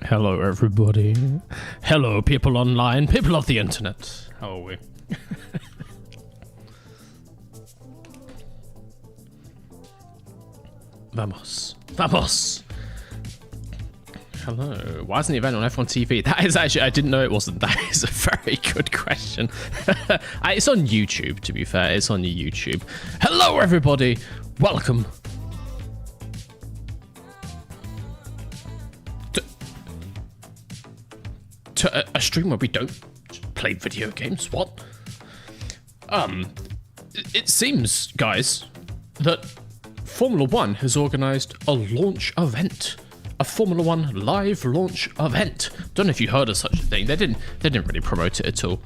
Hello, everybody. Hello, people online, people of the internet. How are we? Vamos. Vamos! Hello. Why isn't the event on F1 TV? That is actually, I didn't know it wasn't. That is a very good question. It's on YouTube, to be fair. It's on YouTube. Hello, everybody. Welcome to a stream where we don't play video games. What? It seems, guys, that Formula One has organised a launch event. A Formula One live launch event. Don't know if you heard of such a thing. They didn't really promote it at all.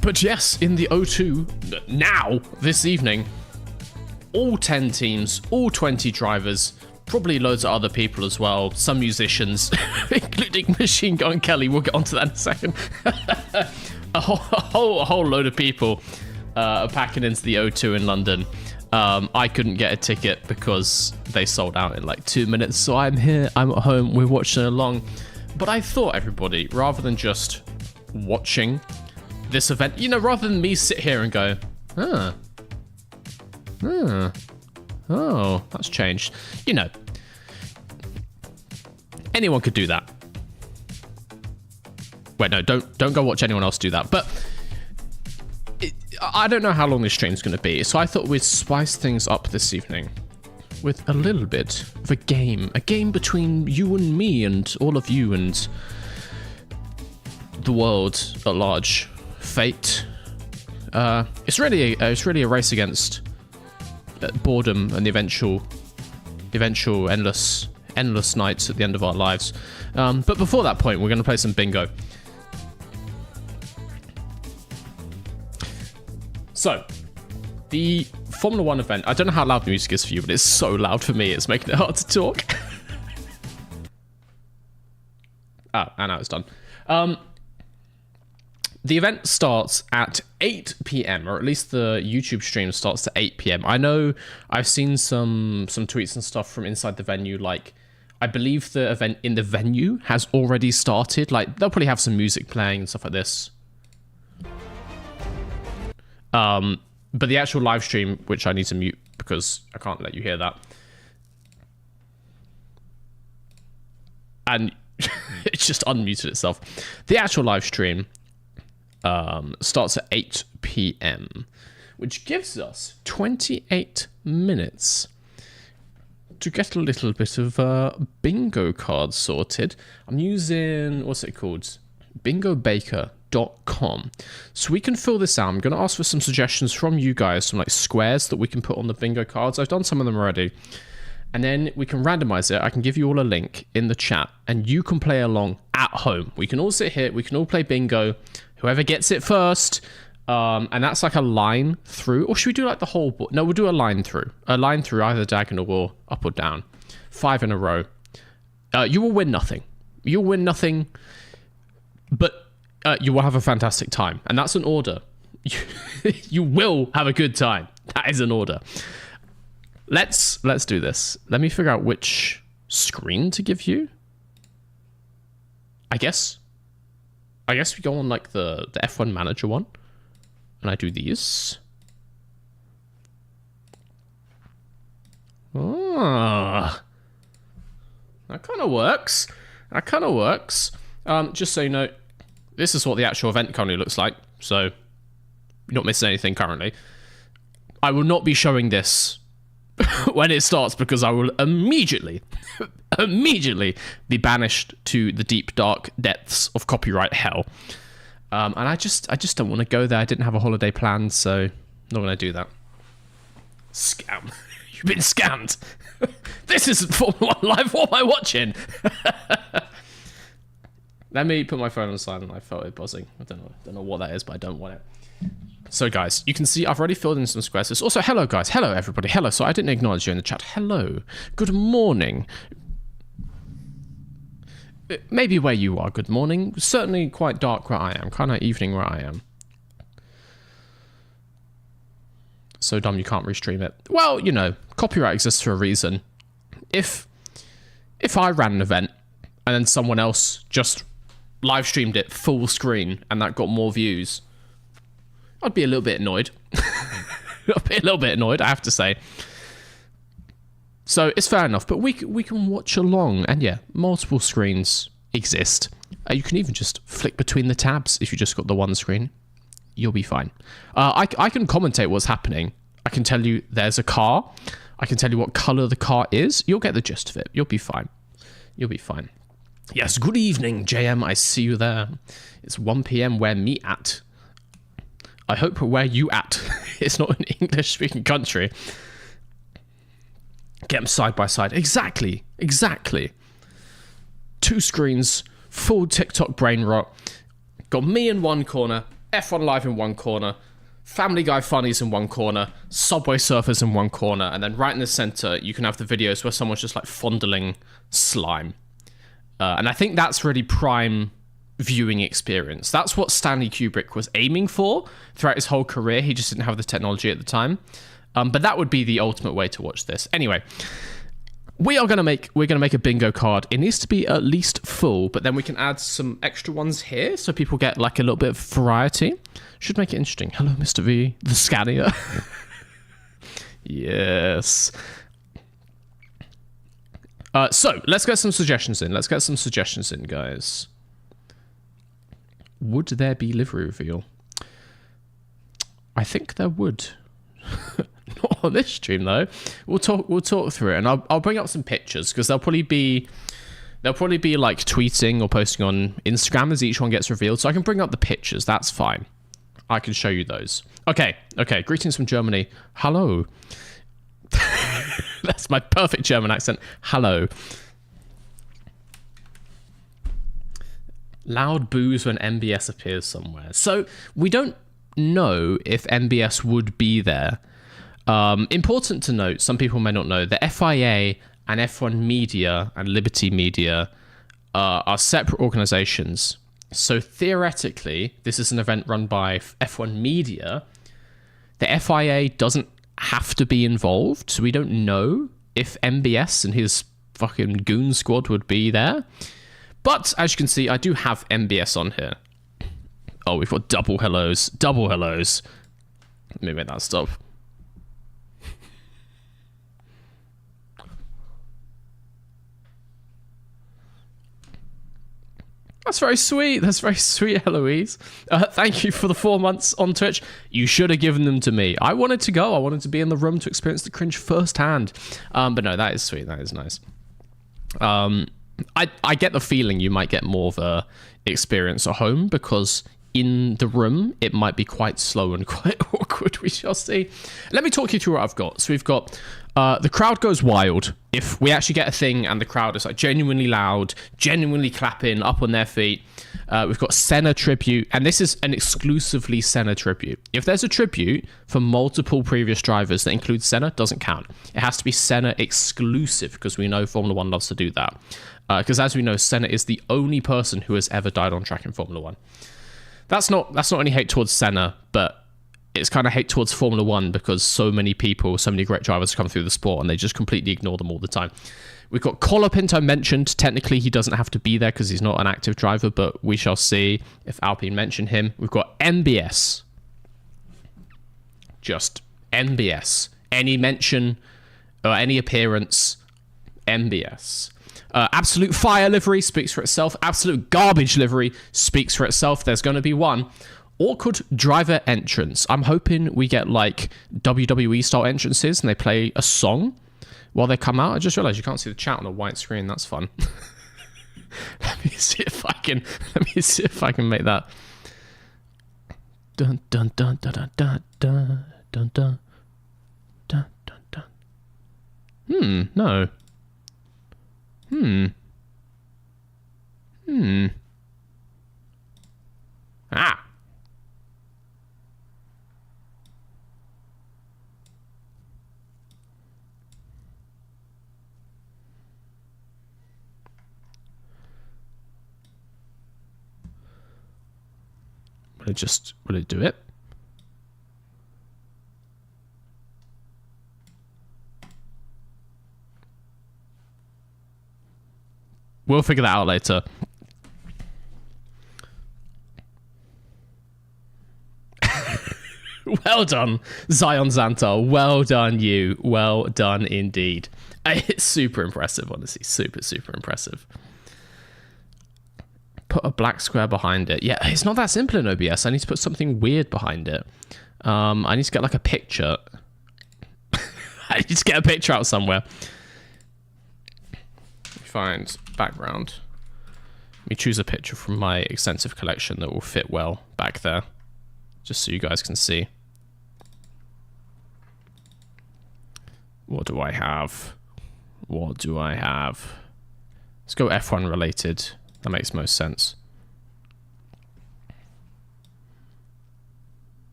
But yes, in the O2 now, this evening, all 10 teams, all 20 drivers, probably loads of other people as well, some musicians, including Machine Gun Kelly. We'll get onto that in a second. a whole load of people are packing into the O2 in London. I couldn't get a ticket because they sold out in like 2 minutes. So I'm here, I'm at home, we're watching along. But I thought, everybody, rather than just watching this event, you know, rather than me sit here and go, oh, that's changed. You know, anyone could do that. Wait, no, don't go watch anyone else do that. But I don't know how long this stream's going to be, so I thought we'd spice things up this evening with a little bit of a game between you and me and all of you and the world at large. Fate. It's really a race against boredom and the eventual endless nights at the end of our lives. But before that point, we're going to play some bingo. So, the Formula One event, I don't know how loud the music is for you, but it's so loud for me, it's making it hard to talk. And now it's done. The event starts at 8 p.m, or at least the YouTube stream starts at 8 p.m. I know I've seen some tweets and stuff from inside the venue, like, I believe the event in the venue has already started. Like, they'll probably have some music playing and stuff like this. But the actual live stream, which I need to mute because I can't let you hear that. And it's just unmuted itself. The actual live stream starts at 8 p.m, which gives us 28 minutes to get a little bit of bingo cards sorted. I'm using, what's it called? bingobaker.com. So we can fill this out. I'm going to ask for some suggestions from you guys, some like squares that we can put on the bingo cards. I've done some of them already. And then we can randomize it. I can give you all a link in the chat and you can play along at home. We can all sit here. We can all play bingo. Whoever gets it first. And that's like a line through. Or should we do like the whole board? No, we'll do a line through. A line through either diagonal or up or down. 5 in a row. You will win nothing. You'll win nothing. But you will have a fantastic time. And that's an order. You will have a good time. That is an order. Let's do this. Let me figure out which screen to give you. I guess we go on like the F1 manager one. And I do these. Oh, that kind of works. Just so you know, this is what the actual event currently looks like. So, you're not missing anything currently. I will not be showing this when it starts because I will immediately be banished to the deep, dark depths of copyright hell. And I just don't want to go there. I didn't have a holiday planned, so I'm not going to do that. Scam. You've been scammed. This isn't Formula 1 Live. What am I watching? Let me put my phone on silent. I felt it buzzing. I don't know what that is, but I don't want it. So, guys, you can see I've already filled in some squares. There's also, hello, guys. Hello, everybody. Hello. So I didn't acknowledge you in the chat. Hello. Good morning. Maybe where you are, good morning. Certainly quite dark where I am. Kind of evening where I am. So dumb you can't restream it. Well, you know, copyright exists for a reason. If if I ran an event and then someone else just live streamed it full screen and that got more views, I'd be a little bit annoyed. I'd be a little bit annoyed, I have to say. So it's fair enough, but we can watch along, and yeah, multiple screens exist. You can even just flick between the tabs if you just got the one screen. You'll be fine. I can commentate what's happening. I can tell you there's a car. I can tell you what color the car is. You'll get the gist of it. You'll be fine. You'll be fine. Yes, good evening, JM. I see you there. It's 1 p.m. Where me at? I hope where you at. It's not an English-speaking country. Get them side by side. Exactly. Exactly. 2 screens, full TikTok brain rot. Got me in one corner, F1 Live in one corner, Family Guy funnies in one corner, Subway Surfers in one corner, and then right in the center, you can have the videos where someone's just like fondling slime. And I think that's really prime viewing experience. That's what Stanley Kubrick was aiming for throughout his whole career. He just didn't have the technology at the time. But that would be the ultimate way to watch this. Anyway, we're gonna make a bingo card. It needs to be at least full, but then we can add some extra ones here so people get like a little bit of variety. Should make it interesting. Hello, Mr. V, the Scania. Yes. So let's get some suggestions in. Guys. Would there be livery reveal? I think there would. Not on this stream though. We'll talk through it, and I'll bring up some pictures because they'll probably be like tweeting or posting on Instagram as each one gets revealed. So I can bring up the pictures. That's fine. I can show you those. Okay. Greetings from Germany. Hello. That's my perfect German accent. Hello. Loud boos when MBS appears somewhere. So we don't know if MBS would be there. Important to note, some people may not know, the FIA and F1 Media and Liberty Media are separate organizations. So theoretically, this is an event run by F1 Media. The FIA doesn't have to be involved, so we don't know if MBS and his fucking goon squad would be there. But as you can see, I do have MBS on here. Oh, we've got double hellos. Let me make that stop. That's very sweet. Eloise. Thank you for the 4 months on Twitch. You should have given them to me. I wanted to go. I wanted to be in the room to experience the cringe firsthand. But no, that is sweet. That is nice. I get the feeling you might get more of a experience at home because in the room it might be quite slow and quite awkward. We shall see. Let me talk you through what I've got. So we've got the crowd goes wild if we actually get a thing and the crowd is like genuinely loud, genuinely clapping, up on their feet. We've got Senna tribute, and this is an exclusively Senna tribute. If there's a tribute for multiple previous drivers that includes Senna, doesn't count. It has to be Senna exclusive because we know Formula One loves to do that. Because as we know, Senna is the only person who has ever died on track in Formula One. That's not any hate towards Senna, but it's kind of hate towards Formula One because so many people, so many great drivers come through the sport and they just completely ignore them all the time. We've got Colapinto mentioned. Technically, he doesn't have to be there because he's not an active driver, but we shall see if Alpine mention him. We've got MBS. Just MBS. Any mention or any appearance, MBS. Absolute fire livery speaks for itself. Absolute garbage livery speaks for itself. There's going to be one. Awkward driver entrance. I'm hoping we get like WWE style entrances and they play a song while they come out. I just realized you can't see the chat on a white screen. That's fun. Let me see if I can make that. Dun dun dun dun dun dun dun dun dun dun dun dun. No. Ah. Will it do it? We'll figure that out later. Well done, Zion Xantar. Well done, you. Well done indeed. It's super impressive, honestly. Super, super impressive. Put a black square behind it. Yeah, it's not that simple in OBS. I need to put something weird behind it. I need to get like a picture. I need to get a picture out somewhere. Find background. Let me choose a picture from my extensive collection that will fit well back there. Just so you guys can see. What do I have? What do I have? Let's go F1 related. That makes most sense.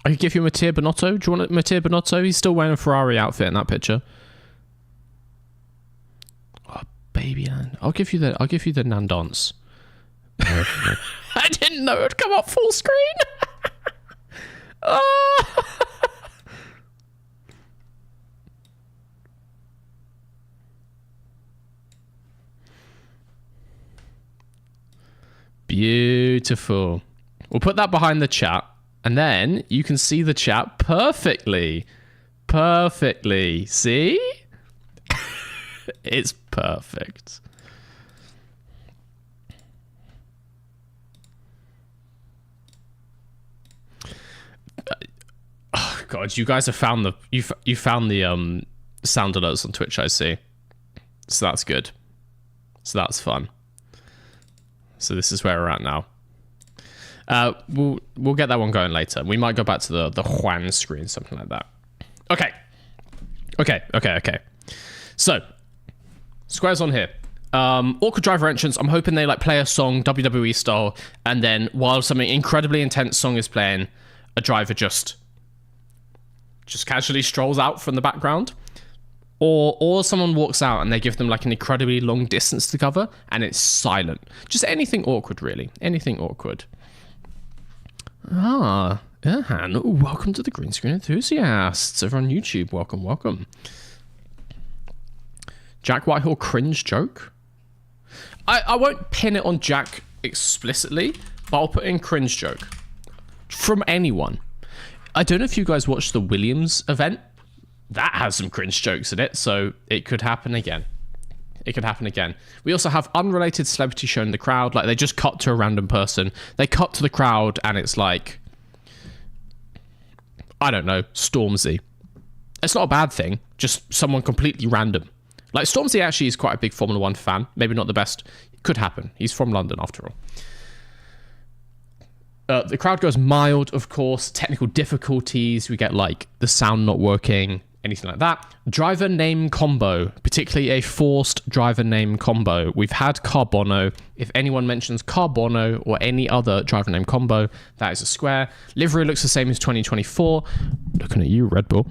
I could give you Mattia Binotto. Do you want Mattia Binotto? He's still wearing a Ferrari outfit in that picture. Oh, baby, I'll give you the Nandance. I didn't know it would come up full screen. Oh. Beautiful. We'll put that behind the chat, and then you can see the chat perfectly. Perfectly. See? It's perfect. Oh God, you guys have found the you found the sound alerts on Twitch, I see. So that's good. So that's fun. So this is where we're at now. We'll get that one going later. We might go back to the Juan screen, something like that. Okay. So squares on here. Awkward driver entrance. I'm hoping they like play a song WWE style, and then while something incredibly intense song is playing, a driver just casually strolls out from the background. Or someone walks out and they give them like an incredibly long distance to cover and it's silent. Just anything awkward, really. Anything awkward. Erhan, welcome to the Green Screen Enthusiasts over on YouTube. Welcome. Jack Whitehall cringe joke. I won't pin it on Jack explicitly, but I'll put in cringe joke. From anyone. I don't know if you guys watched the Williams event. That has some cringe jokes in it, so it could happen again. We also have unrelated celebrity shown in the crowd. Like, they just cut to a random person. They cut to the crowd, and it's like, I don't know, Stormzy. It's not a bad thing, just someone completely random. Like, Stormzy actually is quite a big Formula 1 fan. Maybe not the best. It could happen. He's from London, after all. The crowd goes mild, of course. Technical difficulties. We get, like, the sound not working. Anything like that. Driver name combo, particularly a forced driver name combo. We've had Carbono. If anyone mentions Carbono or any other driver name combo, that is a square. Livery looks the same as 2024. Looking at you, Red Bull.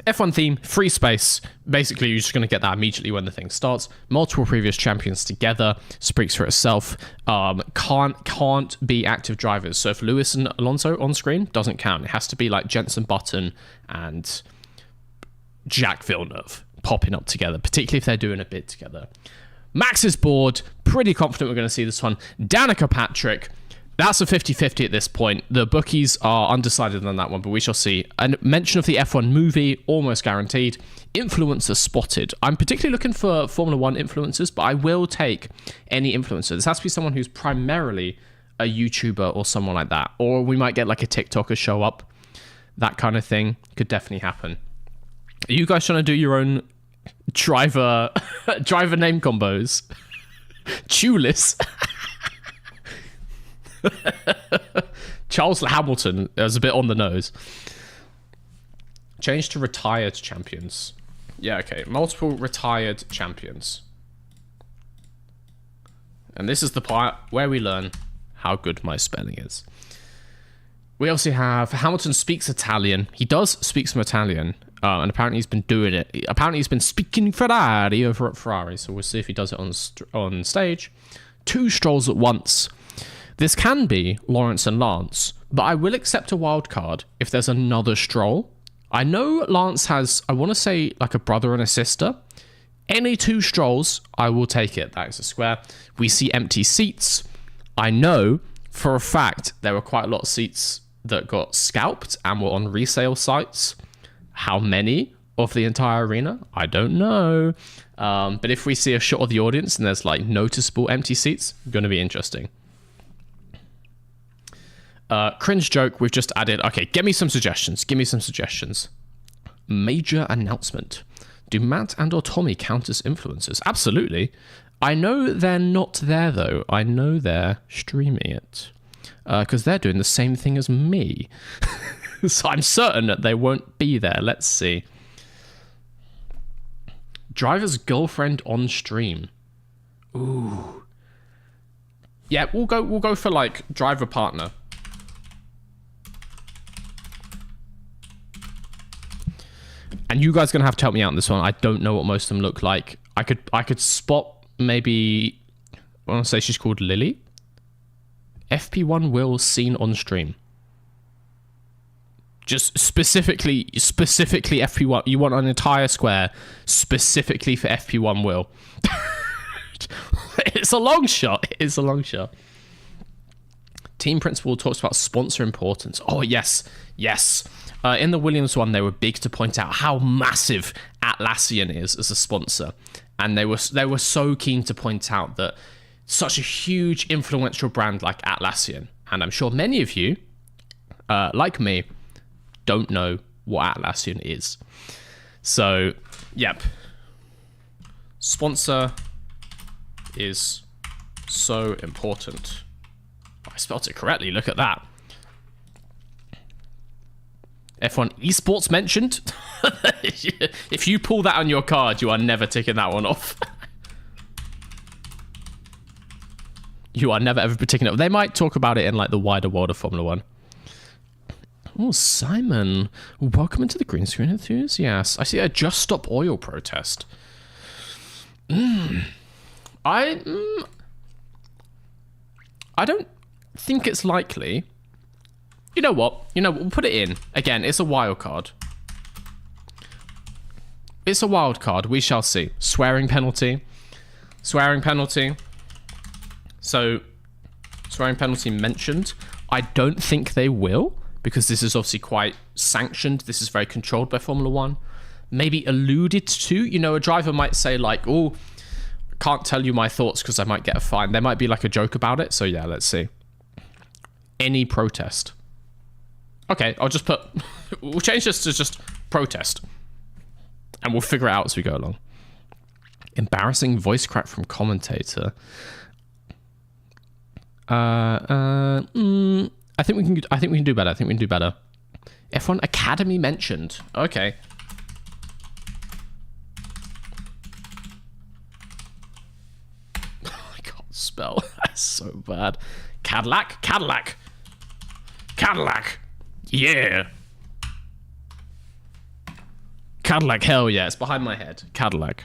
F1 theme, free space. Basically, you're just going to get that immediately when the thing starts. Multiple previous champions together. Speaks for itself. Can't be active drivers. So if Lewis and Alonso on screen, doesn't count. It has to be like Jenson Button and Jacques Villeneuve popping up together, particularly if they're doing a bit together. Max is bored. Pretty confident we're going to see this one. Danica Patrick. That's a 50-50 at this point. The bookies are undecided on that one, but we shall see. A mention of the F1 movie, almost guaranteed. Influencer spotted. I'm particularly looking for Formula 1 influencers, but I will take any influencer. This has to be someone who's primarily a YouTuber or someone like that. Or we might get like a TikToker show up. That kind of thing could definitely happen. Are you guys trying to do your own driver name combos? Tulis. Charles Hamilton was a bit on the nose. Change to retired champions. Yeah, okay. Multiple retired champions. And this is the part where we learn how good my spelling is. We also have Hamilton speaks Italian. He does speak some Italian. And apparently he's been doing it. Apparently he's been speaking Ferrari over at Ferrari. So we'll see if he does it on stage. 2 strolls at once. This can be Lawrence and Lance, but I will accept a wild card if there's another stroll. I know Lance has, I want to say, like a brother and a sister. Any 2 strolls, I will take it. That is a square. We see empty seats. I know for a fact there were quite a lot of seats that got scalped and were on resale sites. How many of the entire arena? I don't know. But if we see a shot of the audience and there's like noticeable empty seats, going to be interesting. Cringe joke, we've just added. Okay, give me some suggestions. Give me some suggestions. Major announcement. Do Matt and or Tommy count as influencers? Absolutely. I know they're not there, though. I know they're streaming it. Because they're doing the same thing as me. So I'm certain that they won't be there. Let's see. Driver's girlfriend on stream. Ooh. Yeah, we'll go for like driver partner. And you guys are gonna have to help me out on this one. I don't know what most of them look like. I could spot maybe, I want to say she's called Lily. FP1 Will seen on stream. Just specifically FP1. You want an entire square specifically for FP1 Will. It's a long shot. It's a long shot. Team principal talks about sponsor importance. Oh, yes. Yes. In the Williams one, they were big to point out how massive Atlassian is as a sponsor. And they were so keen to point out that such a huge, influential brand like Atlassian, and I'm sure many of you, like me, don't know what Atlassian is. So, yep. Sponsor is so important. I spelled it correctly, look at that. F1 esports mentioned. If you pull that on your card, you are never ticking that one off. You are never ever ticking it. They might talk about it in like the wider world of Formula 1. Oh, Simon. Welcome into the green screen enthusiast. I see a Just Stop Oil protest. I don't think it's likely. You know what? We'll put it in. Again, it's a wild card. It's a wild card. We shall see. Swearing penalty. Swearing penalty. So, swearing penalty mentioned. I don't think they will, because this is obviously quite sanctioned. This is very controlled by Formula 1. Maybe alluded to. A driver might say like, oh, can't tell you my thoughts because I might get a fine. There might be like a joke about it. So yeah, let's see. Any protest. Okay, I'll just put... We'll change this to just protest. And we'll figure it out as we go along. Embarrassing voice crack from commentator. I think we can do better. I think we can do better. F1 Academy mentioned. Okay. I can't spell. That's so bad. Cadillac. Yeah. Cadillac, hell yeah. It's behind my head. Cadillac.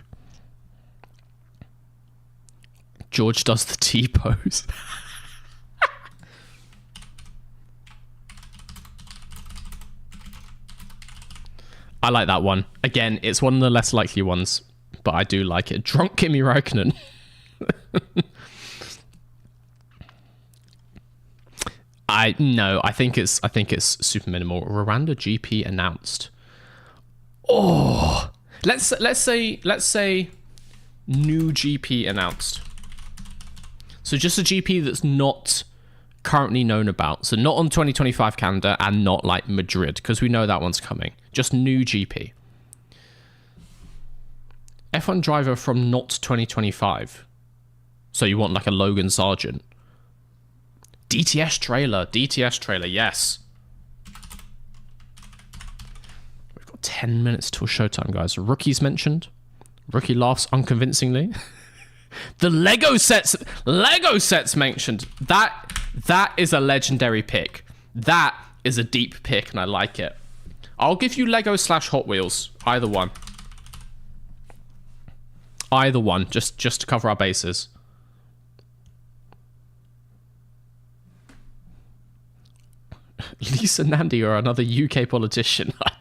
George does the T-pose. I like that one. Again, it's one of the less likely ones, but I do like it. Drunk Kimi Räikkönen. I think it's super minimal. Rwanda GP announced. Oh, let's say new GP announced. So just a GP that's not currently known about. So not on 2025 calendar and not like Madrid, because we know that one's coming. Just new GP. F1 driver from not 2025. So you want like a Logan Sargent. DTS trailer, yes. We've got 10 minutes till showtime, guys. Rookies mentioned. Rookie laughs unconvincingly. The Lego sets mentioned. That is a legendary pick. That is a deep pick, and I like it. I'll give you Lego / Hot Wheels. Either one. Either one, just to cover our bases. Lisa Nandy or another UK politician. I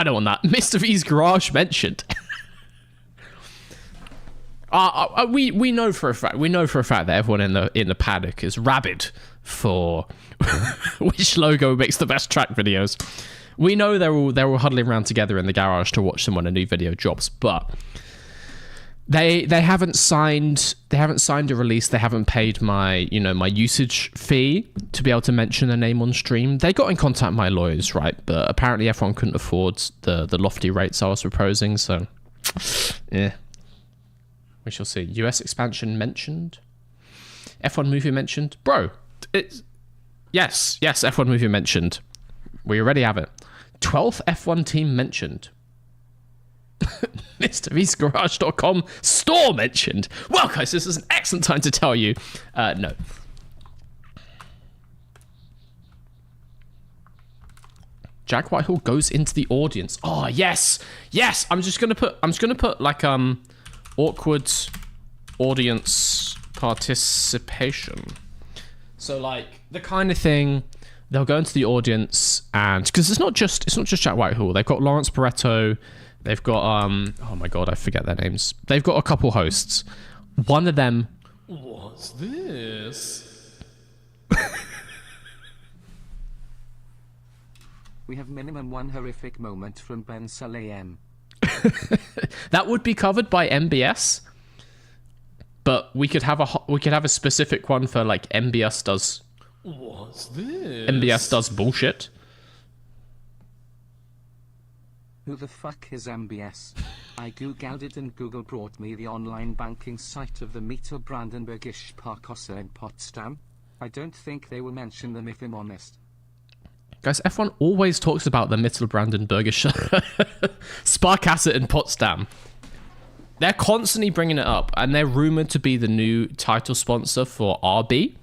don't want that. Mr. V's garage mentioned. We know for a fact. We know for a fact that everyone in the paddock is rabid for which logo makes the best track videos. We know they're all huddling around together in the garage to watch them when a new video drops, but they haven't signed a release. They haven't paid my my usage fee to be able to mention a name on stream. They got in contact with my lawyers, right? But apparently everyone couldn't afford the lofty rates I was proposing, so yeah. We shall see. US expansion mentioned. F1 movie mentioned. Bro, yes, F1 movie mentioned. We already have it. 12th F1 team mentioned. MrVsGarage.com store mentioned. Well, guys, this is an excellent time to tell you. No. Jack Whitehall goes into the audience. Oh, yes. I'm just gonna put like awkward audience participation. So like the kind of thing they'll go into the audience, and because it's not just Jack Whitehall. They've got Lawrence Pareto. They've got oh my god, I forget their names. They've got a couple hosts. One of them. What's this? We have minimum one horrific moment from Ben Salayem. That would be covered by MBS, but we could have a specific one for like MBS does. What's this? MBS does bullshit. Who the fuck is MBS? I googled it and Google brought me the online banking site of the Mittelbrandenburgische Sparkasse in Potsdam. I don't think they will mention them if I'm honest. Guys, F1 always talks about the Mittelbrandenburgische Sparkasse in Potsdam. They're constantly bringing it up, and they're rumored to be the new title sponsor for RB.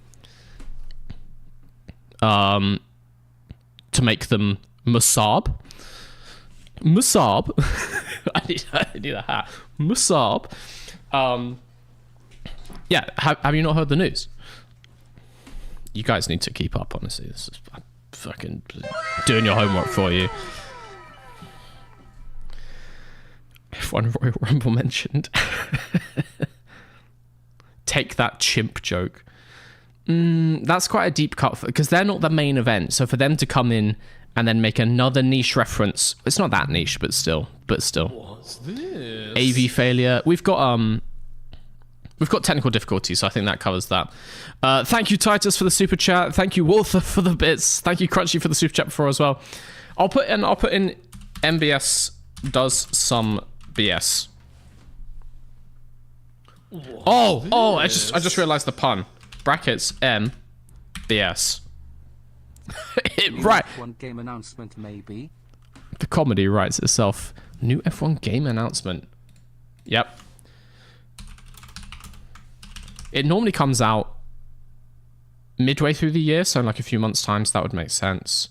To make them Musab. I need a hat. Musab. Yeah, have you not heard the news? You guys need to keep up, honestly. This is fucking doing your homework for you. F1 Royal Rumble mentioned. Take that chimp joke. That's quite a deep cut because they're not the main event. So for them to come in and then make another niche reference, it's not that niche, but still. What's this? AV failure. We've got technical difficulties, so I think that covers that. Thank you, Titus, for the super chat. Thank you, Walther, for the bits. Thank you, Crunchy, for the super chat before as well. I'll put in MBS does some BS. I just realized the pun. Brackets MBS. Right. F1 game announcement maybe. The comedy writes itself. New F1 game announcement. Yep. It normally comes out midway through the year, so in like a few months' time, so that would make sense.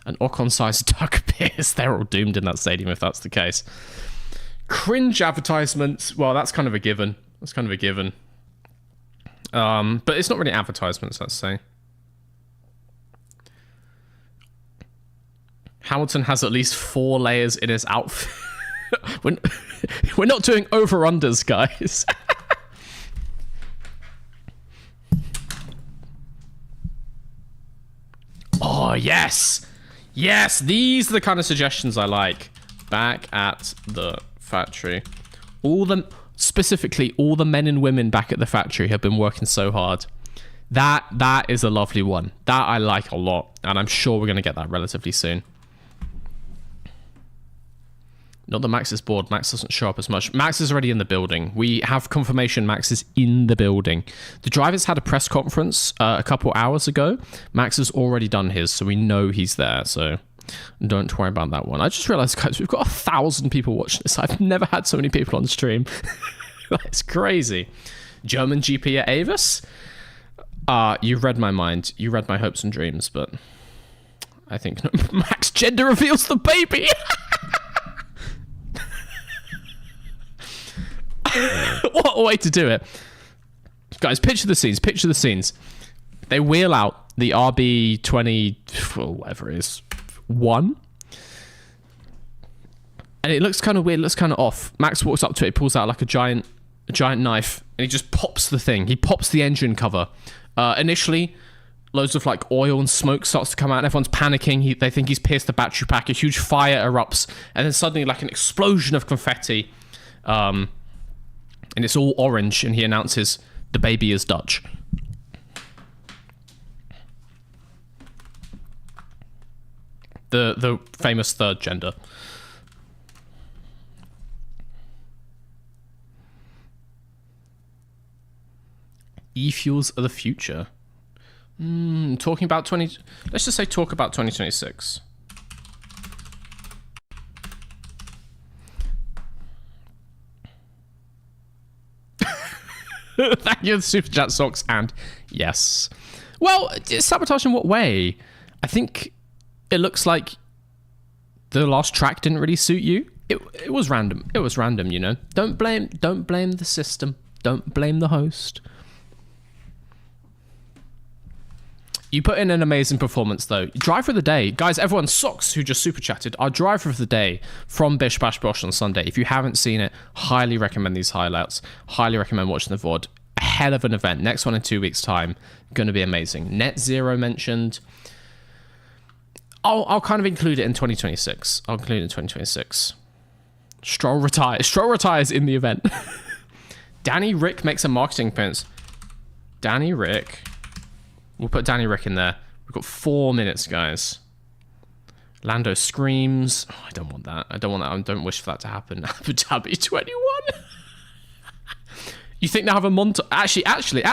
An Ocon-sized duck appears. They're all doomed in that stadium if that's the case. Cringe advertisements. Well, that's kind of a given. But it's not really advertisements, let's say. Hamilton has at least 4 layers in his outfit. We're not doing over-unders, guys. Oh, yes. Yes, these are the kind of suggestions I like. Back at the factory. Specifically, all the men and women back at the factory have been working so hard. That is a lovely one. That I like a lot. And I'm sure we're going to get that relatively soon. Not that Max is bored. Max doesn't show up as much. Max is already in the building. We have confirmation Max is in the building. The drivers had a press conference a couple hours ago. Max has already done his, so we know he's there. So don't worry about that one. I just realized, guys, we've got 1,000 people watching this. I've never had so many people on stream. That's crazy. German GP at Avis? You read my mind. You read my hopes and dreams, but I think Max gender reveals the baby. What a way to do it. Guys, picture the scenes. They wheel out the RB20, whatever it is, 1. And it looks kind of weird, looks kind of off. Max walks up to it, pulls out like a giant a giant knife, and he just pops the thing. He pops the engine cover. Initially, loads of like oil and smoke starts to come out, and everyone's panicking. They think he's pierced the battery pack. A huge fire erupts, and then suddenly like an explosion of confetti, and it's all orange, and he announces the baby is Dutch. The famous third gender. E-fuels are the future. Talking about let's just say talk about 2026. Thank you, the super chat socks, and yes. Well, sabotage in what way? I think it looks like the last track didn't really suit you. It was random. It was random, you know. Don't blame the system. Don't blame the host. You put in an amazing performance, though. Driver of the day. Guys, everyone, Socks, who just super chatted, our driver of the day from Bish Bash Bosh on Sunday. If you haven't seen it, highly recommend these highlights. Highly recommend watching the VOD. A hell of an event. Next one in 2 weeks' time. Going to be amazing. Net Zero mentioned. I'll kind of include it in 2026. I'll include it in 2026. Stroll retires. Stroll retires in the event. Danny Rick makes a marketing appearance. Danny Rick. We'll put Danny Rick in there. We've got 4 minutes, guys. Lando screams. Oh, I don't want that. I don't want that. I don't wish for that to happen. Abu Dhabi 21. You think they have a montage? Actually.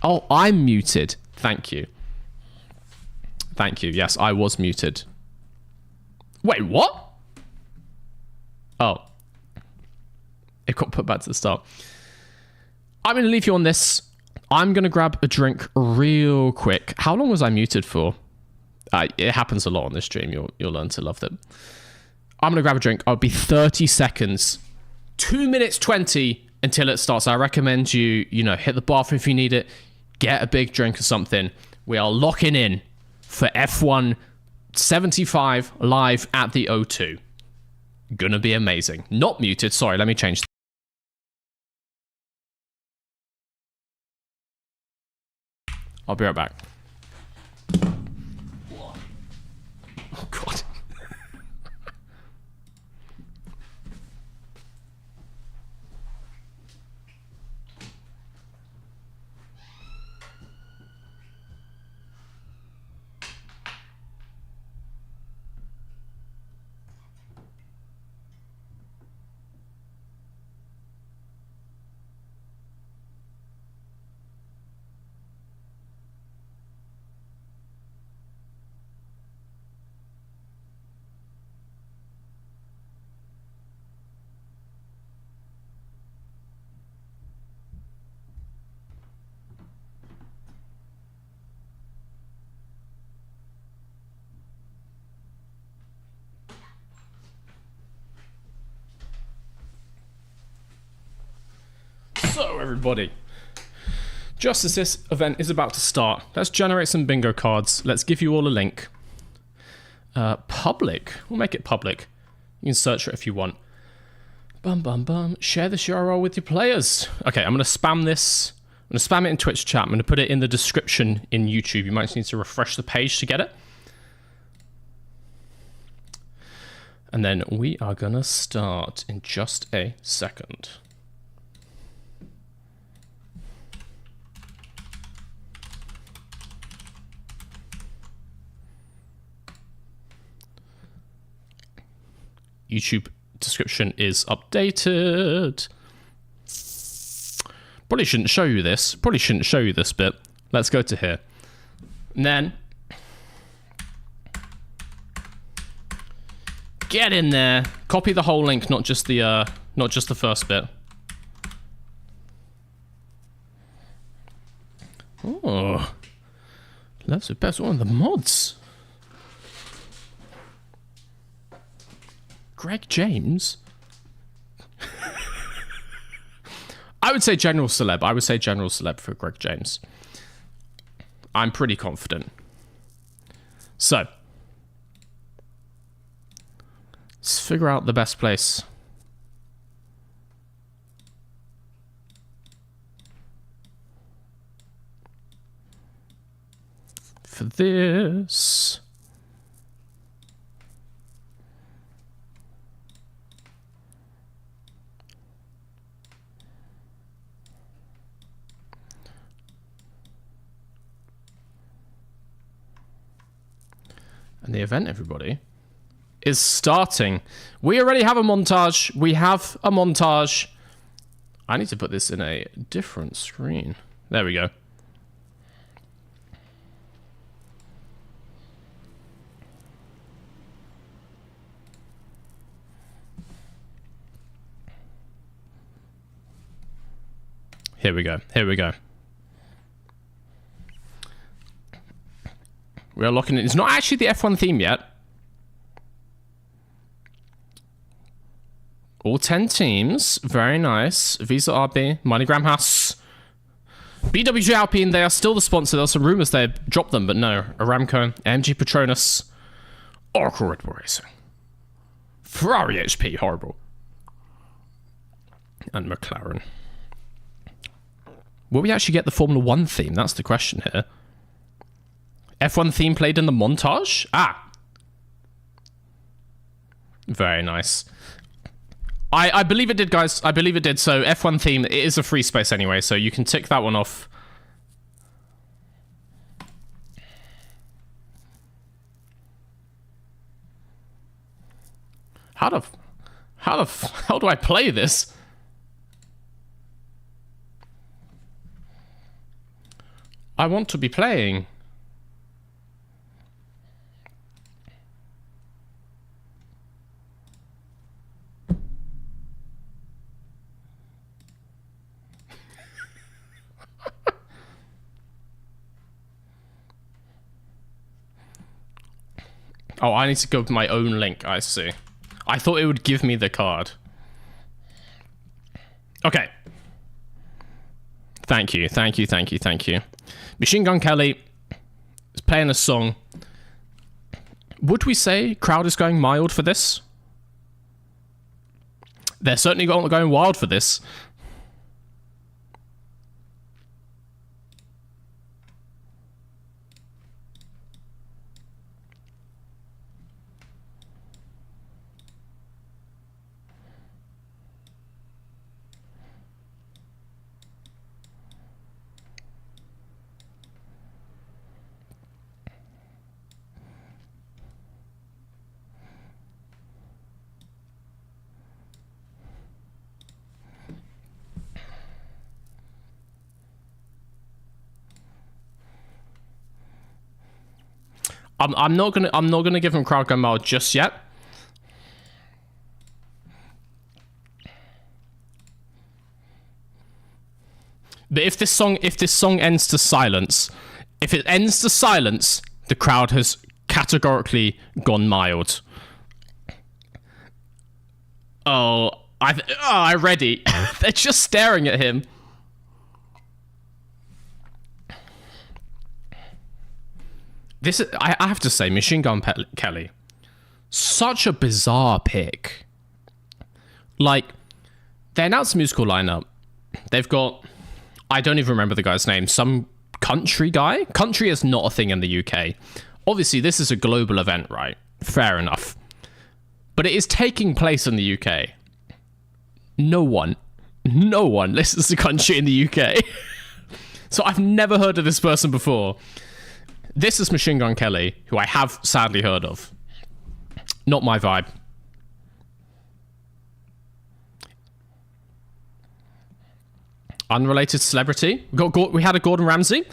Oh, I'm muted. Thank you. Thank you. Yes, I was muted. Wait, what? Oh. It got put back to the start. I'm going to leave you on this. I'm going to grab a drink real quick. How long was I muted for? It happens a lot on this stream. You'll learn to love them. I'm going to grab a drink. I'll be 30 seconds. 2 minutes 20 until it starts. I recommend you hit the bathroom if you need it. Get a big drink or something. We are locking in for F1 75 live at the O2. Gonna be amazing. Not muted. Sorry, let me change. I'll be right back. Oh, God. So, everybody, just as this event is about to start, let's generate some bingo cards. Let's give you all a link. Public. We'll make it public. You can search for it if you want. Bum, bum, bum. Share this URL with your players. Okay, I'm going to spam this. I'm going to spam it in Twitch chat. I'm going to put it in the description in YouTube. You might just need to refresh the page to get it. And then we are going to start in just a second. YouTube description is updated. Probably shouldn't show you this. Probably shouldn't show you this bit. Let's go to here. And then get in there. Copy the whole link, not just the first bit. Oh, that's the best one of the mods. Greg James. I would say general celeb. I would say general celeb for Greg James. I'm pretty confident. So, let's figure out the best place. For this. And the event, everybody, is starting. We already have a montage. We have a montage. I need to put this in a different screen. There we go. Here we go. Here we go. We are locking in. It's not actually the F1 theme yet. All 10 teams. Very nice. Visa RB. MoneyGram Haas. BWG Alpine. They are still the sponsor. There were some rumors they dropped them, but no. Aramco. AMG Petronas. Oracle Red Bull Racing. Ferrari HP. Horrible. And McLaren. Will we actually get the Formula 1 theme? That's the question here. F1 theme played in the montage? Ah. Very nice. I believe it did, guys. I believe it did. So F1 theme, it is a free space anyway, so you can tick that one off. How do I play this? I want to be playing. Oh, I need to go with my own link, I see. I thought it would give me the card. Okay. Thank you, thank you, thank you, thank you. Machine Gun Kelly is playing a song. Would we say crowd is going mild for this? They're certainly going wild for this. I'm not gonna give him crowd gun mode just yet. But if this song ends to silence, if it ends to silence, the crowd has categorically gone mild. Oh, I'm ready. They're just staring at him. This is, I have to say, Machine Gun Kelly, such a bizarre pick. Like, they announced the musical lineup. They've got, I don't even remember the guy's name, some country guy. Country is not a thing in the UK. Obviously, this is a global event, right? Fair enough. But it is taking place in the UK. No one listens to country in the UK. So I've never heard of this person before. This is Machine Gun Kelly, who I have sadly heard of. Not my vibe. Unrelated celebrity. We had a Gordon Ramsay.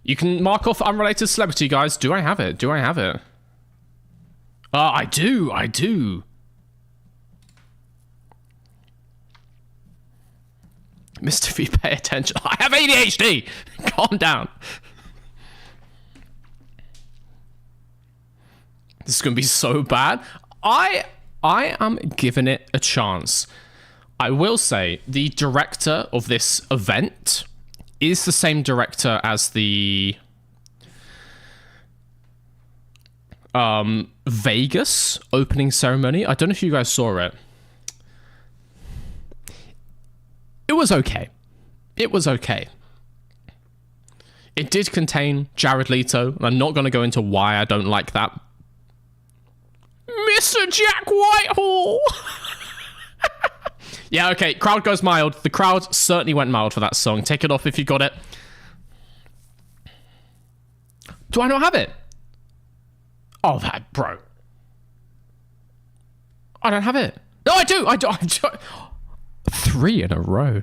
You can mark off unrelated celebrity, guys. Do I have it? Do I have it? I do. I do. Mr. V, pay attention. I have ADHD. Calm down. This is going to be so bad. I am giving it a chance. I will say the director of this event is the same director as the Vegas opening ceremony. I don't know if you guys saw it. It was okay. It was okay. It did contain Jared Leto. I'm not going to go into why I don't like that. Mr. Jack Whitehall! Yeah, okay, crowd goes mild. The crowd certainly went mild for that song. Take it off if you got it. Do I not have it? Oh, that, bro. I don't have it. No, I do. I do. 3 in a row.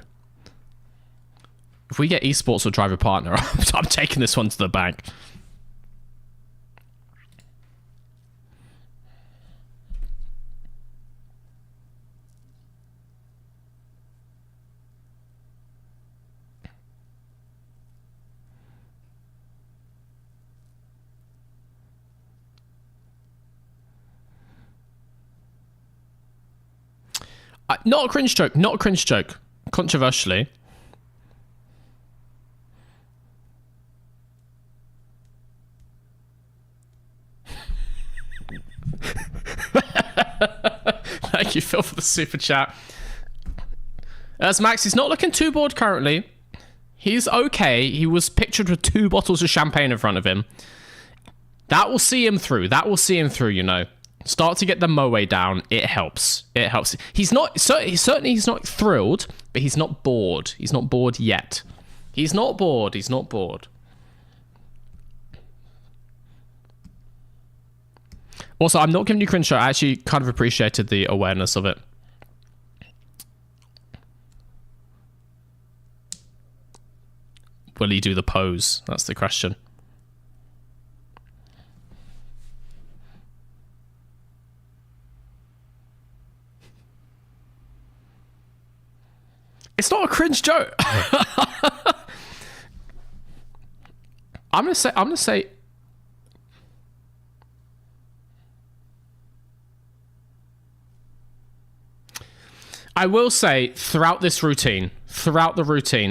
If we get esports or driver partner, I'm taking this one to the bank. Not a cringe joke. Not a cringe joke. Controversially. Thank you, Phil, for the super chat. As Max, he's not looking too bored currently. He's okay. He was pictured with 2 bottles of champagne in front of him. That will see him through. That will see him through, you know. Start to get the moe down. It helps. It helps. He's not, certainly he's not thrilled, but he's not bored. He's not bored yet. He's not bored. He's not bored. Also, I'm not giving you cringe show. I actually kind of appreciated the awareness of it. Will he do the pose? That's the question. It's not a cringe joke. I'm gonna say I will say throughout the routine,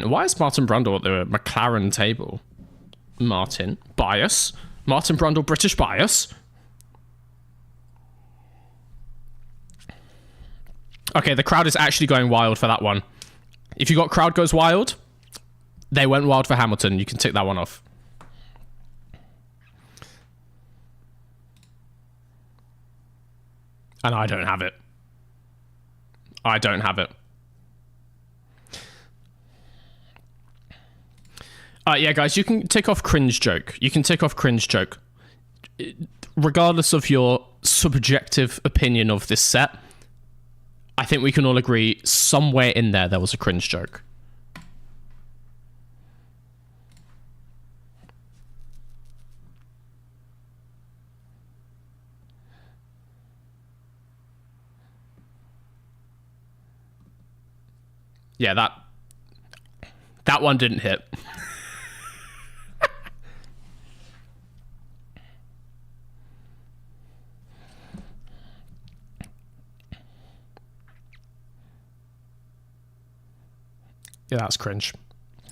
why is Martin Brundle at the McLaren table? Martin Brundle, British bias. Okay, the crowd is actually going wild for that one. If you got crowd goes wild, they went wild for Hamilton. You can tick that one off. And I don't have it. I don't have it. Yeah, guys, you can tick off cringe joke. You can tick off cringe joke. Regardless of your subjective opinion of this set, I think we can all agree somewhere in there was a cringe joke. Yeah, that one didn't hit. Yeah, that's cringe.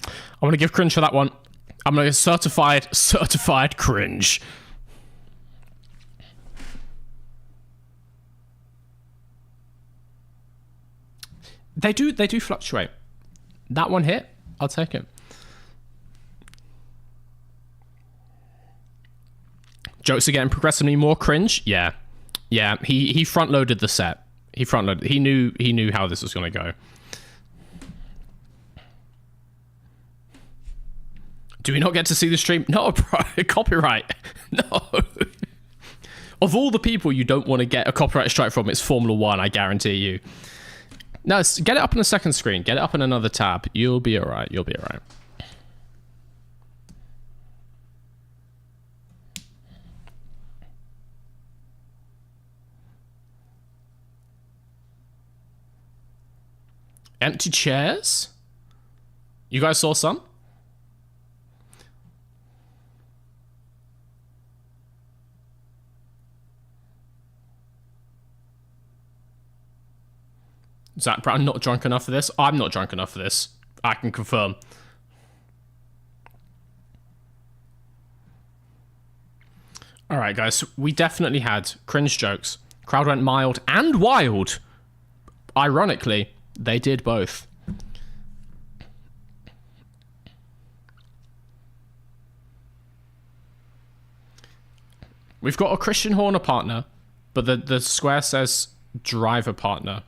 I'm going to give cringe for that one. I'm going to certified cringe. They do fluctuate. That one hit, I'll take it. Jokes are getting progressively more cringe. Yeah. Yeah, he front loaded the set. He knew how this was going to go. Do we not get to see the stream? No, bro. Copyright. No. Of all the people you don't want to get a copyright strike from, it's Formula 1, I guarantee you. No, get it up on the second screen. Get it up in another tab. You'll be all right. You'll be all right. Empty chairs? You guys saw some? Zach Brown not drunk enough for this? I'm not drunk enough for this. I can confirm. Alright, guys. We definitely had cringe jokes. Crowd went mild and wild. Ironically, they did both. We've got a Christian Horner partner, but the square says driver partner.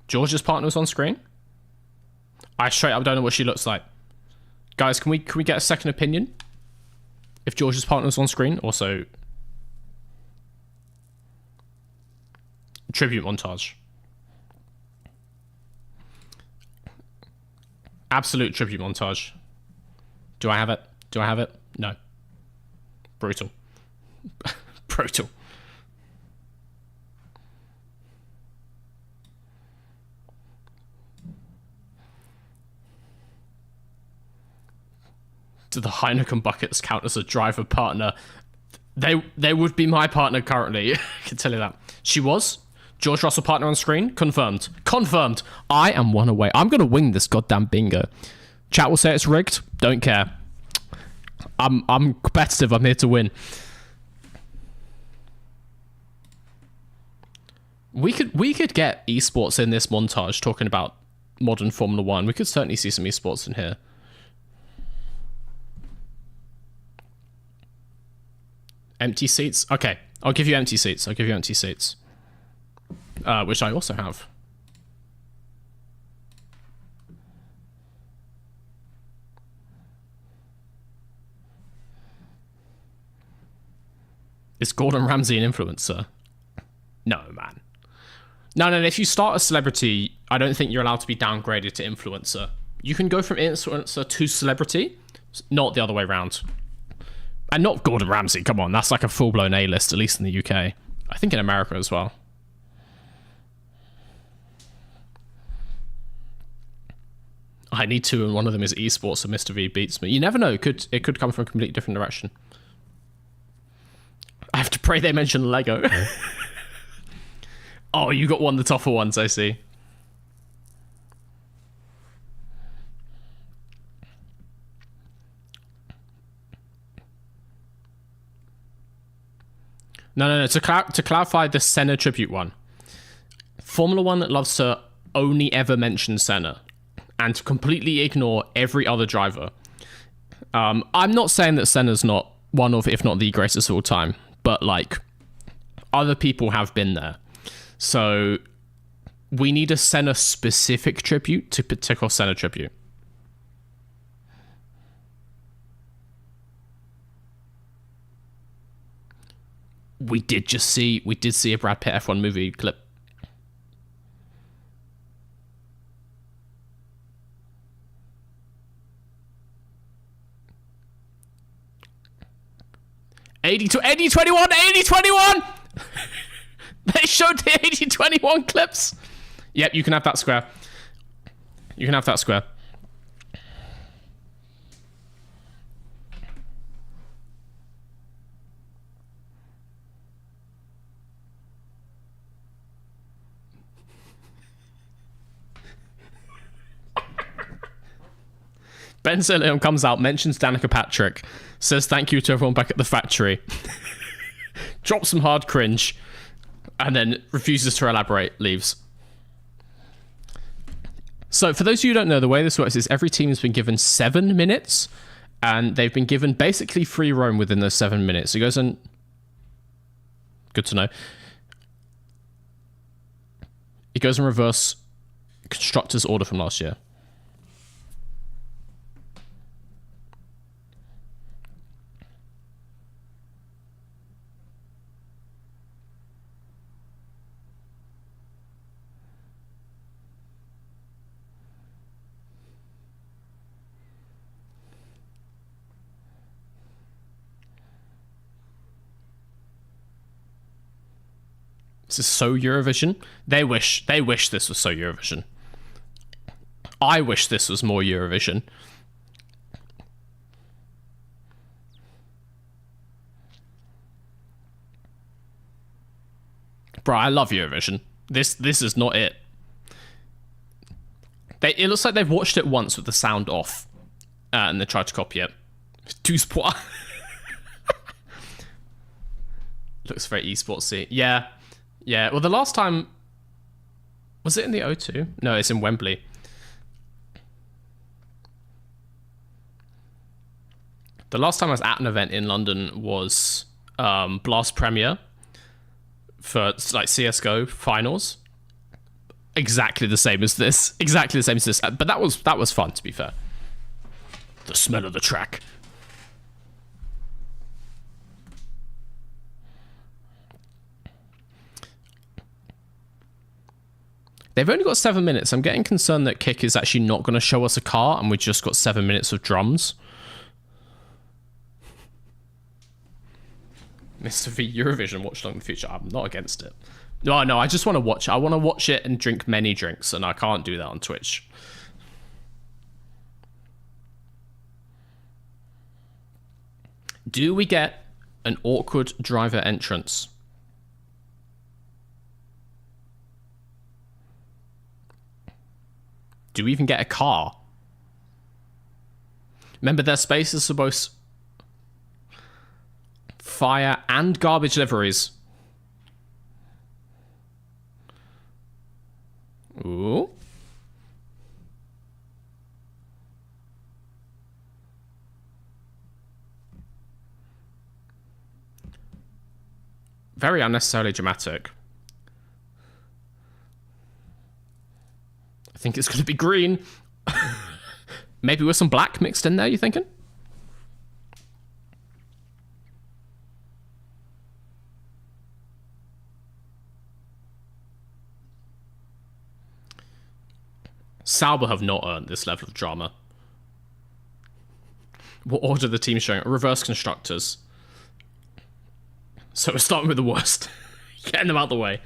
George's partner was on screen? I straight up don't know what she looks like. Guys, can we get a second opinion? If George's partner was on screen, also tribute montage. Absolute tribute montage. Do I have it? Do I have it? No. Brutal. Brutal. Do the Heineken buckets count as a driver partner? They would be my partner currently. I can tell you that. She was. George Russell partner on screen? Confirmed. Confirmed. I am one away. I'm going to win this goddamn bingo. Chat will say it's rigged. Don't care. I'm competitive. I'm here to win. We could get esports in this montage talking about modern Formula 1. We could certainly see some esports in here. Empty seats? Okay. I'll give you empty seats. I'll give you empty seats. Which I also have. Is Gordon Ramsay an influencer? No, man. No, if you start a celebrity, I don't think you're allowed to be downgraded to influencer. You can go from influencer to celebrity, not the other way around. And not Gordon Ramsay, come on, that's like a full-blown A-list, at least in the UK. I think in America as well. I need two, and one of them is esports, so Mr. V beats me. You never know, it could come from a completely different direction. I have to pray they mention Lego. Oh, you got one of the tougher ones, I see. No. To clarify the Senna tribute one. Formula 1 loves to only ever mention Senna and to completely ignore every other driver. I'm not saying that Senna's not one of, if not the greatest of all time, but like other people have been there. So we need a Senna specific tribute to tick off Senna tribute. We did see a Brad Pitt F1 movie clip. '80 21. They showed the 80-21 clips. Yep, you can have that square. You can have that square. Ben Leon comes out, mentions Danica Patrick, says thank you to everyone back at the factory, drops some hard cringe, and then refuses to elaborate, leaves. So for those of you who don't know, the way this works is every team has been given 7 minutes, and they've been given basically free roam within those 7 minutes. It goes in... Good to know. It goes in reverse constructor's order from last year. This is so Eurovision. They wish this was so Eurovision. I wish this was more Eurovision. Bro, I love Eurovision. This is not it. It looks like they've watched it once with the sound off, and they tried to copy it. Tout sport. Looks very esportsy. Yeah. Yeah. Well, the last time... Was it in the O2? No, it's in Wembley. The last time I was at an event in London was Blast Premier for like CSGO finals. Exactly the same as this. Exactly the same as this. But that was fun, to be fair. The smell of the track. They've only got 7 minutes. I'm getting concerned that Kick is actually not going to show us a car and we've just got 7 minutes of drums. Mr. V Eurovision Watchalong in the future. I'm not against it. No, I just want to watch it. I want to watch it and drink many drinks, and I can't do that on Twitch. Do we get an awkward driver entrance? Do we even get a car? Remember, their spaces are both fire and garbage liveries. Ooh. Very unnecessarily dramatic. I think it's going to be green. Maybe with some black mixed in there, you thinking? Sauber have not earned this level of drama. What order the team showing? Reverse constructors. So we're starting with the worst. Getting them out of the way.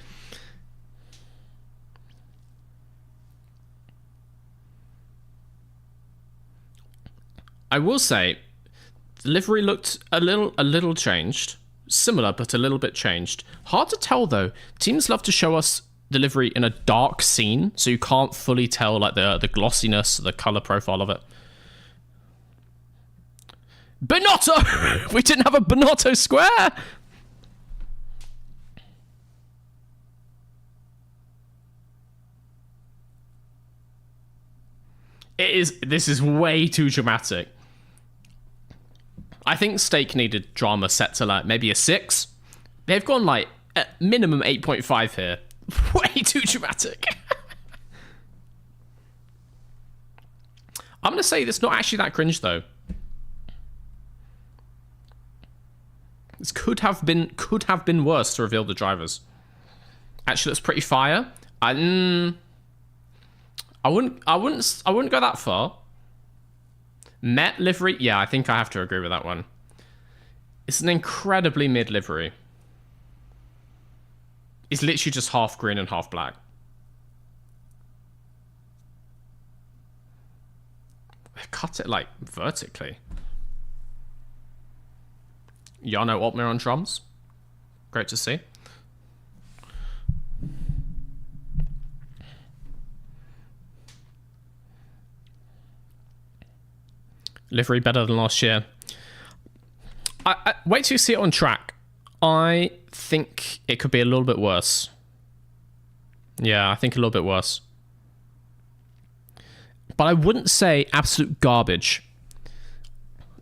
I will say, the livery looked a little changed. Similar, but a little bit changed. Hard to tell though. Teams love to show us delivery in a dark scene, so you can't fully tell like the glossiness, the color profile of it. Bonotto! We didn't have a Bonotto square! This is way too dramatic. I think Stake needed drama set to like maybe a 6. They've gone like at minimum 8.5 here. Way too dramatic. I'm gonna say it's not actually that cringe though. This could have been worse to reveal the drivers. Actually, that's pretty fire. I wouldn't go that far. Met livery, yeah, I think I have to agree with that one. It's an incredibly mid livery. It's literally just half green and half black. Cut it like vertically. Jarno Altmir on drums. Great to see. Livery better than last year. I wait till you see it on track. I think it could be a little bit worse. Yeah, I think a little bit worse. But I wouldn't say absolute garbage.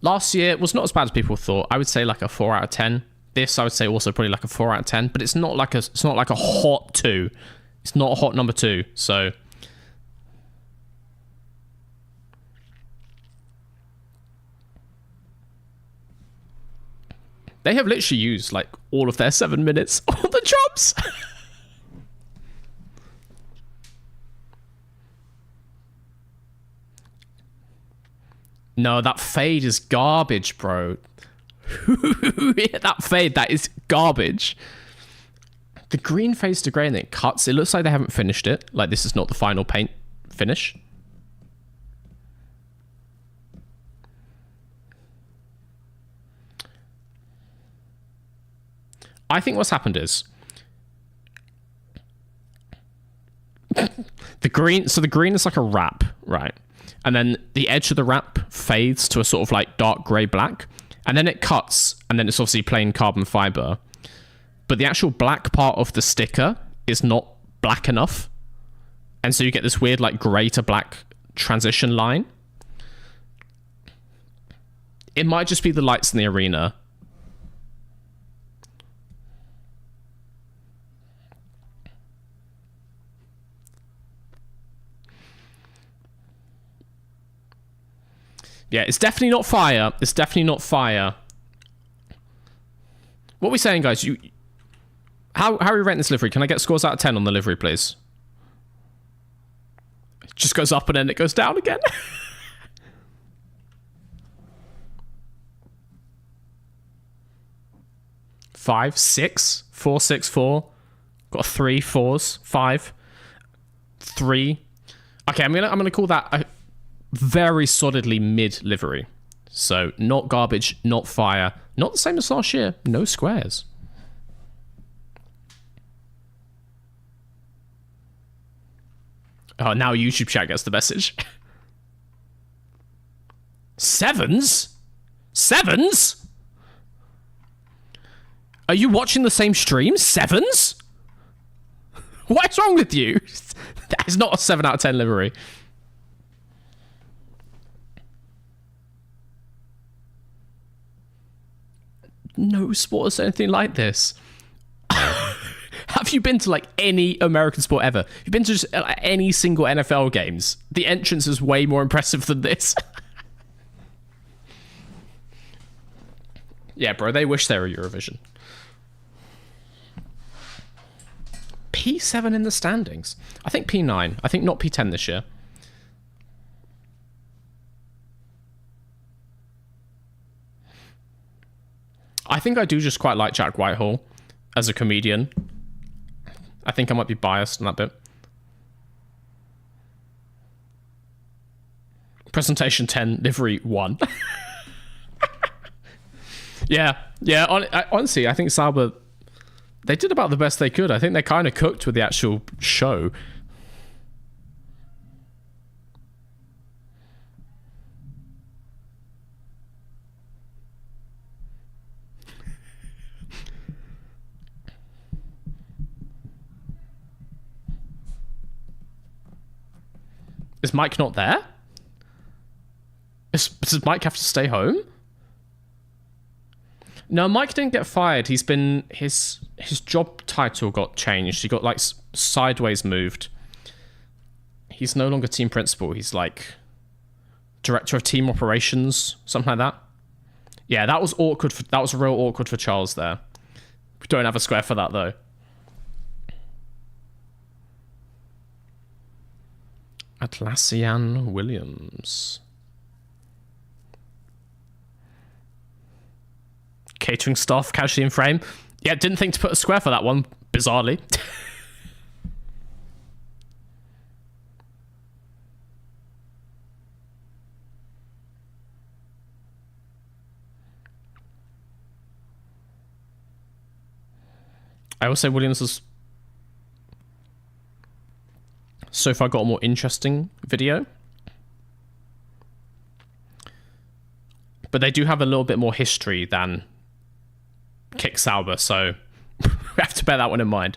Last year was not as bad as people thought. I would say like a 4 out of 10. This I would say also probably like a 4 out of 10. But it's not like a hot 2. It's not a hot number 2. So they have literally used like all of their 7 minutes on the drums. No, that fade is garbage, bro. That fade, that is garbage. The green fades to grey and it cuts. It looks like they haven't finished it. Like this is not the final paint finish. I think what's happened is the green is like a wrap, right? And then the edge of the wrap fades to a sort of like dark grey black, and then it cuts, and then it's obviously plain carbon fiber. But the actual black part of the sticker is not black enough. And so you get this weird like grey to black transition line. It might just be the lights in the arena. Yeah, it's definitely not fire. It's definitely not fire. What are we saying, guys? How are we rating this livery? Can I get scores out of 10 on the livery, please? It just goes up and then it goes down again. 5, 6, 4, 6, 4. Got 3 4s, 5, 3. Okay, I'm gonna call that a very solidly mid livery. So not garbage, not fire, not the same as last year. No squares. Oh, now YouTube chat gets the message. 7s? 7s? Are you watching the same stream? 7s? What's wrong with you? That is not a 7 out of 10 livery. No sport has anything like this. Have you been to like any American sport ever? You've been to just any single NFL games? The entrance is way more impressive than this. Yeah, bro, they wish they were Eurovision. P7 in the standings. I think P9. I think not P10 this year. I think I do just quite like Jack Whitehall as a comedian. I think I might be biased on that bit. Presentation 10, livery 1. Yeah. Honestly, I think Sauber, they did about the best they could. I think they kind of cooked with the actual show. Is Mike not there? Does Mike have to stay home? No, Mike didn't get fired. He's been... His job title got changed. He got, like, sideways moved. He's no longer team principal. He's, like, director of team operations. Something like that. Yeah, that was awkward. That was real awkward for Charles there. We don't have a square for that, though. Atlassian Williams. Catering staff casually in frame. Yeah, didn't think to put a square for that one, bizarrely. I will say Williams has so far got a more interesting video. But they do have a little bit more history than Kick Sauber, so we have to bear that one in mind.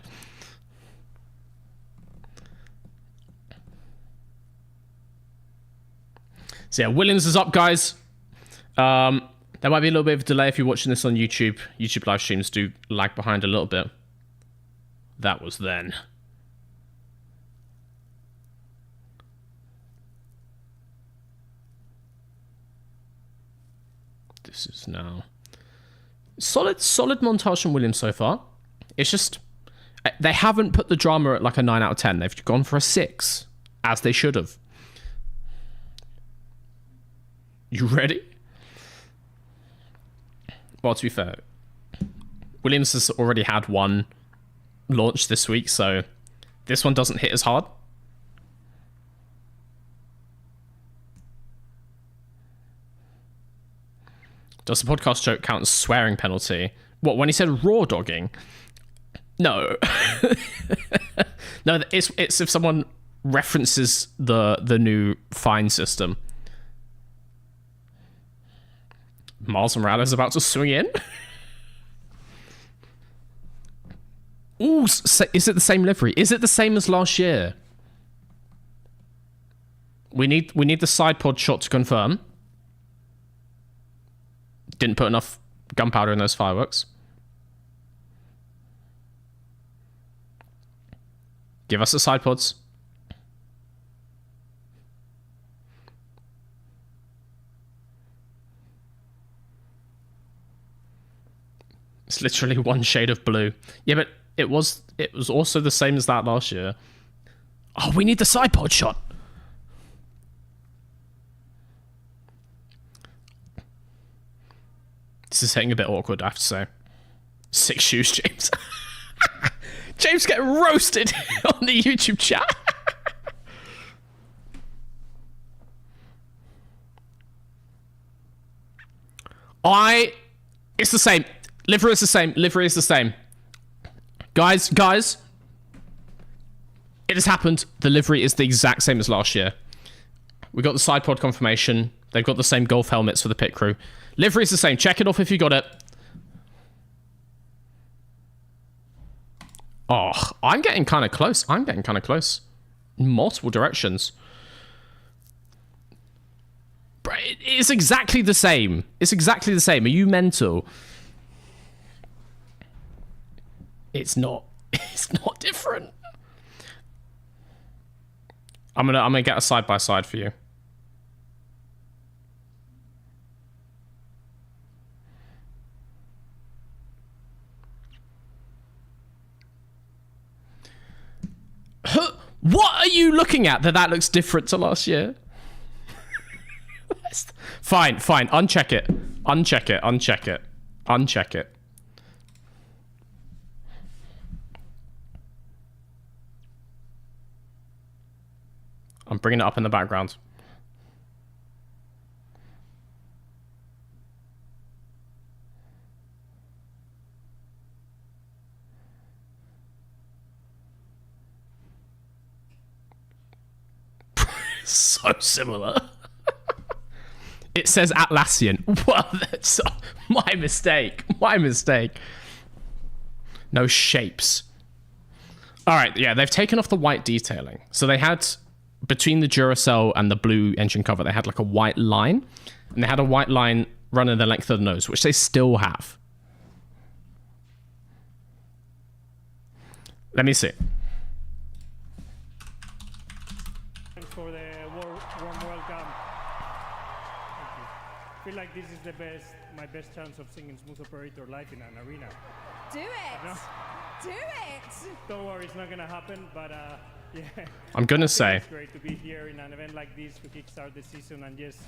So yeah, Williams is up, guys. There might be a little bit of a delay if you're watching this on YouTube. YouTube live streams do lag behind a little bit. That was then. This is now. Solid montage from Williams so far. It's just, they haven't put the drama at like a 9 out of 10. They've gone for a 6, as they should have. You ready? Well, to be fair, Williams has already had one launched this week, so this one doesn't hit as hard. Does the podcast joke count as swearing penalty? What, when he said raw dogging? No. No, it's if someone references the new fine system. Miles Morales about to swing in. Ooh, is it the same livery? Is it the same as last year? We need the side pod shot to confirm. Didn't put enough gunpowder in those fireworks. Give us the side pods. It's literally one shade of blue. Yeah, but it was also the same as that last year. Oh, we need the side pod shot. This is hitting a bit awkward, I have to say. 6 shoes, James. James getting roasted on the YouTube chat. It's the same. Livery is the same. Livery is the same. Guys. It has happened. The livery is the exact same as last year. We got the side pod confirmation. They've got the same golf helmets for the pit crew. Livery is the same. Check it off if you got it. Oh, I'm getting kind of close. In multiple directions. It's exactly the same. Are you mental? It's not different. I'm gonna get a side by side for you. What are you looking at that looks different to last year? Fine. Uncheck it. I'm bringing it up in the background. So similar. It says Atlassian. Well, that's my mistake. No shapes. All right, yeah, they've taken off the white detailing. So they had, between the Duracell and the blue engine cover, they had like a white line. And they had a white line running the length of the nose, which they still have. Let me see. For the warm welcome. Thank you. I feel like this is my best chance of singing Smooth Operator live in an arena. Do it! No? Do it! Don't worry, it's not gonna happen, but yeah. I'm gonna say It's great to be here in an event like this to kickstart the season and just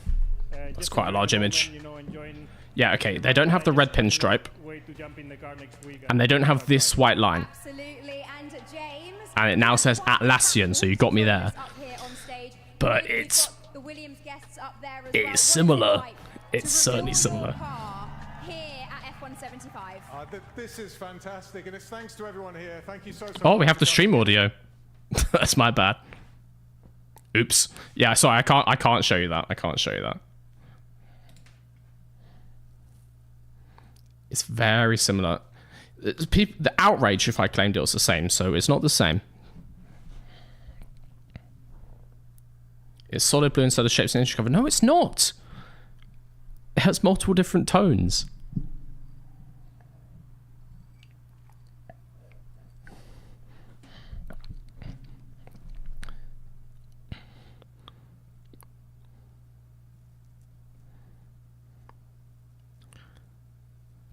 that's quite a large image. You know, enjoying Yeah, okay, they don't have the red pinstripe. way to jump in the car next week And they don't have this white line. Absolutely, and James. And it now says Atlassian, so you got me there. Up here on stage. But We've it's got the Williams guests up there as it's well. similar. What is it like It's to certainly reveal similar. your car here at F175? This is fantastic, and it's thanks to everyone here. Thank you so much. Oh, we have the stream audio. That's my bad. Oops. Yeah, sorry, I can't show you that. It's very similar. The outrage if I claimed it was the same, so it's not the same. It's solid blue instead of shapes and engine cover. No, it's not. It has multiple different tones.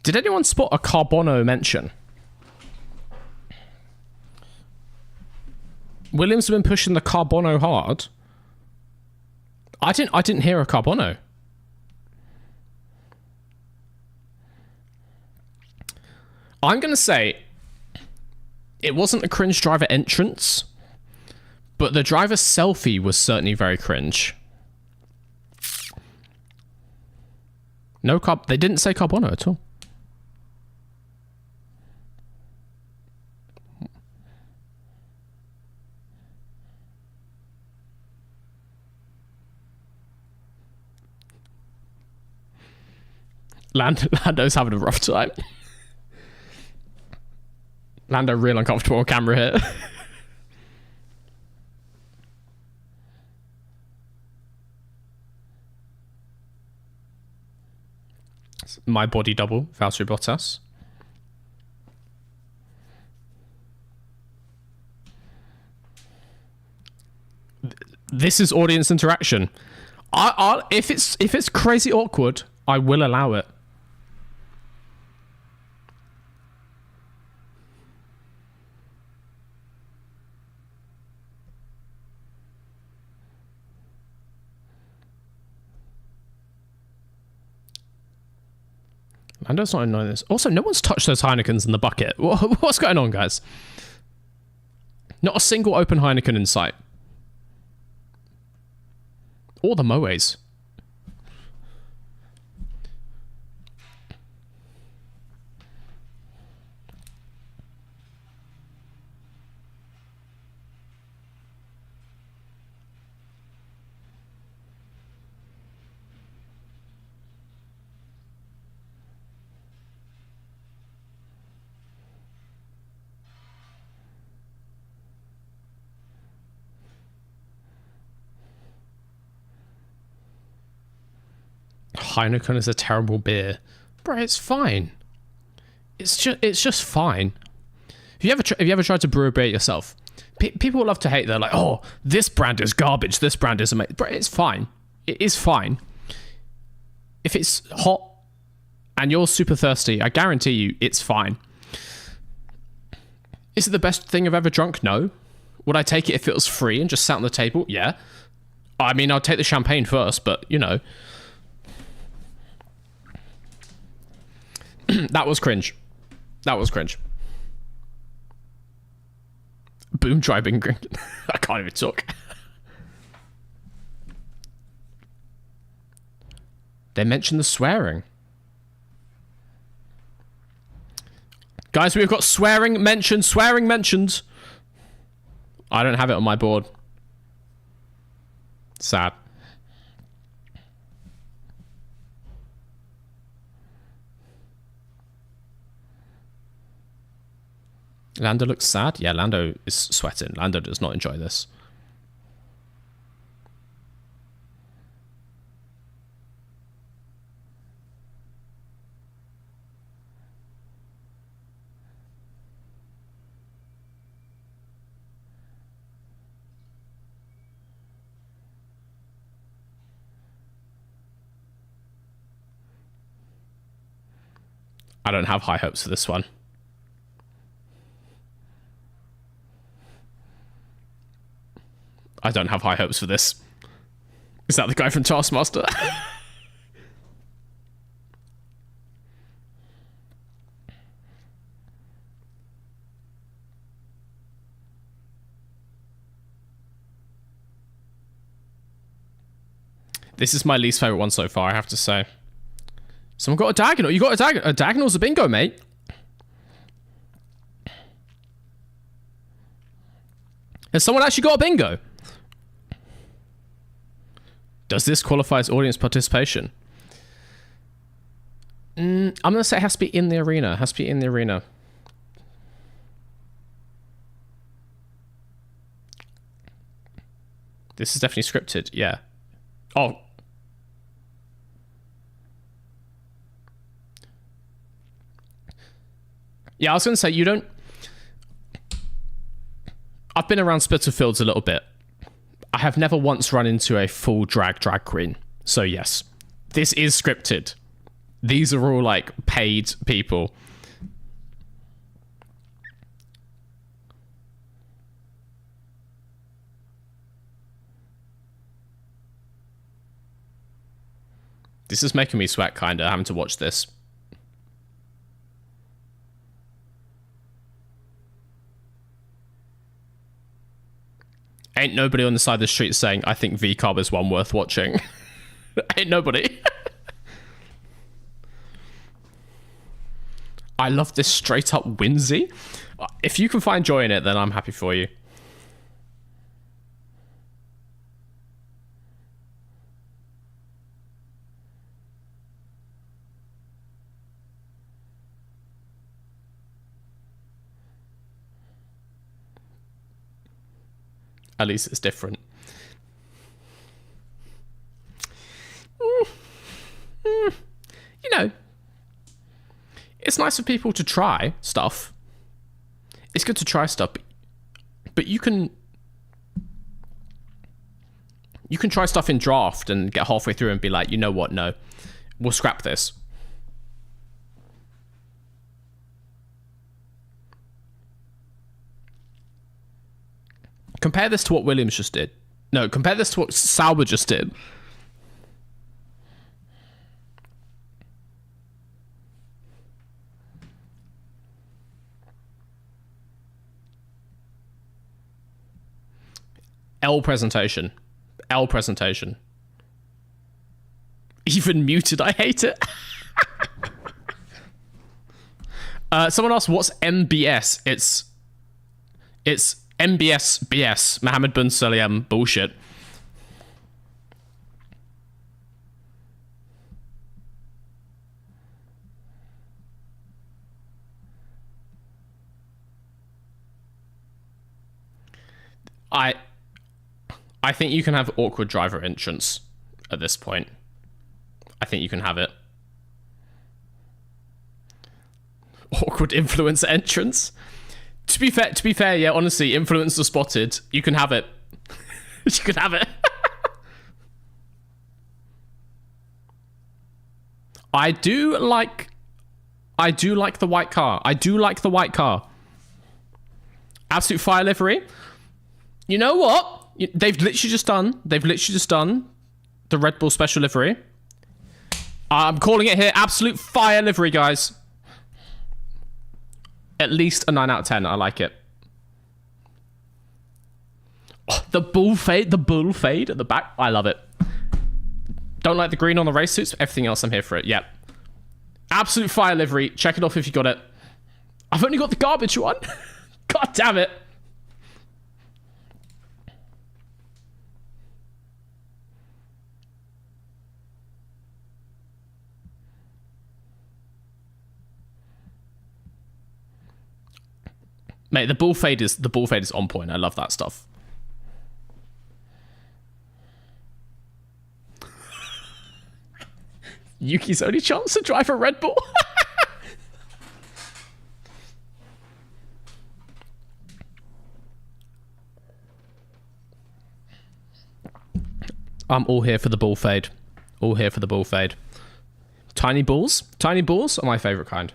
Did anyone spot a Carbono mention? Williams have been pushing the Carbono hard. I didn't hear a Carbono. I'm gonna say It wasn't a cringe driver entrance, but the driver selfie was certainly very cringe. No carb. They didn't say carbono at all. Lando's having a rough time. Lando real uncomfortable on camera here. My body double, Valtteri Bottas. This is audience interaction. If it's crazy awkward, I will allow it. Lando's not annoying this. Also, no one's touched those Heinekens in the bucket. What's going on, guys? Not a single open Heineken in sight. Or the Moes. Heineken is a terrible beer. Bro, it's fine. It's just fine. Have you ever tried to brew a beer yourself? People love to hate. They're like, oh, this brand is garbage. This brand is amazing. Bro, it's fine. It is fine. If it's hot and you're super thirsty, I guarantee you it's fine. Is it the best thing I've ever drunk? No. Would I take it if it was free and just sat on the table? Yeah. I mean, I'll take the champagne first, but, you know. That was cringe. That was cringe. Boom driving. I can't even talk. They mentioned the swearing. Guys, we've got swearing mentioned. Swearing mentioned. I don't have it on my board. Sad. Lando looks sad. Yeah, Lando is sweating. Lando does not enjoy this. I don't have high hopes for this one. I don't have high hopes for this. Is that the guy from Taskmaster? This is my least favorite one so far, I have to say. Someone got a diagonal. You got a diagonal. A diagonal's a bingo, mate. Has someone actually got a bingo? Does this qualify as audience participation? I'm going to say it has to be in the arena. It has to be in the arena. This is definitely scripted, yeah. Oh. Yeah, I was going to say, you don't... I've been around Spitalfields a little bit. I have never once run into a full drag queen. So yes, this is scripted. These are all like paid people. This is making me sweat kinda, having to watch this. Ain't nobody on the side of the street saying, I think V-Carb is one worth watching. Ain't nobody. I love this straight up whimsy. If you can find joy in it, then I'm happy for you. At least it's different. You know, it's nice for people to try stuff. It's good to try stuff, but you can try stuff in draft and get halfway through and be like, you know what? No, we'll scrap this. Compare this to what Williams just did. No, compare this to what Sauber just did. L presentation. L presentation. Even muted, I hate it. Someone asked, what's MBS? It's MBS BS. Mohammed bin Salem bullshit. I think you can have awkward driver entrance at this point. I think you can have it. Awkward influencer entrance. To be fair, yeah, honestly, influencer spotted. You can have it. You can have it. I do like the white car. I do like the white car. Absolute fire livery. You know what? They've literally just done the Red Bull special livery. I'm calling it here. Absolute fire livery, guys. At least a 9 out of 10. I like it. Oh, the bull fade at the back. I love it. Don't like the green on the race suits. Everything else, I'm here for it. Yep. Absolute fire livery. Check it off if you got it. I've only got the garbage one. God damn it. Mate, the bull fade is on point. I love that stuff. Yuki's only chance to drive a Red Bull. I'm all here for the bull fade. All here for the bull fade. Tiny balls? Tiny balls are my favorite kind.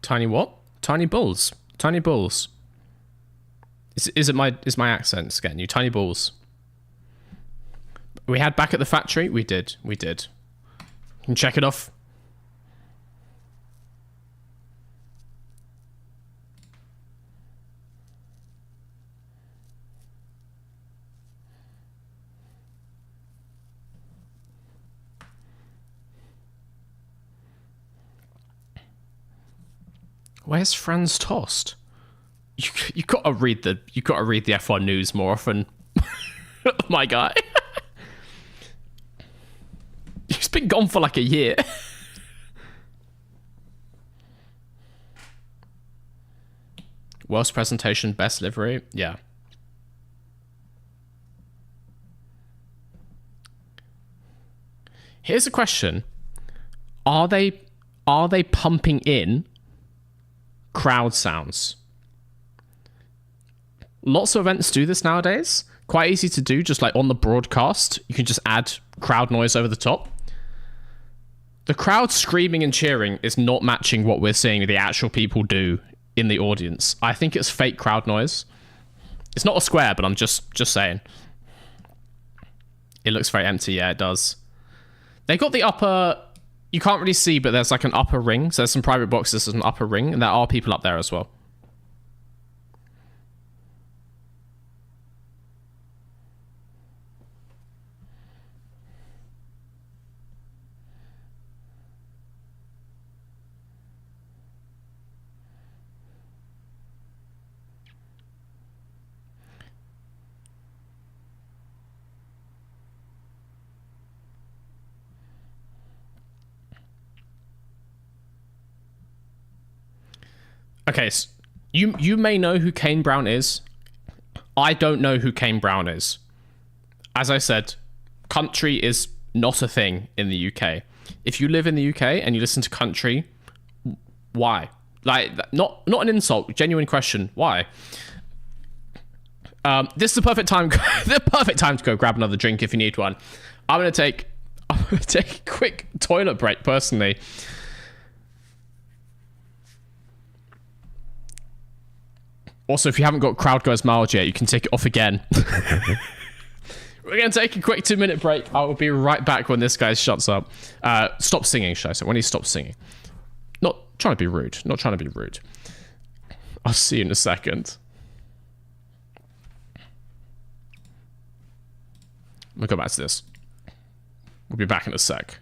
Tiny what? Tiny balls. Tiny balls. Is my accent getting you? Tiny balls. We had back at the factory. We did. You can check it off. Where's Franz Tost? You gotta read the F1 news more often. My guy. He's been gone for like a year. Worst presentation, best livery. Yeah. Here's a question. Are they pumping in crowd sounds? Lots of events do this nowadays. Quite easy to do, just like on the broadcast. You can just add crowd noise over the top. The crowd screaming and cheering is not matching what we're seeing the actual people do in the audience. I think it's fake crowd noise. It's not a square, but I'm just saying. It looks very empty. Yeah, it does. They got the upper... You can't really see, but there's like an upper ring. So there's some private boxes, there's an upper ring, and there are people up there as well. Okay, so you may know who Kane Brown is. I don't know who Kane Brown is. As I said, country is not a thing in the UK. If you live in the UK and you listen to country, why? Like, not an insult, genuine question. Why? This is the perfect time. The perfect time to go grab another drink if you need one. I'm gonna take a quick toilet break personally. Also, if you haven't got crowd goes mild yet, you can take it off again. We're going to take a quick 2-minute break. I will be right back when this guy shuts up. Stop singing, should I say, when he stops singing. Not trying to be rude. Not trying to be rude. I'll see you in a second. We'll go back to this. We'll be back in a sec.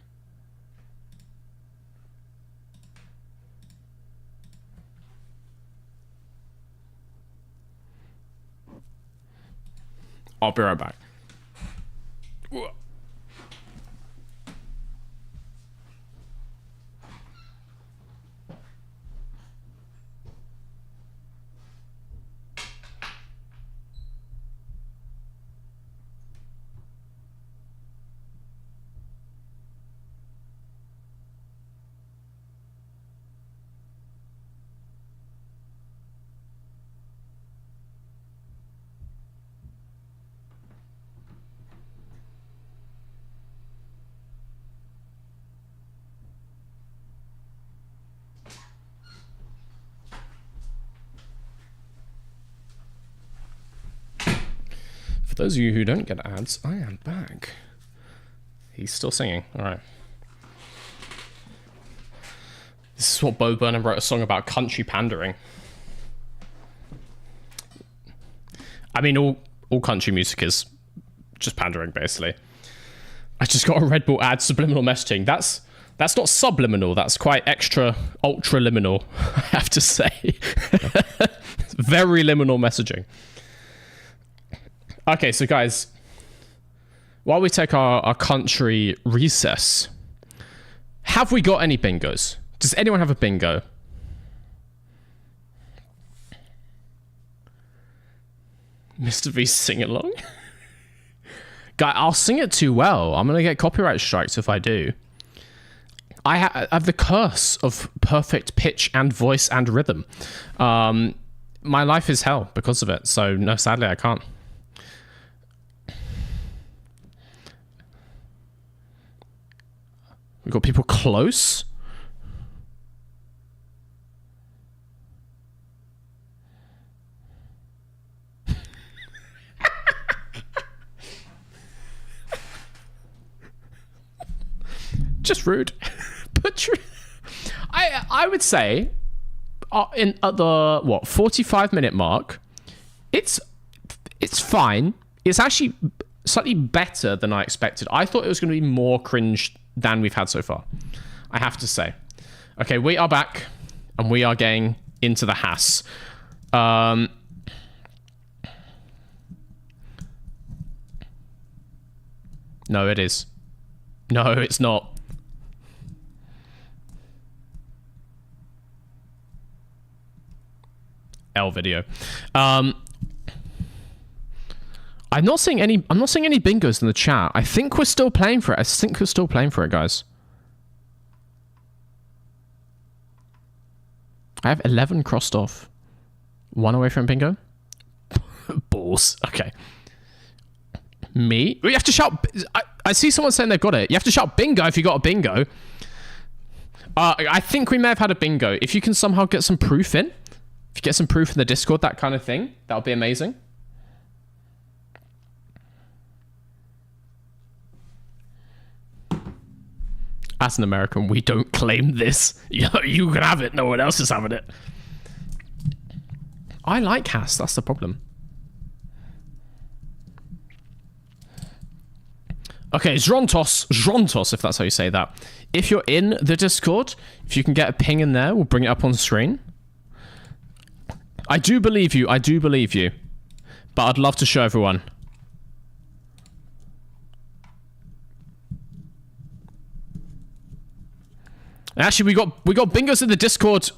I'll be right back. For those of you who don't get ads, I am back. He's still singing. All right. This is what Bo Burnham wrote a song about country pandering. I mean, all country music is just pandering, basically. I just got a Red Bull ad, subliminal messaging. That's not subliminal. That's quite extra, ultra liminal, I have to say. Very liminal messaging. Okay, so guys, while we take our country recess, have we got any bingos? Does anyone have a bingo? Mr. V sing along? Guy, I'll sing it too well. I'm going to get copyright strikes if I do. I have the curse of perfect pitch and voice and rhythm. My life is hell because of it. So no, sadly I can't. We've got people close. Just rude. But true. I would say at the 45-minute mark, it's fine. It's actually slightly better than I expected. I thought it was going to be more cringe than we've had so far, I have to say. Okay, we are back and we are getting into the Hass. No, it is. No, it's not. L video. I'm not seeing any bingos in the chat. I think we're still playing for it. Guys. I have 11 crossed off. 1 away from bingo. Balls. Okay. Me? You have to shout. I see someone saying they've got it. You have to shout bingo if you got a bingo. I think we may have had a bingo. If you can somehow get some proof in. If you get some proof in the Discord, that kind of thing, that would be amazing. As an American, we don't claim this. You can have it. No one else is having it. I like Haas. That's the problem. Okay, Zrontos, if that's how you say that. If you're in the Discord, if you can get a ping in there, we'll bring it up on screen. I do believe you. But I'd love to show everyone. Actually, we got bingos in the Discord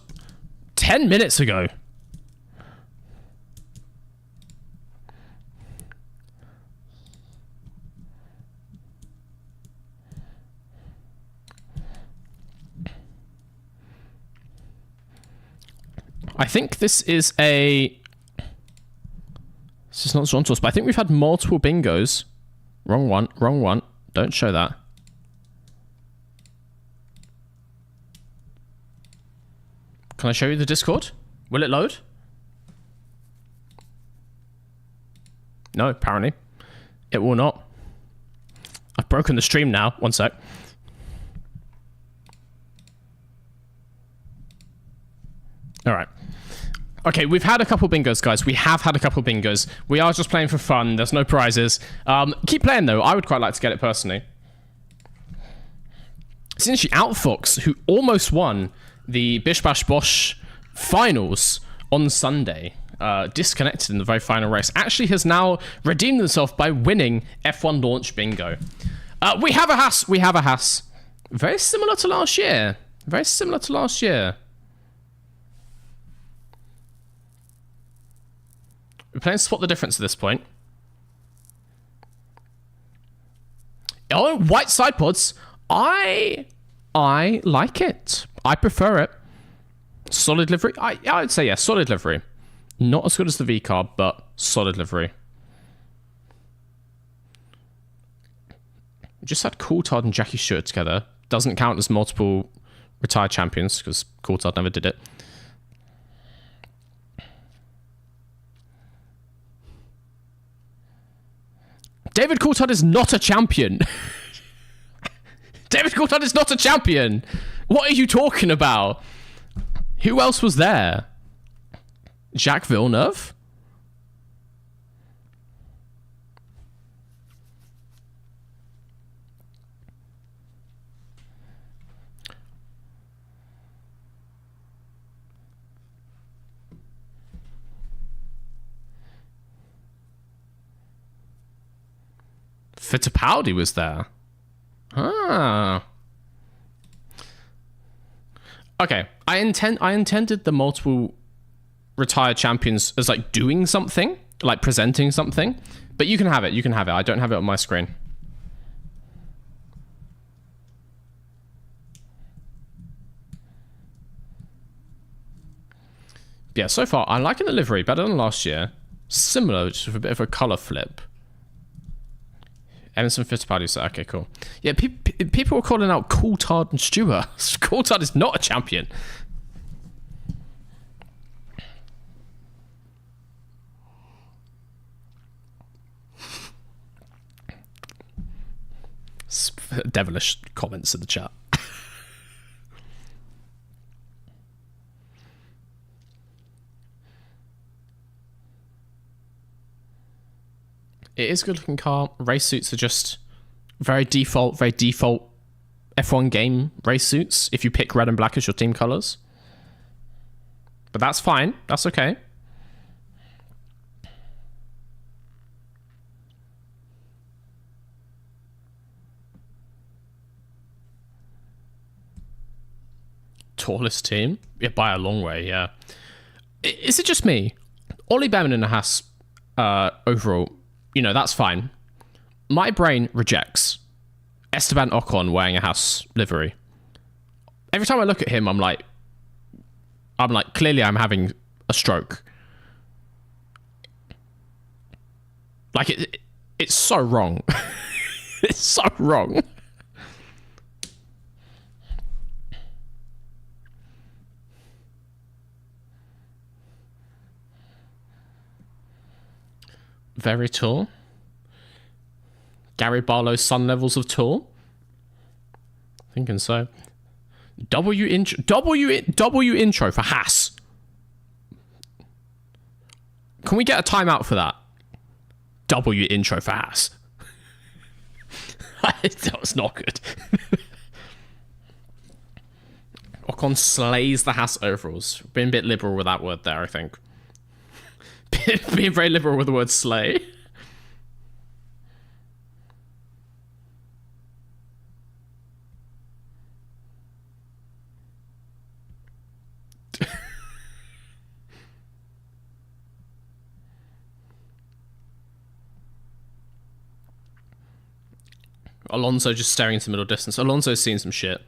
10 minutes ago. I think this is a... This is not Zontos, but I think we've had multiple bingos. Wrong one. Don't show that. Can I show you the Discord? Will it load? No, apparently. It will not. I've broken the stream now. One sec. All right. Okay, we've had a couple bingos, guys. We have had a couple bingos. We are just playing for fun. There's no prizes. Keep playing, though. I would quite like to get it personally. It's actually Outfox, who almost won the Bish Bash Bosh finals on Sunday. Disconnected in the very final race. Actually has now redeemed himself by winning F1 launch bingo. We have a Haas. Very similar to last year. We're playing Spot the Difference at this point. Oh, white side pods. I like it. I prefer it. Solid livery. I'd say yes, solid livery. Not as good as the V carb, but solid livery. Just had Coulthard and Jackie Stewart together. Doesn't count as multiple retired champions because Coulthard never did it. David Coulthard is not a champion. David Coulthard is not a champion. What are you talking about? Who else was there? Jacques Villeneuve? Fittipaldi was there. Ah. Okay, I intended the multiple retired champions as like doing something, like presenting something, but you can have it. I don't have it on my screen. Yeah, so far I'm liking the livery better than last year. Similar, just with a bit of a color flip. Emerson Fittipaldi said, okay, cool. Yeah, people were calling out Coulthard and Stewart. Coulthard is not a champion. Devilish comments in the chat. It is a good looking car. Race suits are just very default F1 game race suits if you pick red and black as your team colors. But that's fine. That's okay. Tallest team? Yeah, by a long way, yeah. Is it just me? Ollie Behrman in a Haas overall, you know, that's fine. My brain rejects Esteban Ocon wearing a Haas livery. Every time I look at him, I'm like, clearly I'm having a stroke. Like, it's so wrong. It's so wrong. Very tall. Gary Barlow's sun levels of tall. Thinking so. W intro for Haas. Can we get a timeout for that? W intro for Haas. That was not good. Ocon slays the Haas overalls. Being a bit liberal with that word there, I think. Being very liberal with the word slay. Alonso just staring into the middle distance. Alonso's seen some shit.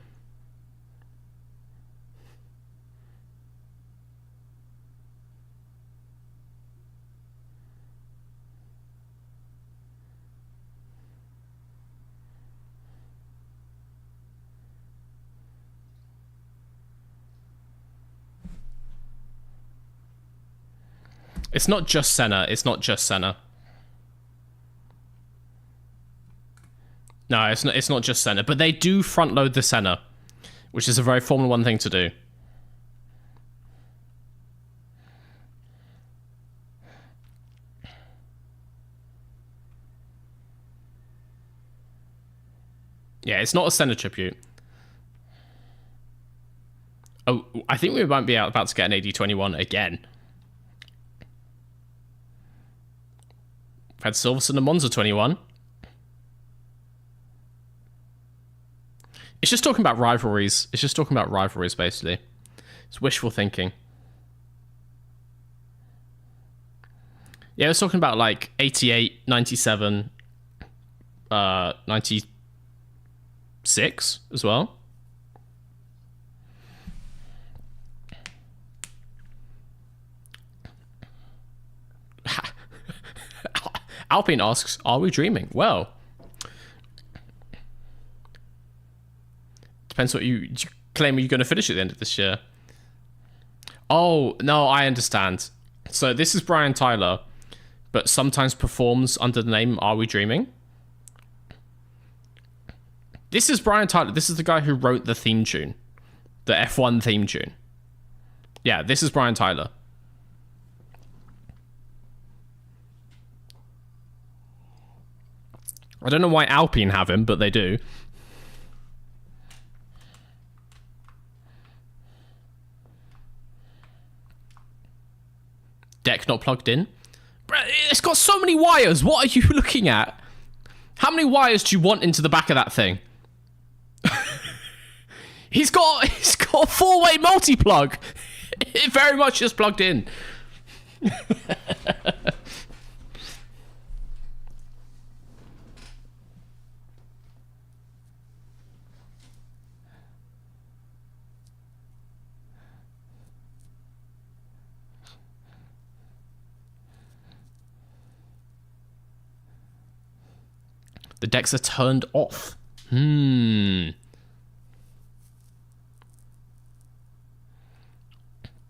It's not just Senna. It's not just Senna. No, it's not just Senna, but they do front load the Senna, which is a very Formula 1 thing to do. Yeah, it's not a Senna tribute. Oh, I think we might be about to get an AD21 again. We've had Silverstone and Monza 21. It's just talking about rivalries. It's just talking about rivalries, basically. It's wishful thinking. Yeah, it's talking about, like, 88, 97, 96 as well. Alpine asks, are we dreaming? Well, depends what you claim you're going to finish at the end of this year. Oh, no, I understand. So this is Brian Tyler, but sometimes performs under the name Are We Dreaming? This is Brian Tyler. This is the guy who wrote the theme tune. The F1 theme tune. Yeah, this is Brian Tyler. I don't know why Alpine have him, but they do. Deck not plugged in. It's got so many wires. What are you looking at? How many wires do you want into the back of that thing? He's got a 4-way multi-plug. It very much just plugged in. The decks are turned off.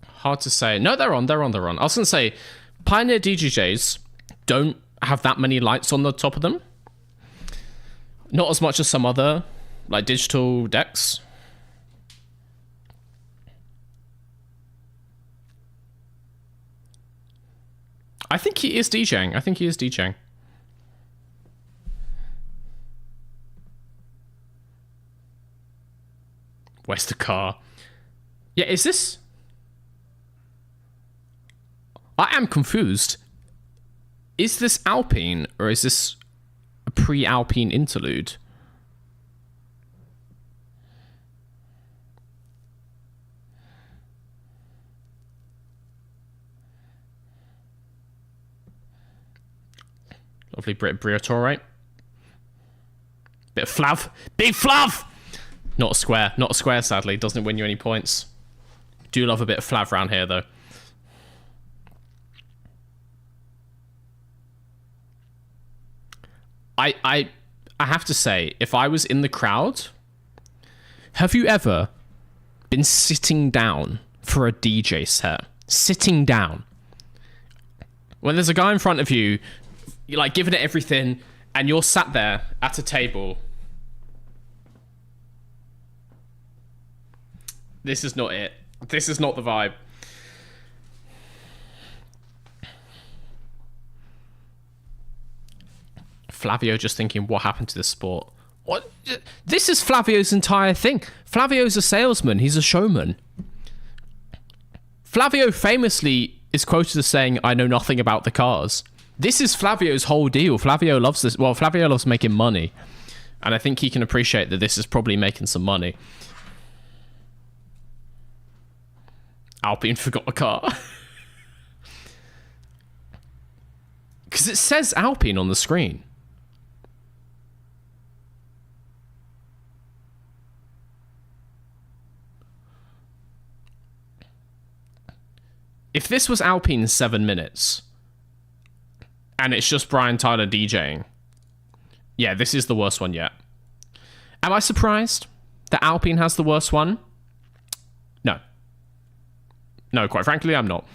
Hard to say. No, they're on. I was going to say, Pioneer DJs don't have that many lights on the top of them. Not as much as some other, like, digital decks. I think he is DJing. Where's the car? Yeah, is this... I am confused. Is this Alpine, or is this a pre-Alpine interlude? Lovely Brit Briatore. Bit of flav. Big flav! Not a square, sadly. Doesn't win you any points. Do love a bit of flav around here, though. I have to say, if I was in the crowd, have you ever been sitting down for a DJ set? Sitting down. When there's a guy in front of you, you're like giving it everything, and you're sat there at a table. This is not it. This is not the vibe. Flavio just thinking, what happened to this sport? What? This is Flavio's entire thing. Flavio's a salesman. He's a showman. Flavio famously is quoted as saying, I know nothing about the cars. This is Flavio's whole deal. Flavio loves this. Well, Flavio loves making money. And I think he can appreciate that this is probably making some money. Alpine forgot a car. Because it says Alpine on the screen. If this was Alpine 7 minutes, and it's just Brian Tyler DJing, yeah, this is the worst one yet. Am I surprised that Alpine has the worst one? No. No, quite frankly, I'm not.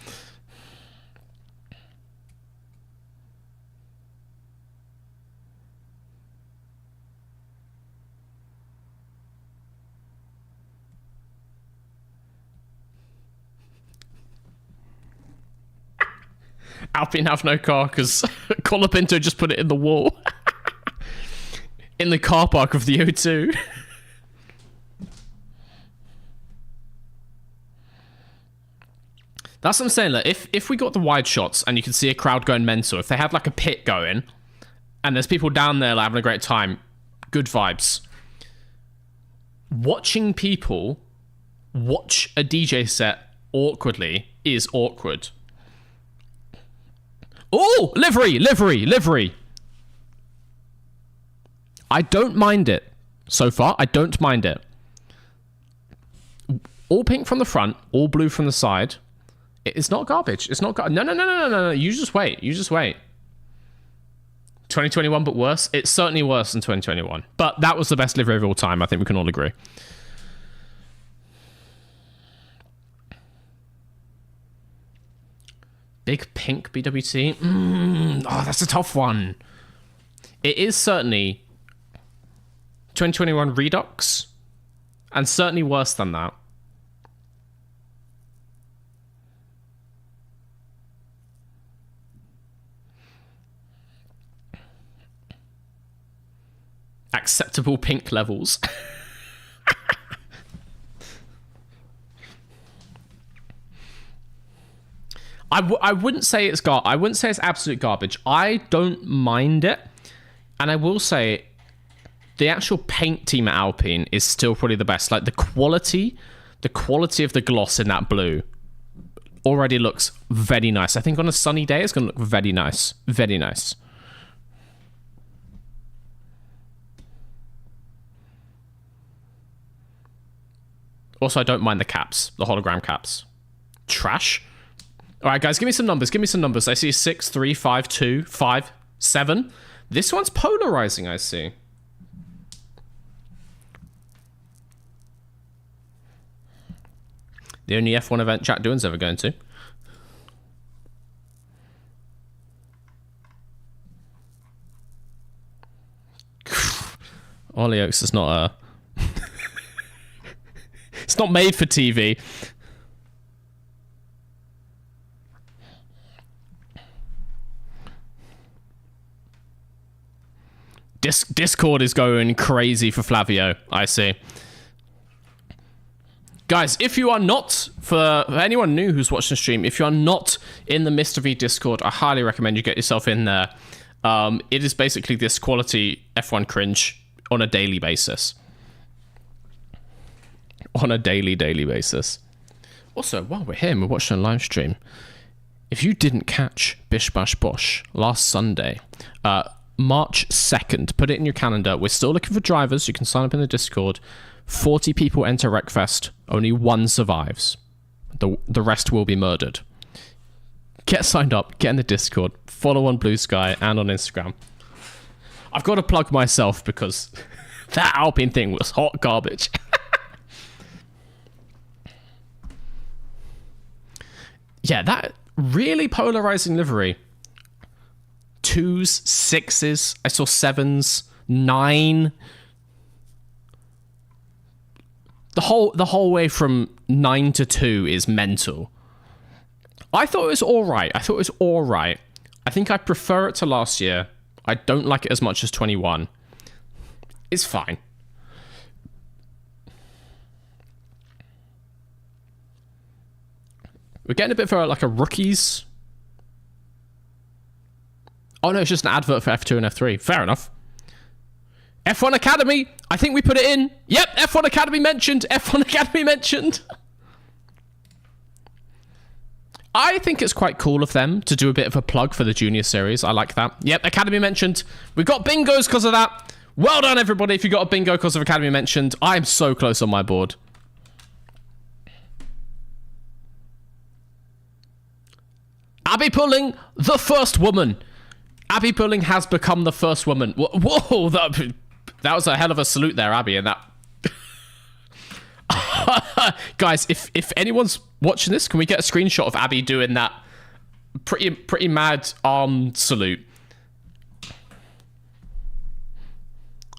Alpine have no car because Colapinto just put it in the wall. In the car park of the O2. That's what I'm saying. Like, if we got the wide shots and you can see a crowd going mental, if they have like a pit going and there's people down there like, having a great time, good vibes. Watching people watch a DJ set awkwardly is awkward. Oh, livery. I don't mind it. So far, I don't mind it. All pink from the front, all blue from the side. It's not garbage. It's not garbage. No. You just wait. 2021, but worse. It's certainly worse than 2021. But that was the best livery of all time. I think we can all agree. Big pink BWT. Oh, that's a tough one. It is certainly 2021 Redux, and certainly worse than that. Acceptable pink levels. I wouldn't say it's I wouldn't say it's absolute garbage. I don't mind it, and I will say the actual paint team at Alpine is still probably the best. Like the quality of the gloss in that blue already looks very nice. I think on a sunny day it's going to look very nice. Very nice. Also, I don't mind the caps, the hologram caps. Trash. All right, guys, give me some numbers. I see 6, 3, 5, 2, 5, 7. This one's polarizing, I see. The only F1 event Jack Doohan's ever going to. Hollyoaks is not a... It's not made for TV. Discord is going crazy for Flavio, I see. Guys, if you are not, for anyone new who's watching the stream, if you are not in the Mr. V Discord, I highly recommend you get yourself in there. It is basically this quality F1 cringe on a daily basis. On a daily basis. Also, while we're here and we're watching a live stream, if you didn't catch Bish Bash Bosh last Sunday, March 2nd, put it in your calendar. We're still looking for drivers. You can sign up in the Discord. 40 people enter Wreckfest. Only 1 survives. The rest will be murdered. Get signed up. Get in the Discord. Follow on Blue Sky and on Instagram. I've got to plug myself because that Alpine thing was hot garbage. Yeah, that really polarizing livery. 2s, 6s, I saw 7s, 9. the whole way from 9 to 2 is mental. I thought it was all right. I think I prefer it to last year. I don't like it as much as 21. It's fine. We're getting a bit for like a rookies. Oh no, it's just an advert for F2 and F3. Fair enough. F1 Academy. I think we put it in. Yep, F1 Academy mentioned. F1 Academy mentioned. I think it's quite cool of them to do a bit of a plug for the junior series. I like that. Yep, Academy mentioned. We got bingos because of that. Well done, everybody, if you got a bingo because of Academy mentioned. I'm so close on my board. Abby Pulling, the first woman. Abby Pulling has become the first woman. Whoa, that was a hell of a salute there, Abby, and that... Guys, if anyone's watching this, can we get a screenshot of Abby doing that pretty mad arm salute?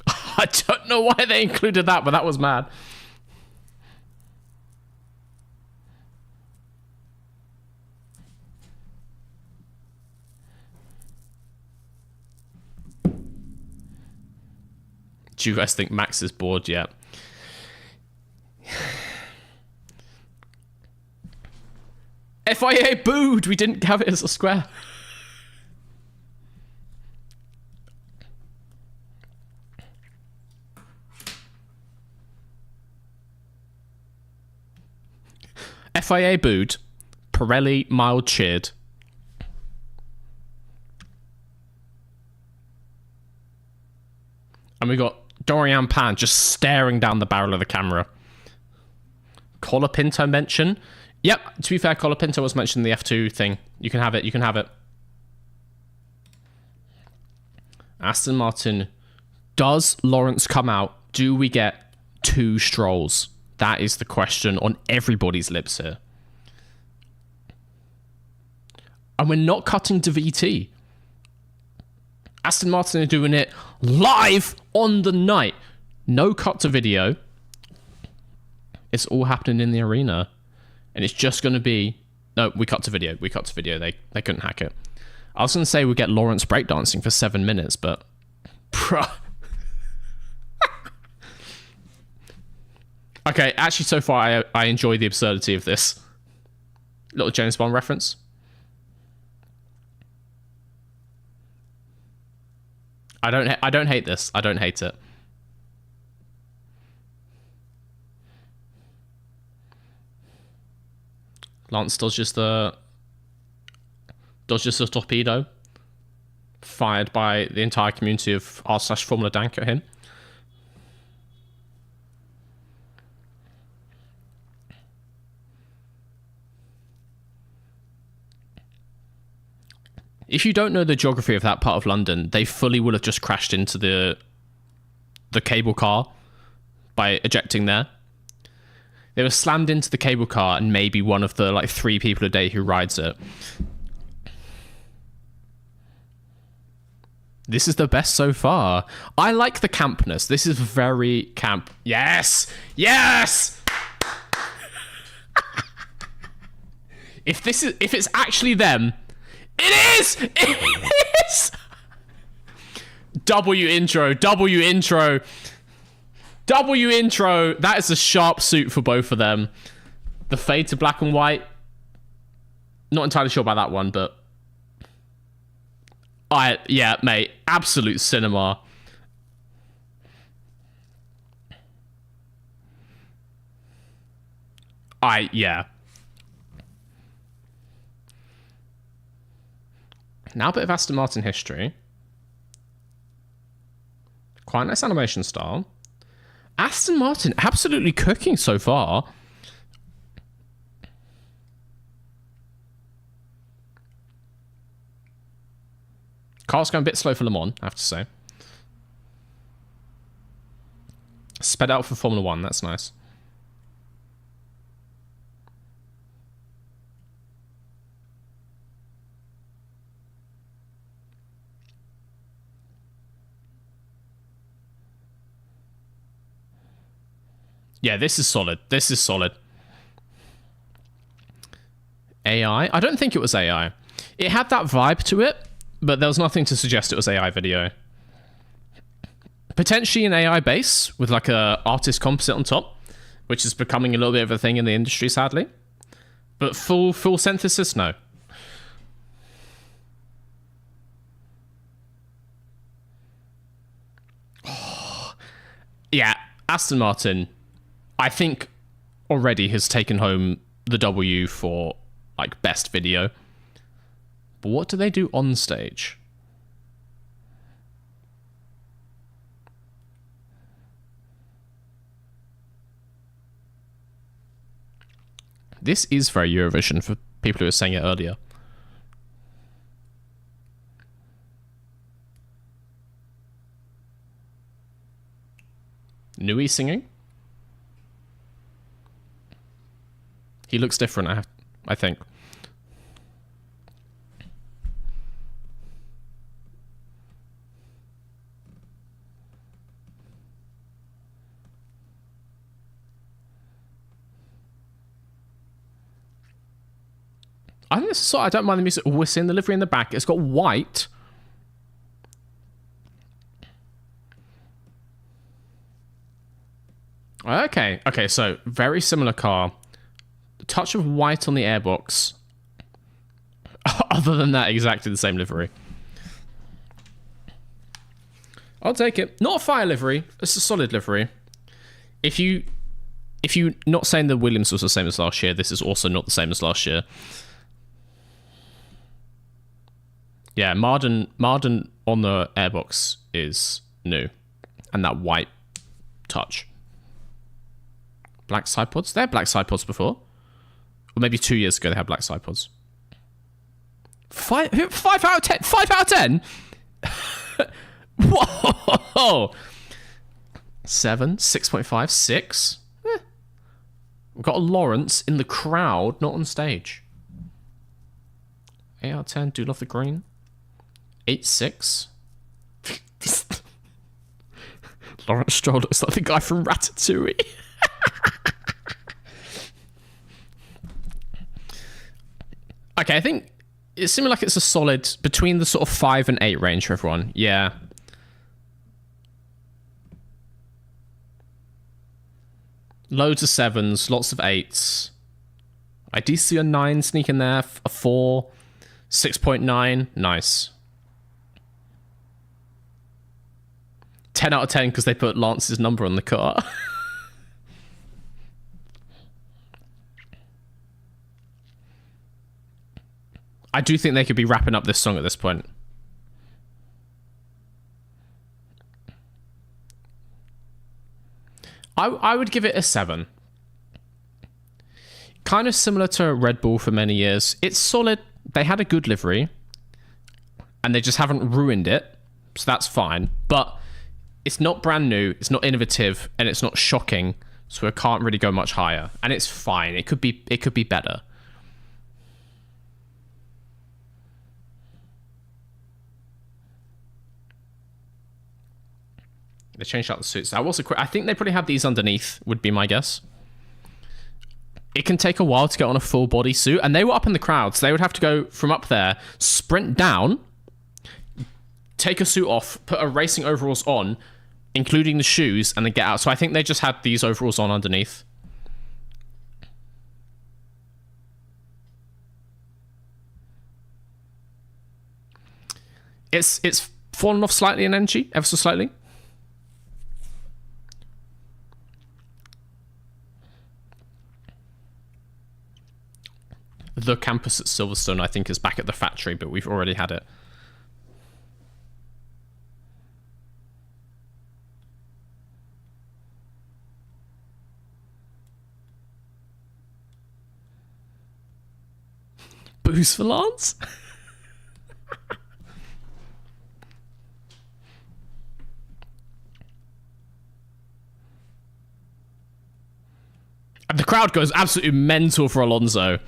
I don't know why they included that, but that was mad. Do you guys think Max is bored yet? FIA booed! We didn't have it as a square. FIA booed. Pirelli mild cheered. And we got Dorian Pan just staring down the barrel of the camera. Colapinto mention. Yep, to be fair, Colapinto was mentioned in the F2 thing. You can have it, you can have it. Aston Martin. Does Lawrence come out? Do we get 2 Strolls? That is the question on everybody's lips here. And we're not cutting to VT. Aston Martin are doing it live on the night. No cut to video. It's all happening in the arena. And it's just going to be... No, we cut to video. We cut to video. They couldn't hack it. I was going to say we get Lawrence breakdancing for 7 minutes, but... Bruh. Okay, actually, so far, I enjoy the absurdity of this. Little James Bond reference. I don't hate this. I don't hate it. Lance dodges the torpedo fired by the entire community of r/Formula Dank at him. If you don't know the geography of that part of London, they fully would have just crashed into the cable car by ejecting there. They were slammed into the cable car and maybe one of the 3 people a day who rides it. This is the best so far. I like the campness. This is very camp. Yes! Yes! If it's actually them, it is! It is! W intro. That is a sharp suit for both of them. The fade to black and white. Not entirely sure about that one, but... Yeah, mate. Absolute cinema. Yeah. Now a bit of Aston Martin history. Quite nice animation style. Aston Martin absolutely cooking so far. Car's going a bit slow for Le Mans, I have to say. Sped out for Formula 1, that's nice. Yeah, this is solid. This is solid. AI? I don't think it was AI. It had that vibe to it, but there was nothing to suggest it was AI video. Potentially an AI base with like a artist composite on top, which is becoming a little bit of a thing in the industry, sadly. But full synthesis, no. Yeah, Aston Martin, I think already has taken home the W for like best video. But what do they do on stage? This is very Eurovision for people who were saying it earlier. Nui singing? He looks different, I think. I think this is I don't mind the music. We're seeing the livery in the back. It's got white. Okay, so very similar car. A touch of white on the airbox. Other than that, exactly the same livery. I'll take it. Not a fire livery. It's a solid livery. If you not saying the Williams was the same as last year, this is also not the same as last year. Yeah, Marden on the airbox is new. And that white touch. Black side pods? They had black side pods before. Or maybe 2 years ago they had black side pods. 5 out of 10? 5 out of 10? Whoa! 7, 6.5, 6? We've got a Lawrence in the crowd, not on stage. 8 out of 10, do love the green. 8.6. Lawrence Stroll looks like the guy from Ratatouille. Okay, I think it seems like it's a solid between the sort of 5 and 8 range for everyone. Yeah. Loads of 7s, lots of 8s. I do see a 9 sneak in there, a 4, 6.9. Nice. 10 out of 10 because they put Lance's number on the car. I do think they could be wrapping up this song at this point. I would give it a 7. Kind of similar to Red Bull for many years. It's solid. They had a good livery. And they just haven't ruined it. So that's fine. But it's not brand new. It's not innovative. And it's not shocking. So it can't really go much higher. And it's fine. It could be better. They changed out the suits. That was I think they probably had these underneath, would be my guess. It can take a while to get on a full body suit, and they were up in the crowd, so they would have to go from up there, sprint down, take a suit off, put a racing overalls on, including the shoes, and then get out. So I think they just had these overalls on underneath. It's fallen off slightly in energy, ever so slightly. The campus at Silverstone, I think, is back at the factory, but we've already had it. Booze for Lance? And the crowd goes absolutely mental for Alonso.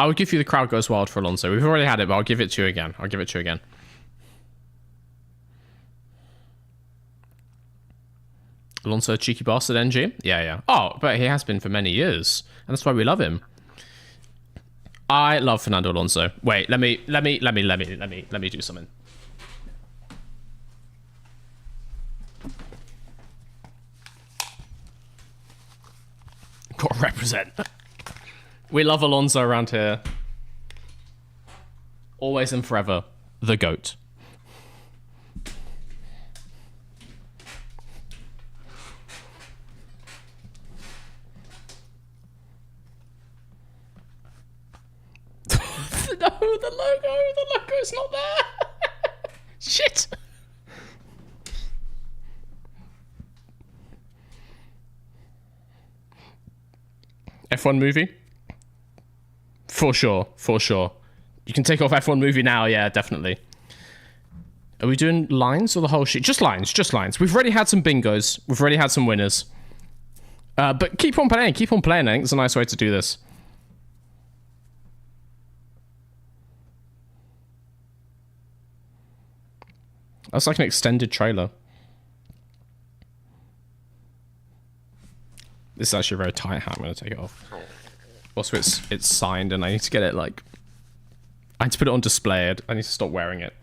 I would give you the crowd goes wild for Alonso. We've already had it, but I'll give it to you again. Alonso, cheeky bastard, NG? Yeah. Oh, but he has been for many years. And that's why we love him. I love Fernando Alonso. Wait, let me do something. Gotta represent. We love Alonso around here. Always and forever, the GOAT. No, the logo's not there. Shit. F1 movie? For sure. You can take off F1 movie now, yeah, definitely. Are we doing lines or the whole sheet? Just lines. We've already had some bingos. We've already had some winners. But keep on playing. I think it's a nice way to do this. That's like an extended trailer. This is actually a very tight hat. I'm going to take it off. Also, it's signed and I need to get it like... I need to put it on display. I need to stop wearing it.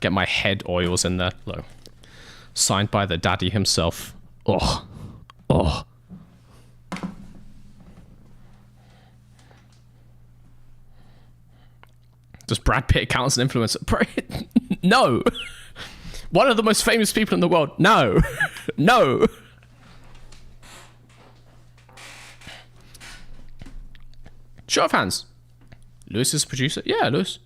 Get my head oils in there. Look. Signed by the daddy himself. Oh. Does Brad Pitt count as an influencer? No. One of the most famous people in the world. No. Show of hands. Lewis is producer? Yeah, Lewis.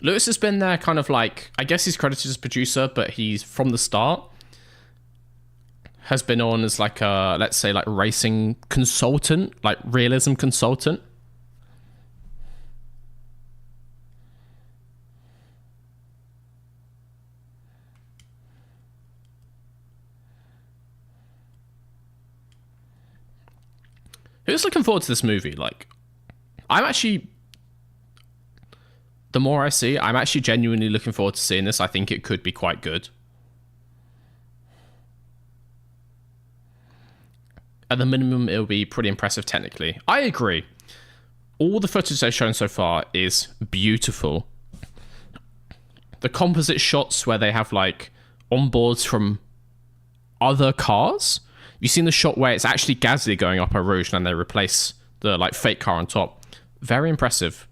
Lewis has been there kind of like... I guess he's credited as producer, but he's from the start... has been on as like a, let's say, like racing consultant. Like realism consultant. Who's looking forward to this movie? Like... I'm actually... The more I see, I'm actually genuinely looking forward to seeing this. I think it could be quite good. At the minimum, it'll be pretty impressive technically. I agree. All the footage they've shown so far is beautiful. The composite shots where they have like onboards from other cars. You've seen the shot where it's actually Gasly going up a Rouge and they replace the like fake car on top. Very impressive.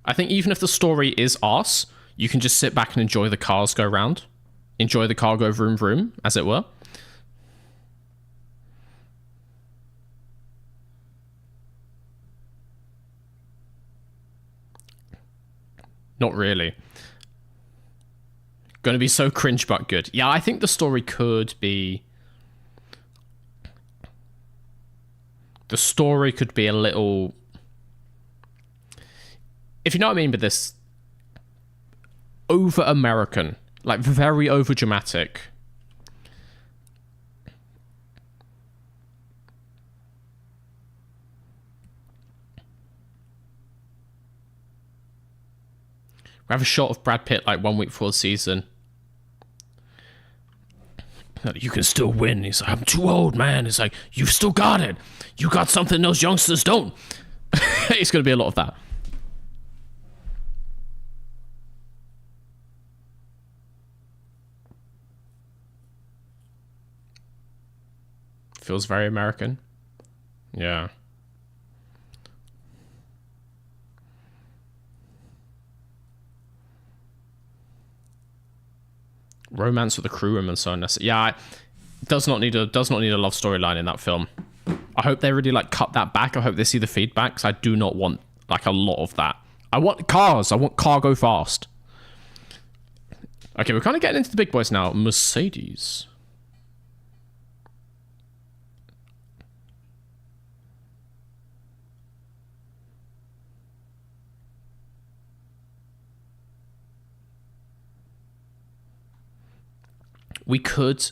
I think even if the story is arse, you can just sit back and enjoy the cars go round. Enjoy the car go vroom vroom, as it were. Not really. Going to be so cringe but good. Yeah, I think the story could be... The story could be a little... If you know what I mean by this... Over-American. Like, very over-dramatic. We have a shot of Brad Pitt, like, 1 week before the season. You can still win. He's like, I'm too old, man. It's like, you've still got it. You got something those youngsters don't. It's going to be a lot of that. Feels very American. Yeah. Romance with the crew room and so on. Yeah, it does not need a love storyline in that film. I hope they really like cut that back. I hope they see the feedback because I do not want like a lot of that. I want cars. I want cargo fast. Okay, we're kind of getting into the big boys now. Mercedes. We could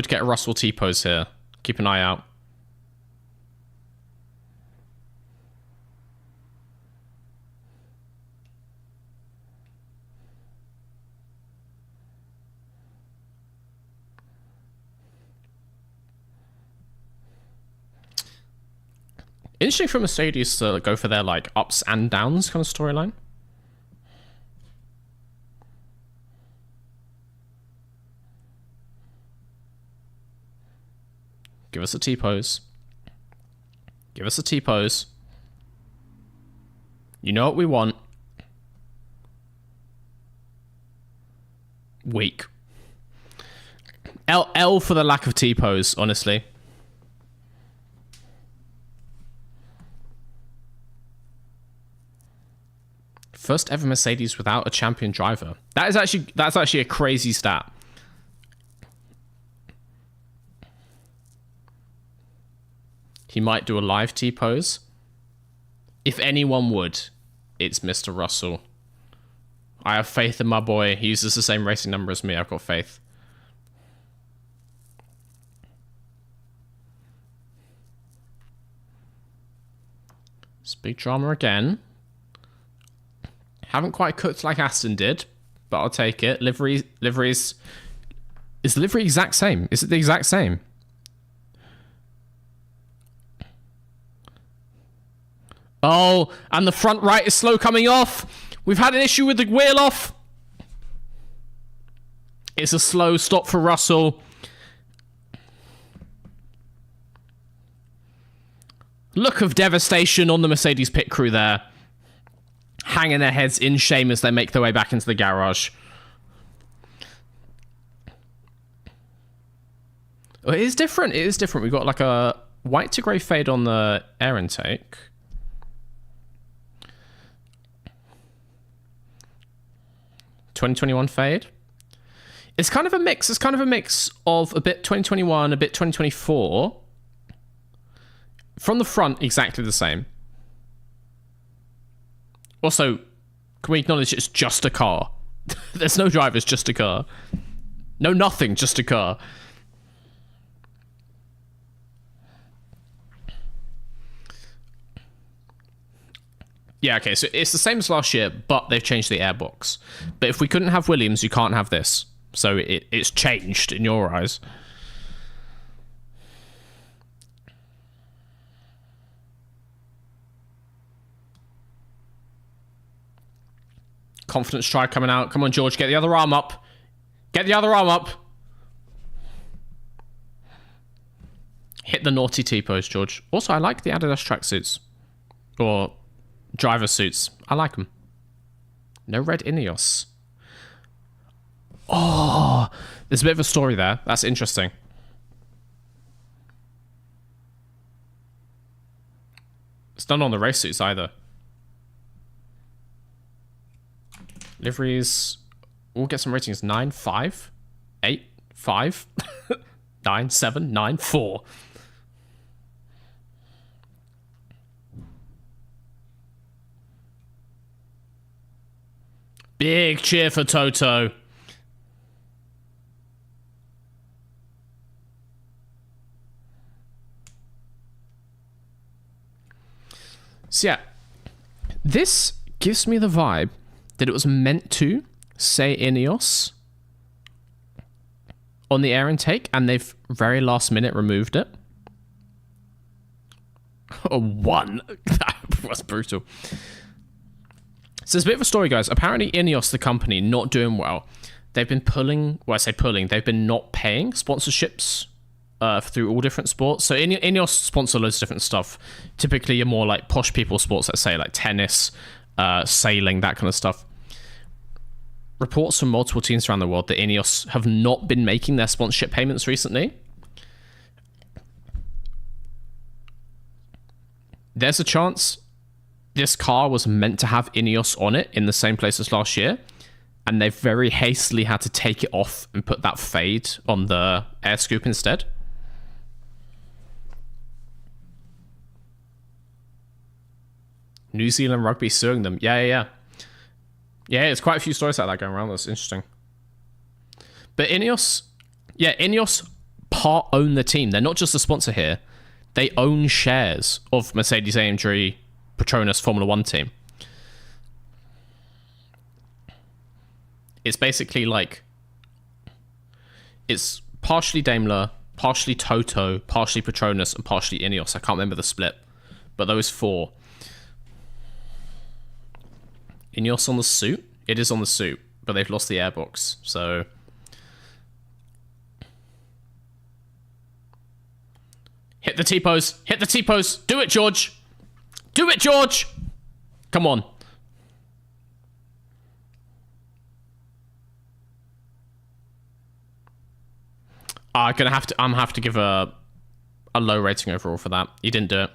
get a Russell T-pose here. Keep an eye out. Interesting for Mercedes to go for their like ups and downs kind of storyline. Give us a T-pose. Give us a T-pose. You know what we want. Weak. L for the lack of T-pose, honestly. First ever Mercedes without a champion driver. That's actually a crazy stat. He might do a live T-pose. If anyone would, it's Mr. Russell. I have faith in my boy. He uses the same racing number as me. I've got faith. It's big drama again. Haven't quite cooked like Aston did, but I'll take it. Liveries. Is the livery exact same? Is it the exact same? Oh, and the front right is slow coming off. We've had an issue with the wheel off. It's a slow stop for Russell. Look of devastation on the Mercedes pit crew there. Hanging their heads in shame as they make their way back into the garage. Oh, it is different. It is different. We've got like a white to grey fade on the air intake. ...2021 fade. It's kind of a mix. It's kind of a mix of a bit 2021, a bit 2024. From the front, exactly the same. Also, can we acknowledge it's just a car? There's no drivers, just a car. No nothing, just a car. Yeah, okay, so it's the same as last year, but they've changed the airbox. But if we couldn't have Williams, you can't have this. So it's changed in your eyes. Confidence strike coming out. Come on, George, get the other arm up. Get the other arm up. Hit the naughty T-pose, George. Also, I like the Adidas tracksuits. Or driver suits. I like them. No red Ineos. Oh, there's a bit of a story there. That's interesting. It's not on the race suits either. Liveries. We'll get some ratings. 9, 5, 8, 5, 9, 7, 9, 4. Big cheer for Toto. So yeah, this gives me the vibe that it was meant to say Ineos on the air intake, and they've very last minute removed it. Oh, 1. That was brutal. So there's a bit of a story, guys. Apparently Ineos, the company, not doing well. They've been pulling, well, I say pulling, they've been not paying sponsorships through all different sports. So Ineos sponsor loads of different stuff. Typically, you're more like posh people sports, let's say, like tennis, sailing, that kind of stuff. Reports from multiple teams around the world that Ineos have not been making their sponsorship payments recently. There's a chance this car was meant to have Ineos on it in the same place as last year, and they very hastily had to take it off and put that fade on the air scoop instead. New Zealand Rugby suing them. Yeah, it's quite a few stories like that going around. That's interesting. But Ineos, Ineos part own the team. They're not just a sponsor here. They own shares of Mercedes-AMG Petronas Formula 1 team. It's basically like, it's partially Daimler, partially Toto, partially Petronas, and partially Ineos. I can't remember the split. But those 4. Ineos on the suit? It is on the suit, but they've lost the airbox, so... Hit the T-pose! Hit the T-pose! Do it, George! Do it, George! Come on. I'm gonna have to give a low rating overall for that. You didn't do it.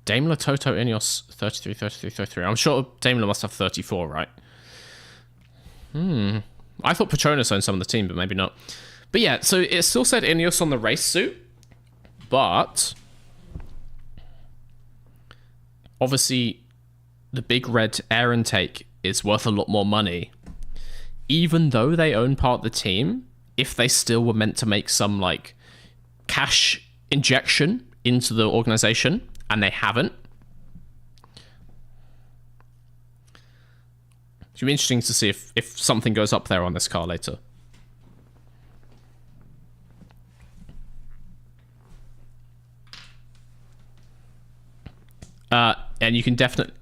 Daimler, Toto, Ineos, 33, 33, 33. I'm sure Daimler must have 34, right? I thought Petronas owned some of the team, but maybe not. But yeah, so it still said Ineos on the race suit, but obviously the big red air intake is worth a lot more money. Even though they own part of the team, if they still were meant to make some like cash injection into the organization, and they haven't. It'll be interesting to see if something goes up there on this car later. And you can definitely...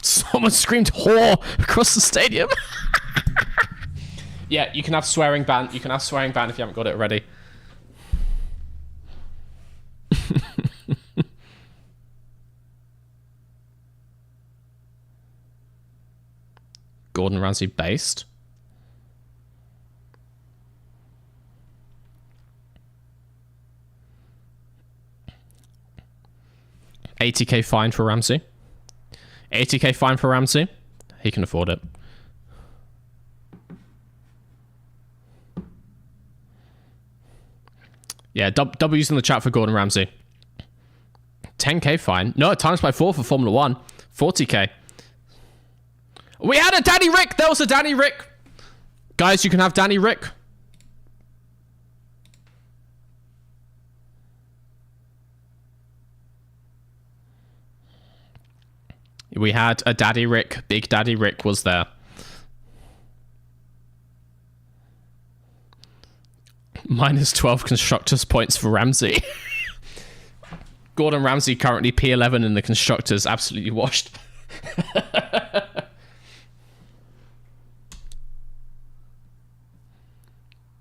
Someone screamed whore across the stadium. Yeah, you can have swearing ban. You can have swearing ban if you haven't got it already. Gordon Ramsay based. $80K fine for Ramsey. $80K fine for Ramsey. He can afford it. Yeah, W's in the chat for Gordon Ramsay. 10K fine. No, times by 4 for Formula 1. 40K. We had a Danny Rick! There was a Danny Rick! Guys, you can have Danny Rick. We had a Daddy Rick. Big Daddy Rick was there. Minus 12 constructors points for Ramsey. Gordon Ramsay currently P11 in the constructors, absolutely washed.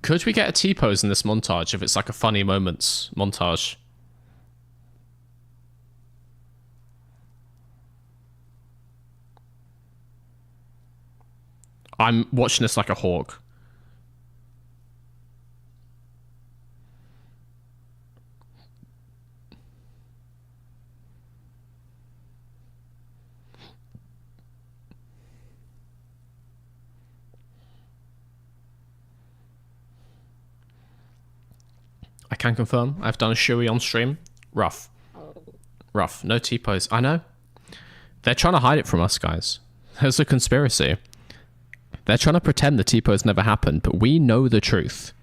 Could we get a T-pose in this montage if it's like a funny moments montage? I'm watching this like a hawk. I can confirm I've done a shoey on stream. Rough. Rough. No T-pose. I know. They're trying to hide it from us, guys. There's a conspiracy. They're trying to pretend the T-pose never happened, but we know the truth.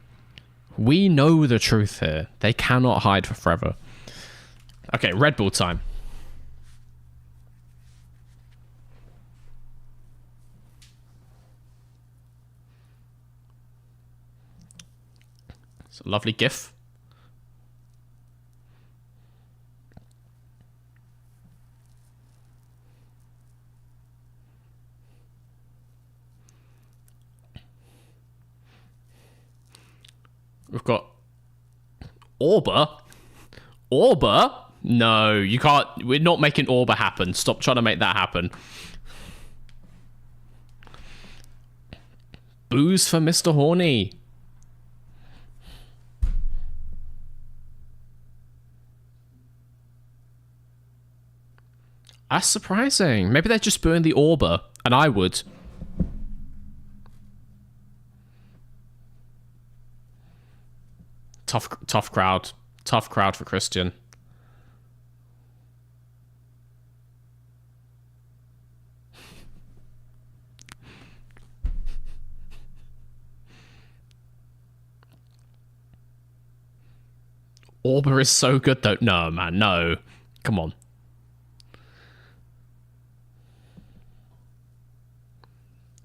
We know the truth here. They cannot hide for forever. Okay, Red Bull time. It's a lovely GIF. We've got Orba. Orba? No, you can't. We're not making Orba happen. Stop trying to make that happen. Booze for Mr. Horny. That's surprising. Maybe they're just booing the Orba, and I would. Tough crowd. Tough crowd for Christian. Orba is so good though. No, man, no. Come on.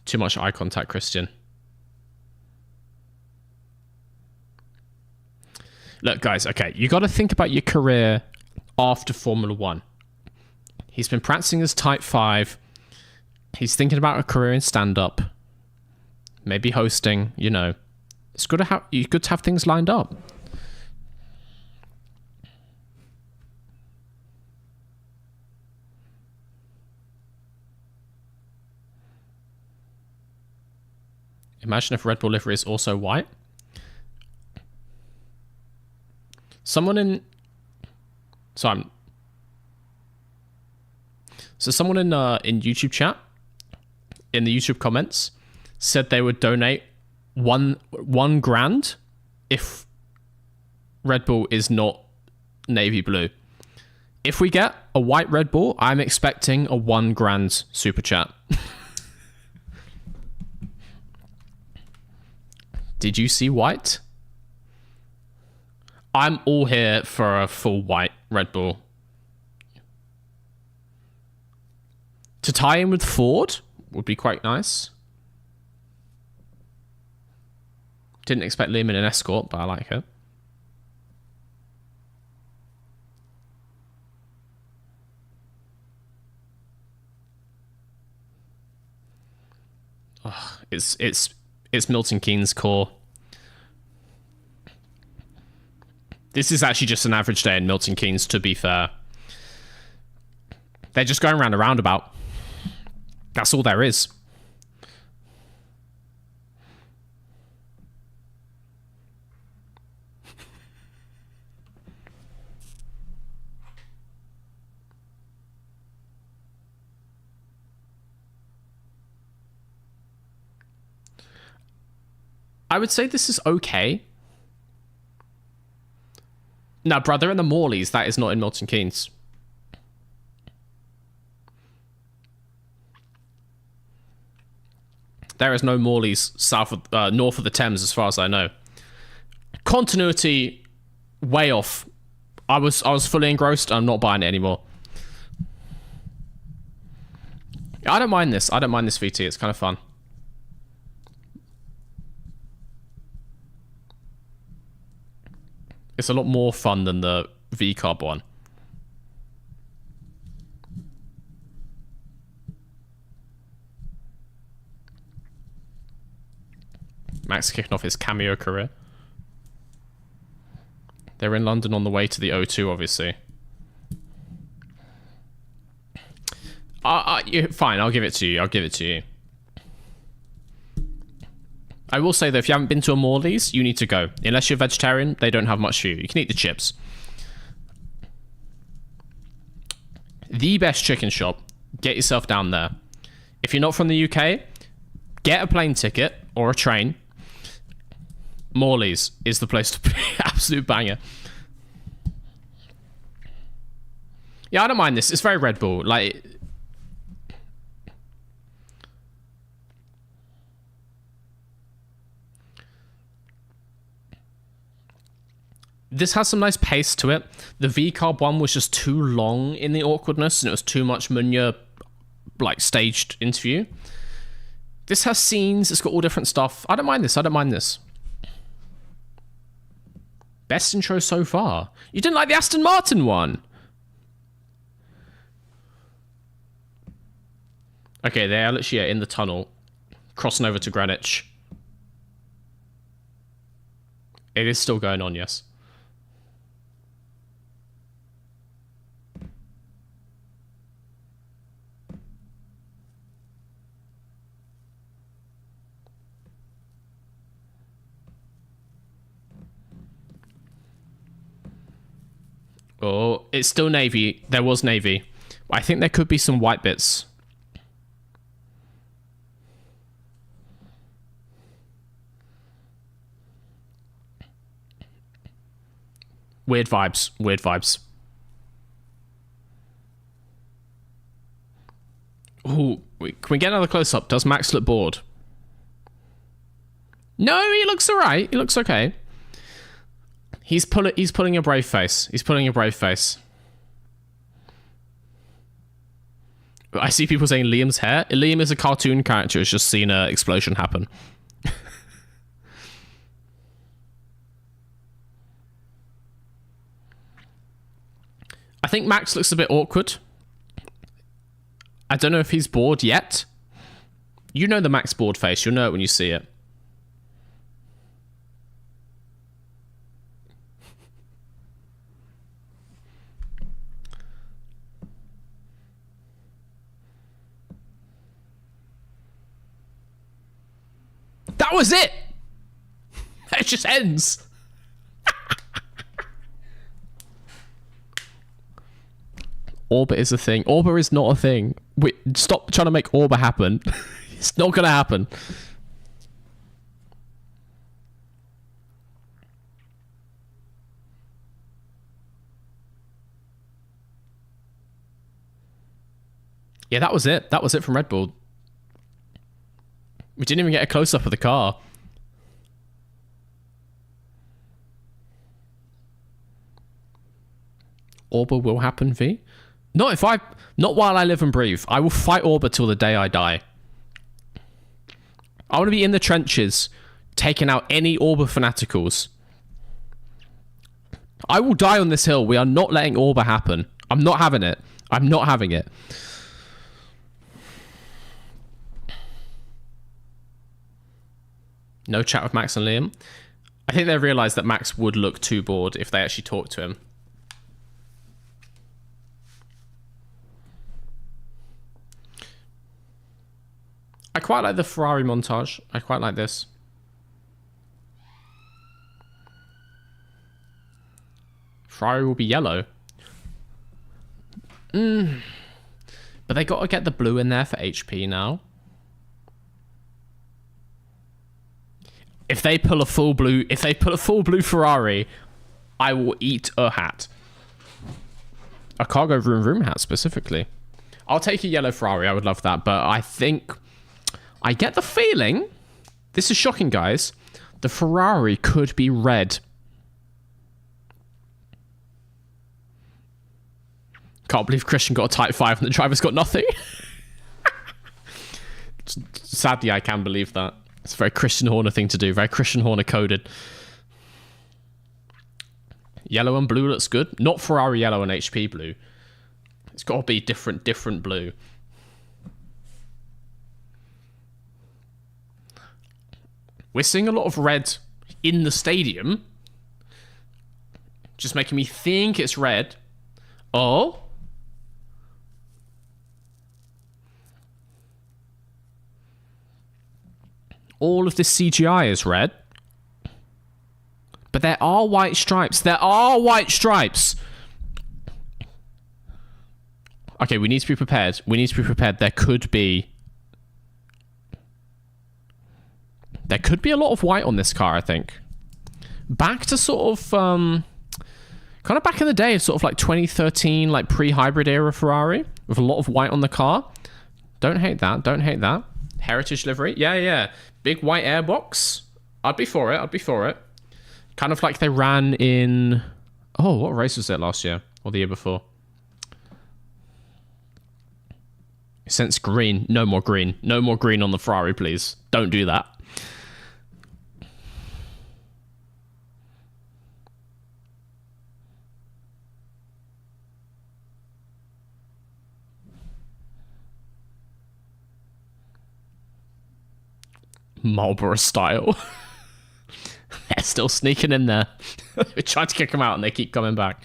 Too much eye contact, Christian. Look, guys, okay, you got to think about your career after Formula One. He's been practicing as Type 5. He's thinking about a career in stand-up. Maybe hosting, you know. It's good to have things lined up. Imagine if Red Bull livery is also white. Someone in YouTube chat, in the YouTube comments, said they would donate one grand if Red Bull is not navy blue. If we get a white Red Bull, I'm expecting a 1 grand super chat. Did you see white? I'm all here for a full white Red Bull. To tie in with Ford would be quite nice. Didn't expect Liam in an Escort, but I like it. Oh, it's Milton Keynes' core. This is actually just an average day in Milton Keynes, to be fair. They're just going around a roundabout. That's all there is. I would say this is okay. No, brother, in the Morleys, that is not in Milton Keynes. There is no Morleys north of the Thames, as far as I know. Continuity, way off. I was fully engrossed. I'm not buying it anymore. I don't mind this. I don't mind this VT. It's kind of fun. It's a lot more fun than the V-Carb one. Max kicking off his cameo career. They're in London on the way to the O2, obviously. Fine, I'll give it to you. I'll give it to you. I will say, though, if you haven't been to a Morley's, you need to go. Unless you're vegetarian, they don't have much for you. You can eat the chips. The best chicken shop. Get yourself down there. If you're not from the UK, get a plane ticket or a train. Morley's is the place to be. Absolute banger. Yeah, I don't mind this. It's very Red Bull. Like... This has some nice pace to it. The V-Carb one was just too long in the awkwardness, and it was too much Munya, like, staged interview. This has scenes. It's got all different stuff. I don't mind this. I don't mind this. Best intro so far. You didn't like the Aston Martin one? Okay, they are literally in the tunnel, crossing over to Greenwich. It is still going on, yes. Oh, it's still navy. There was navy. I think there could be some white bits. Weird vibes. Weird vibes. Ooh, can we get another close-up? Does Max look bored? No, he looks alright. He looks okay. He's pulling a brave face. He's pulling a brave face. I see people saying Liam's hair. Liam is a cartoon character who's just seen an explosion happen. think Max looks a bit awkward. I don't know if he's bored yet. You know the Max bored face. You'll know it when you see it. That was it! It just ends. Orbit is a thing. Orbit is not a thing. Wait, stop trying to make Orbit happen. It's not gonna happen. Yeah, that was it. That was it from Red Bull. We didn't even get a close-up of the car. Orba will happen, V? Not while I live and breathe. I will fight Orba till the day I die. I want to be in the trenches, taking out any Orba fanaticals. I will die on this hill. We are not letting Orba happen. I'm not having it. I'm not having it. No chat with Max and Liam. I think they realised that Max would look too bored if they actually talked to him. I quite like the Ferrari montage. I quite like this. Ferrari will be yellow. But they got to get the blue in there for HP now. If they pull a full blue, Ferrari, I will eat a hat. A cargo vroom vroom hat specifically. I'll take a yellow Ferrari. I would love that. But I think, I get the feeling, this is shocking, guys, the Ferrari could be red. Can't believe Christian got a Type 5 and the driver's got nothing. Sadly, I can believe that. It's a very Christian Horner thing to do. Very Christian Horner coded. Yellow and blue looks good. Not Ferrari yellow and HP blue. It's got to be different blue. We're seeing a lot of red in the stadium. Just making me think it's red. Oh. All of this CGI is red. But there are white stripes. There are white stripes. Okay, we need to be prepared. We need to be prepared. There could be a lot of white on this car, I think. Back to sort of, kind of back in the day, sort of like 2013, like pre-hybrid era Ferrari, with a lot of white on the car. Don't hate that. Don't hate that. Heritage livery. Yeah. Big white airbox. I'd be for it. I'd be for it. Kind of like they ran in... Oh, what race was it last year? Or the year before? Sense green. No more green. No more green on the Ferrari, please. Don't do that. Marlboro style. They're still sneaking in there. We tried to kick them out and they keep coming back.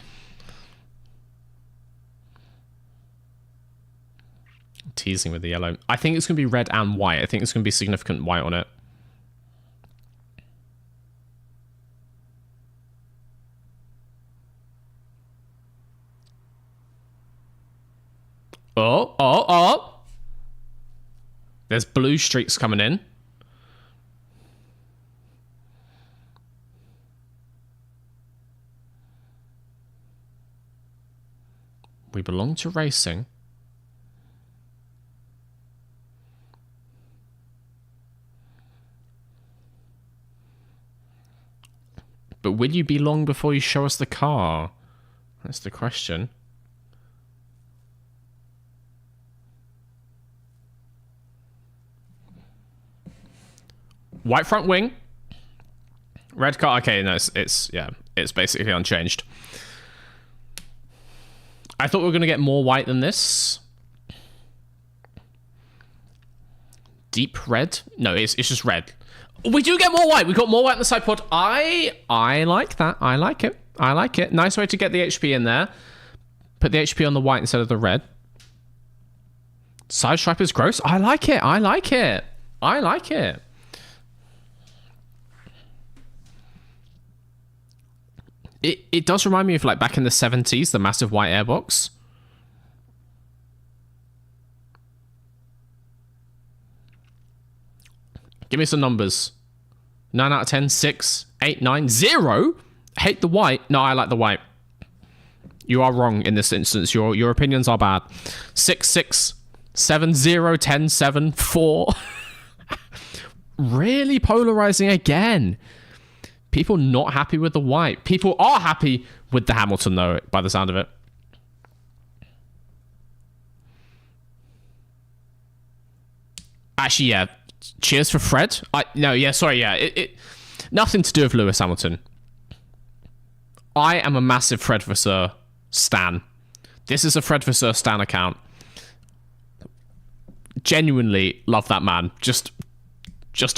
Teasing with the yellow. I think it's going to be red and white. I think it's going to be significant white on it. Oh. There's blue streaks coming in. We belong to racing. But will you be long before you show us the car? That's the question. White front wing. Red car. Okay, no, it's basically unchanged. I thought we were going to get more white than this. Deep red? No, it's just red. We do get more white. We got more white on the side pod. I like that. I like it. I like it. Nice way to get the HP in there. Put the HP on the white instead of the red. Side stripe is gross. I like it. I like it. I like it. It does remind me of like back in the 70s, the massive white airbox. Give me some numbers. 9 out of 10, 6, 8, 9, 0. Hate the white. No, I like the white. You are wrong in this instance. Your opinions are bad. 6, 6, 7, 0, 10, 7, 4. Really polarizing again. People not happy with the white. People are happy with the Hamilton, though, by the sound of it. Actually, yeah. Cheers for Fred. Nothing to do with Lewis Hamilton. I am a massive Fred Vasseur stan. This is a Fred Vasseur stan account. Genuinely love that man. Just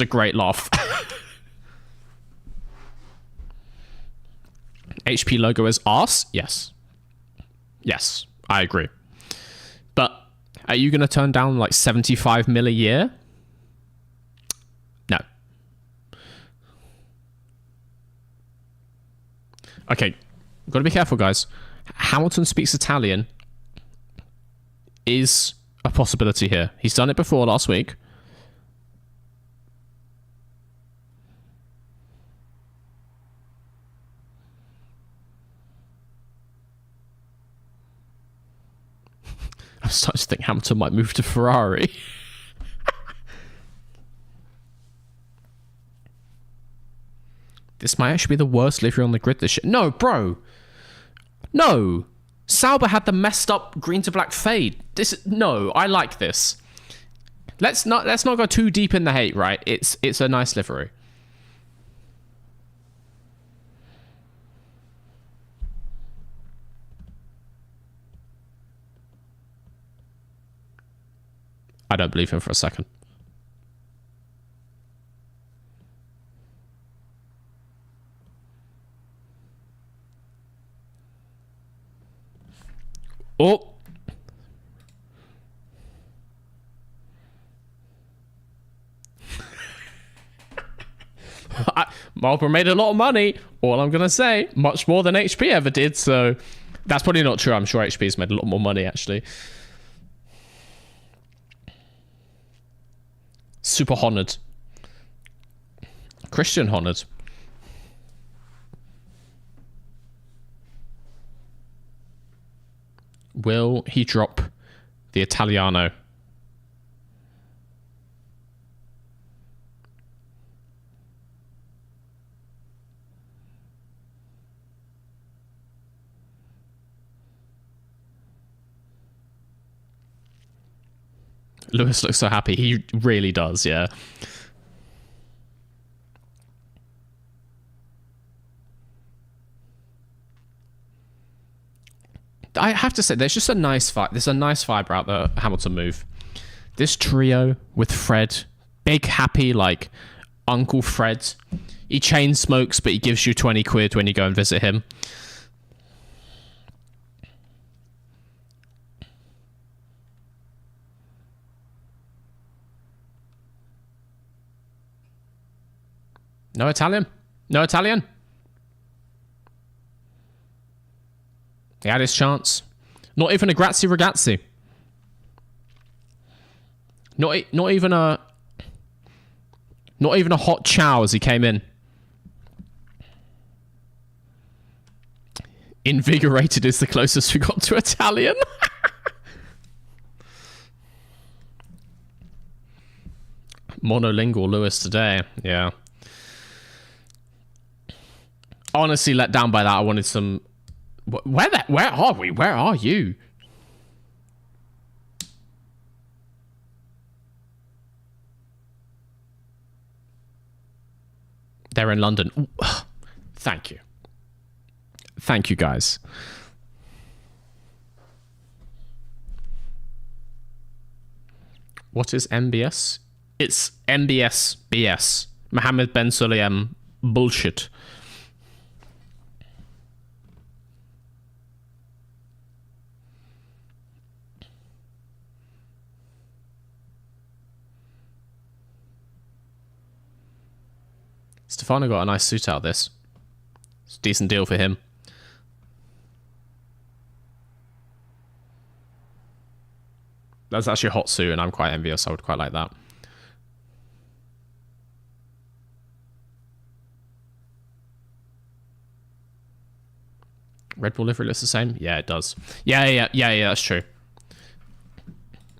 a great laugh. HP logo is arse? Yes. Yes, I agree. But are you going to turn down like 75 mil a year? No. Okay, got to be careful, guys. Hamilton speaks Italian is a possibility here. He's done it before last week. I'm starting to think Hamilton might move to Ferrari. This might actually be the worst livery on the grid this year. No, bro. No. Sauber had the messed up green to black fade. No, I like this. Let's not go too deep in the hate, right? It's a nice livery. I don't believe him for a second. Oh. Marlboro made a lot of money. All I'm going to say, much more than HP ever did. So that's probably not true. I'm sure HP's made a lot more money, actually. Super honored. Christian honored. Will he drop the Italiano? Lewis looks so happy. He really does, yeah. I have to say, there's just a nice vibe. There's a nice vibe about the Hamilton move. This trio with Fred, big, happy, like, Uncle Fred. He chain smokes, but he gives you 20 quid when you go and visit him. No Italian. No Italian. He had his chance. Not even a grazie ragazzi. Not even a hot chow as he came in. Invigorated is the closest we got to Italian. Monolingual Lewis today. Yeah. Honestly, let down by that. I wanted some. Where are we? Where are you? They're in London. Ooh, thank you. Thank you, guys. What is MBS? It's MBS BS. Mohammed Ben Sulayem bullshit. Stefano got a nice suit out of this. It's a decent deal for him. That's actually a hot suit, and I'm quite envious. I would quite like that. Red Bull livery looks the same? Yeah, it does. Yeah, that's true.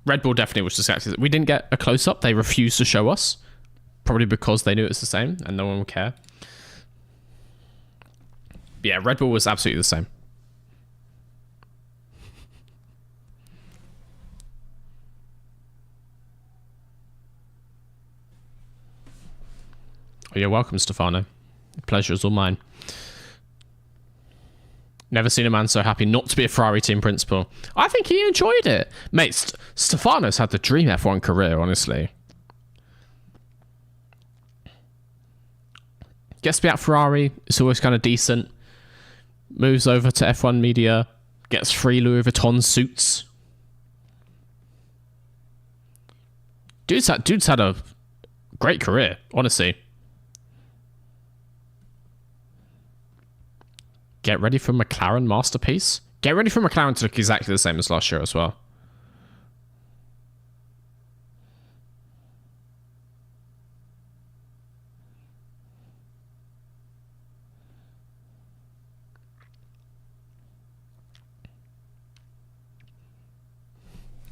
Red Bull definitely was just exactly... We didn't get a close-up. They refused to show us. Probably because they knew it was the same, and no one would care. But yeah, Red Bull was absolutely the same. Oh, you're welcome, Stefano. The pleasure is all mine. Never seen a man so happy not to be a Ferrari team principal. I think he enjoyed it. Mate, Stefano's had the dream F1 career, honestly. Gets to be at Ferrari. It's always kind of decent. Moves over to F1 media. Gets free Louis Vuitton suits. Dude's had a great career, honestly. Get ready for McLaren masterpiece. Get ready for McLaren to look exactly the same as last year as well.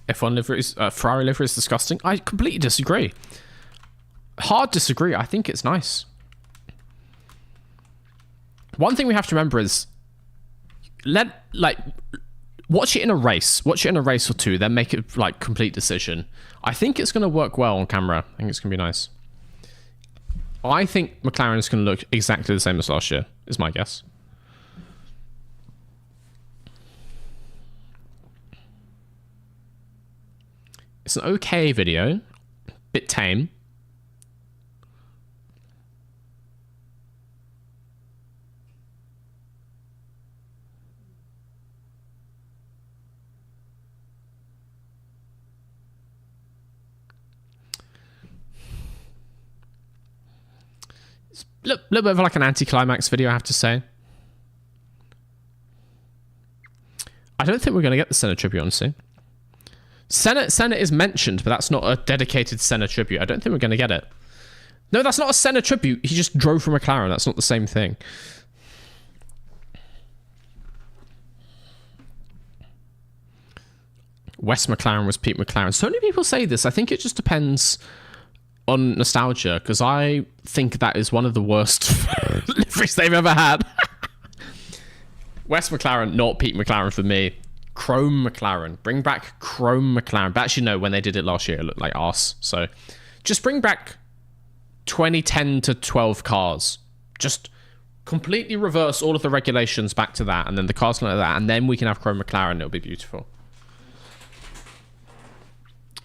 F1 liveries, Ferrari livery is disgusting. I completely disagree. Hard disagree. I think it's nice. One thing we have to remember is watch it in a race. Watch it in a race or two, then make it like complete decision. I think it's going to work well on camera. I think it's going to be nice. I think McLaren is going to look exactly the same as last year, is my guess. It's an okay video. Bit tame. Little bit of like an anti-climax video, I have to say. I don't think we're going to get the Senna tribute, honestly. Senna is mentioned, but that's not a dedicated Senna tribute. I don't think we're going to get it. No, that's not a Senna tribute. He just drove for McLaren. That's not the same thing. Wes McLaren was Pete McLaren. So many people say this. I think it just depends on nostalgia, because I think that is one of the worst liveries they've ever had. Wes McLaren, not Pete McLaren for me. Chrome McLaren. Bring back Chrome McLaren. But actually, no, when they did it last year, it looked like arse. So just bring back 2010 to 12 cars. Just completely reverse all of the regulations back to that, and then the cars like that, and then we can have Chrome McLaren. It'll be beautiful.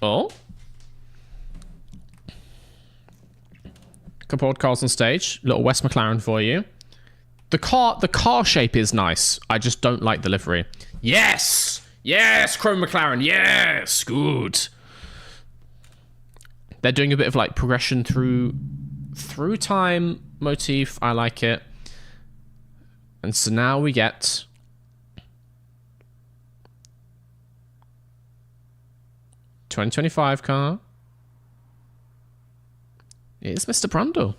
Oh. Couple of cars on stage. Little Wes McLaren for you. The car shape is nice. I just don't like the livery. Yes! Yes, Chrome McLaren. Yes! Good. They're doing a bit of like progression through time motif. I like it. And so now we get ...2025 car. It's Mr. Brundle.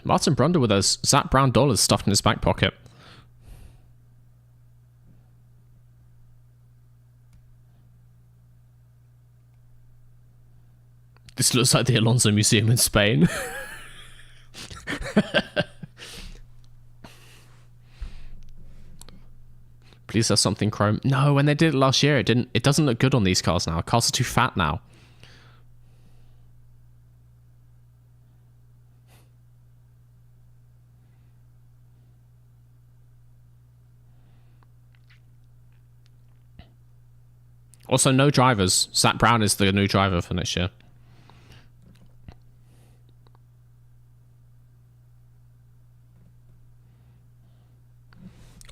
Martin Brundle with those Zap Brown dollars stuffed in his back pocket. This looks like the Alonso Museum in Spain. Please have something chrome. No, when they did it last year, it doesn't look good on these cars now. Cars are too fat now. Also, no drivers. Zach Brown is the new driver for next year.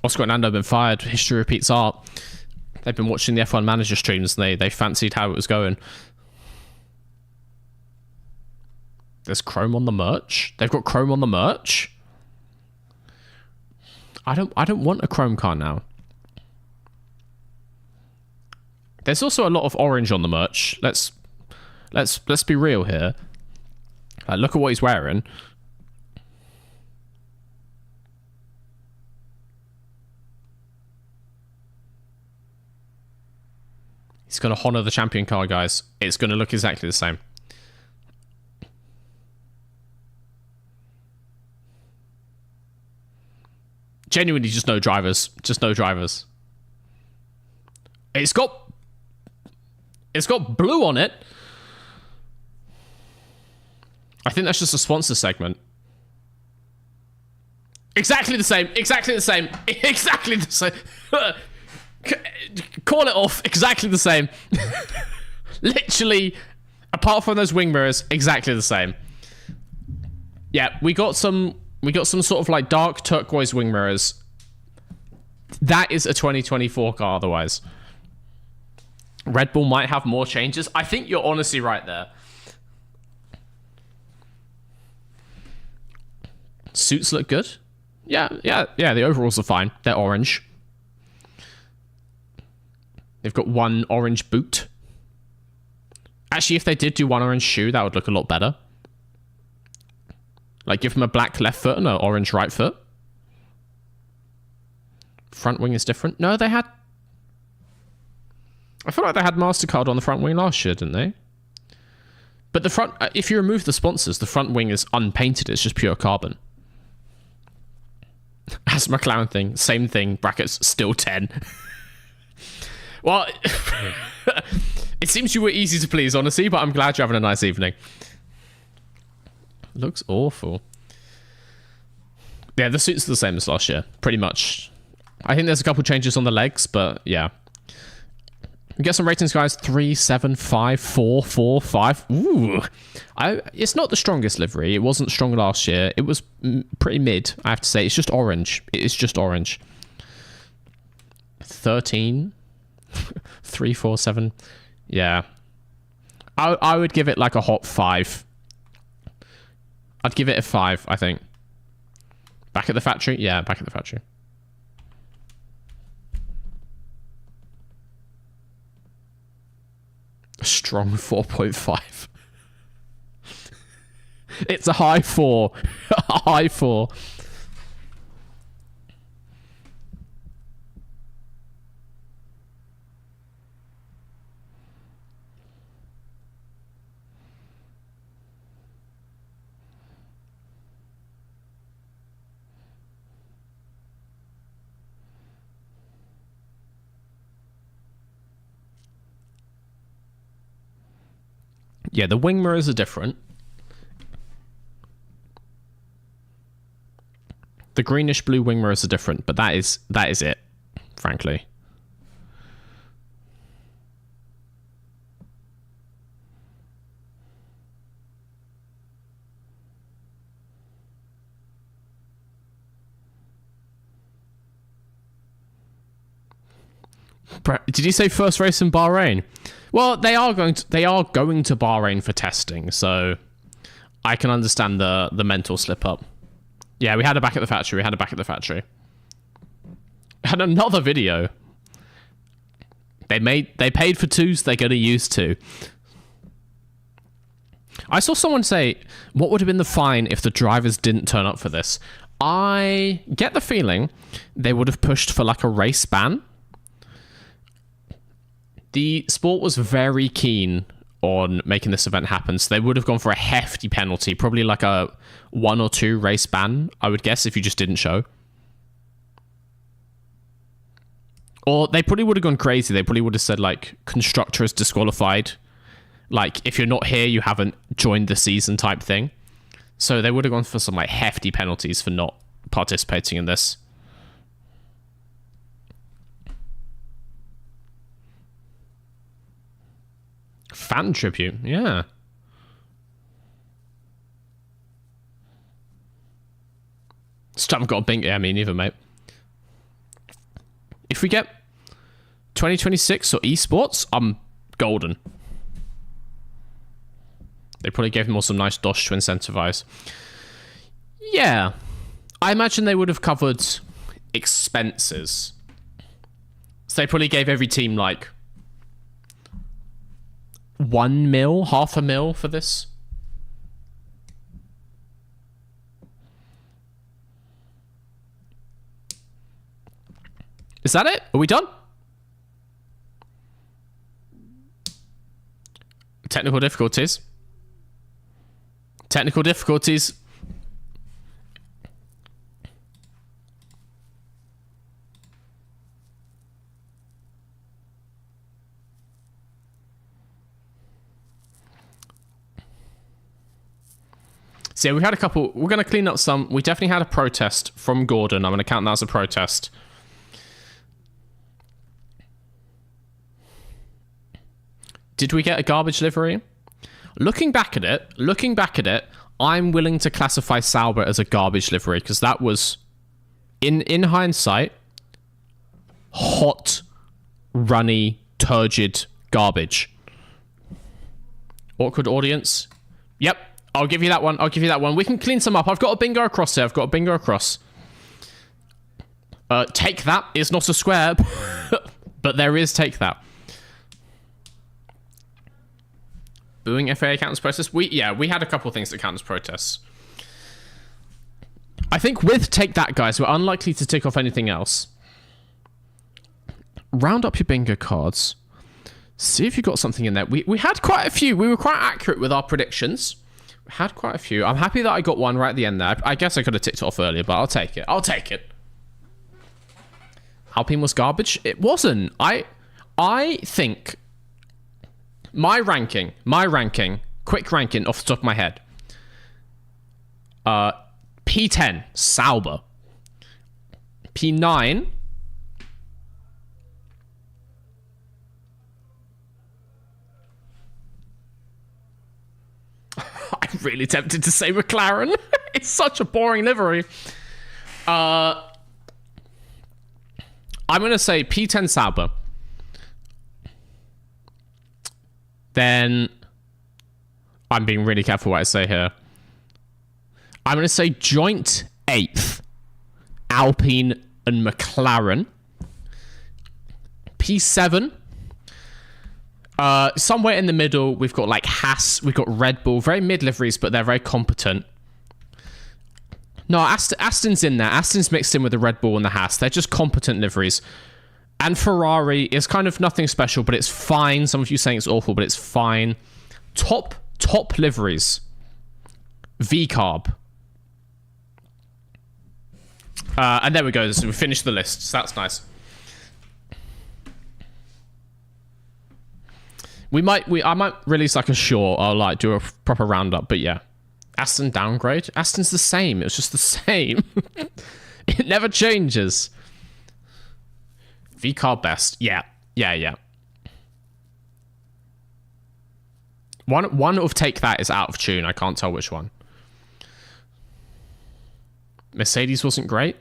Oscar and Nando have been fired. History repeats art. They've been watching the F1 manager streams and they fancied how it was going. There's chrome on the merch. They've got chrome on the merch. I don't want a chrome car now. There's also a lot of orange on the merch. Let's be real here. Look at what he's wearing. He's going to honour the champion car, guys. It's going to look exactly the same. Genuinely, just no drivers. Just no drivers. It's got blue on it. I think that's just a sponsor segment. Exactly the same. Exactly the same. Exactly the same. Call it off. Exactly the same. Literally, apart from those wing mirrors, exactly the same. Yeah, we got some sort of like dark turquoise wing mirrors. That is a 2024 car otherwise. Red Bull might have more changes. I think you're honestly right there. Suits look good. Yeah, the overalls are fine. They're orange. They've got one orange boot. Actually, if they did do one orange shoe, that would look a lot better. Like, give them a black left foot and an orange right foot. Front wing is different. No, they had... I feel like they had MasterCard on the front wing last year, didn't they? But the front... if you remove the sponsors, the front wing is unpainted. It's just pure carbon. As McLaren thing. Same thing. Brackets. Still 10. Well... it seems you were easy to please, honestly, but I'm glad you're having a nice evening. Looks awful. Yeah, the suits are the same as last year, pretty much. I think there's a couple changes on the legs, but yeah. We get some ratings, guys. 3, 7, 5, 4, 4, 5. Ooh. It's not the strongest livery. It wasn't strong last year. It was pretty mid, I have to say. It's just orange. It is just orange. 13. 3, 4, 7. Yeah. I would give it like a hot 5. I'd give it a 5, I think. Back at the factory? Yeah, back at the factory. A strong 4.5. It's a high 4. A high 4. Yeah, the wing mirrors are different. The greenish blue wing mirrors are different, but that is it, frankly. Did you say first race in Bahrain? Well, they are going to Bahrain for testing, so I can understand the mental slip up. Yeah, we had it back at the factory. And another video. They paid for 2, so they're going to use 2. I saw someone say, what would have been the fine if the drivers didn't turn up for this? I get the feeling they would have pushed for like a race ban. The sport was very keen on making this event happen, so they would have gone for a hefty penalty, probably like a 1 or 2 race ban, I would guess, if you just didn't show. Or they probably would have gone crazy. They probably would have said, like, constructor is disqualified. Like, if you're not here, you haven't joined the season type thing. So they would have gone for some, like, hefty penalties for not participating in this. Fan tribute, yeah. Still haven't got a bingo. Yeah, me neither, mate. If we get 2026 or esports, I'm golden. They probably gave them all some nice dosh to incentivize. Yeah. I imagine they would have covered expenses. So they probably gave every team like 1 mil, half a mil for this. Is that it? Are we done? Technical difficulties. Technical difficulties. So yeah, we had a couple. We're going to clean up some. We definitely had a protest from Gordon. I'm going to count that as a protest. Did we get a garbage livery? Looking back at it, I'm willing to classify Sauber as a garbage livery because that was, in hindsight, hot, runny, turgid garbage. Awkward audience. Yep, I'll give you that one. We can clean some up. I've got a bingo across here. Take that is not a square, but there is take that. Booing FAA counts protests? We had a couple of things that count as protests. I think with take that, guys, we're unlikely to tick off anything else. Round up your bingo cards. See if you got something in there. We had quite a few. We were quite accurate with our predictions. We had quite a few. I'm happy that I got one right at the end there. I guess I could have ticked it off earlier, but I'll take it. Alpine was garbage? It wasn't. I think... My ranking, quick ranking off the top of my head. P10, Sauber. P9, I'm really tempted to say McLaren. It's such a boring livery. I'm going to say P10 Sauber. Then I'm being really careful what I say here. I'm going to say joint 8th, Alpine and McLaren. P7. Somewhere in the middle, we've got like Haas, we've got Red Bull. Very mid liveries, but they're very competent. No, Aston's in there. Aston's mixed in with the Red Bull and the Haas. They're just competent liveries. And Ferrari is kind of nothing special, but it's fine. Some of you saying it's awful, but it's fine. Top liveries. V-Carb. And there we go. So we finished the list. So that's nice. I might release like a short or like do a proper roundup, but yeah. Aston downgrade? Aston's the same. It was just the same. It never changes. V-Car best. Yeah. One of take that is out of tune. I can't tell which one. Mercedes wasn't great.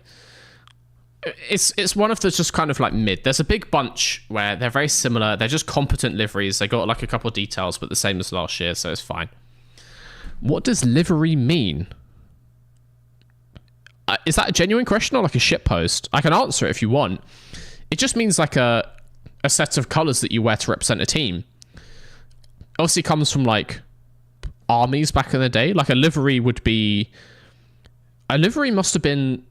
It's one of the just kind of like mid. There's a big bunch where they're very similar. They're just competent liveries. They got like a couple of details, but the same as last year, so it's fine. What does livery mean? Is that a genuine question or like a shitpost? I can answer it if you want. It just means like a set of colours that you wear to represent a team. Obviously comes from like armies back in the day. Like a livery would be... A livery must have been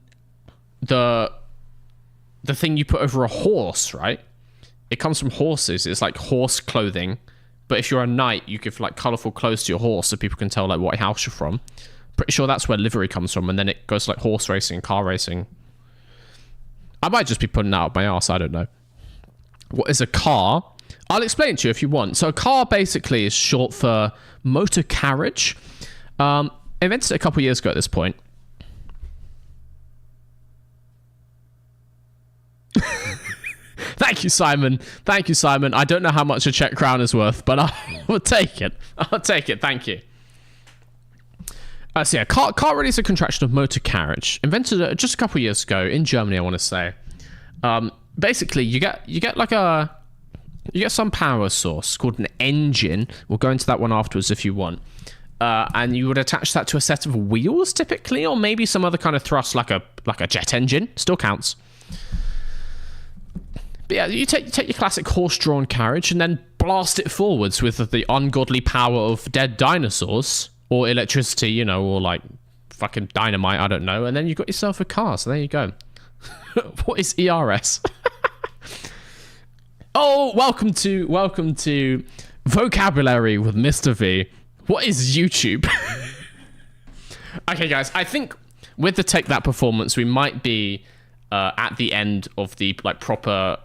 the thing you put over a horse, right? It comes from horses. It's like horse clothing. But if you're a knight, you give like colourful clothes to your horse so people can tell like what house you're from. Pretty sure that's where livery comes from. And then it goes to like horse racing, car racing. I might just be putting that up my arse. I don't know. What is a car? I'll explain it to you if you want. So a car basically is short for motor carriage. Invented a couple years ago at this point. Thank you, Simon. Thank you, Simon. I don't know how much a Czech crown is worth, but I'll take it. I'll take it. Thank you. So yeah, cart really is a contraction of motor carriage, invented just a couple of years ago in Germany, I want to say. Basically, you get some power source called an engine. We'll go into that one afterwards if you want. And you would attach that to a set of wheels, typically, or maybe some other kind of thrust, like a jet engine. Still counts. But yeah, you take your classic horse-drawn carriage and then blast it forwards with the ungodly power of dead dinosaurs. Or electricity, you know, or like fucking dynamite, I don't know. And then you've got yourself a car, so there you go. What is ERS? Oh, welcome to Vocabulary with Mr. V. What is YouTube? Okay, guys, I think with the Take That performance, we might be at the end of the like proper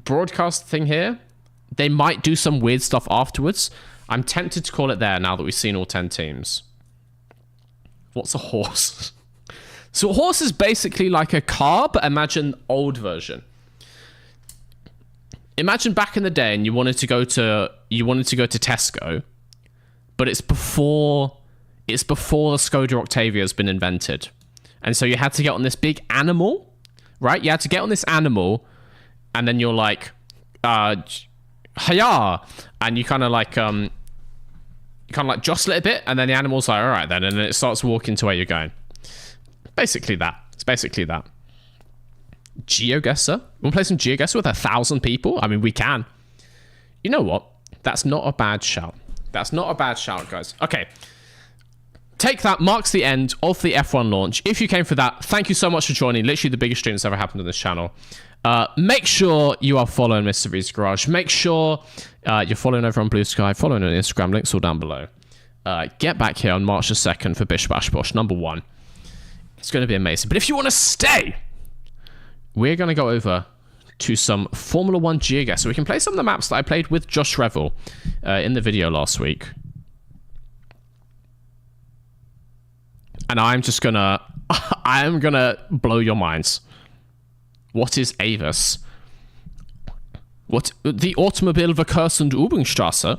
broadcast thing here. They might do some weird stuff afterwards. I'm tempted to call it there now that we've seen all 10 teams. What's a horse? So a horse is basically like a car, but imagine old version. Imagine back in the day and you wanted to go to Tesco, but it's before the Skoda Octavia has been invented. And so you had to get on this big animal, right? You had to get on this animal and then you're like hiya, and you kind of like jostle it a bit, and then the animal's like, all right then, and then it starts walking to where you're going. Basically that. It's basically that. GeoGuessr? We'll play some GeoGuessr with 1,000 people? I mean, we can. You know what? That's not a bad shout. That's not a bad shout, guys. Okay. Take That marks the end of the F1 launch. If you came for that, thank you so much for joining. Literally the biggest stream that's ever happened on this channel. Make sure you are following Mr. V's Garage. Make sure you're following over on Blue Sky, following on Instagram, links all down below. Get back here on March the 2nd for Bish Bash Bosh #1. It's going to be amazing. But if you want to stay, we're going to go over to some Formula 1 GeoGuessr. So we can play some of the maps that I played with Josh Revel in the video last week. And I'm going to blow your minds. What is Avis? What? The Automobilverkehrs- und Übungsstraße?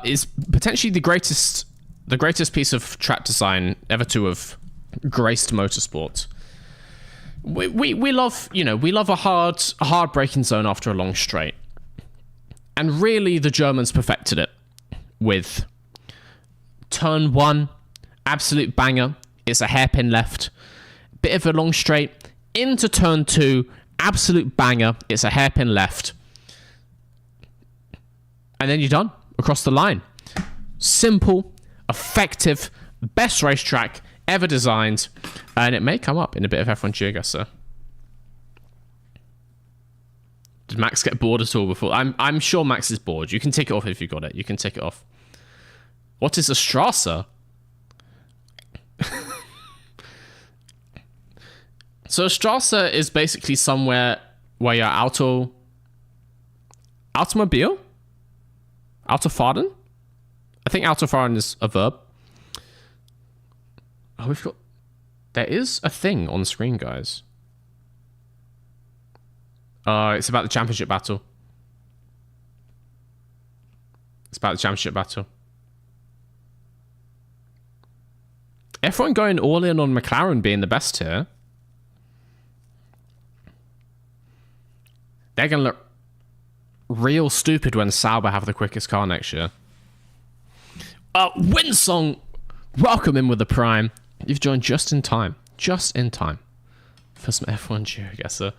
Is potentially the greatest piece of track design ever to have graced motorsport. We love, we love a hard braking zone after a long straight. And really the Germans perfected it with turn 1, absolute banger. It's a hairpin left. Bit of a long straight. Into turn 2, absolute banger. It's a hairpin left. And then you're done. Across the line. Simple, effective, best racetrack ever designed. And it may come up in a bit of F1 GeoGuessr. Did Max get bored at all before? I'm sure Max is bored. You can tick it off if you got it. You can tick it off. What is a Strasse? So a Strasse is basically somewhere where you're automobile? Autofahren? I think autofahren is a verb. Oh, we've got... There is a thing on the screen, guys. It's about the championship battle. It's about the championship battle. Everyone going all in on McLaren being the best here. They're going to look real stupid when Sauber have the quickest car next year. Winsong, welcome in with the Prime. You've joined just in time. Just in time. For some F1 GeoGuessr.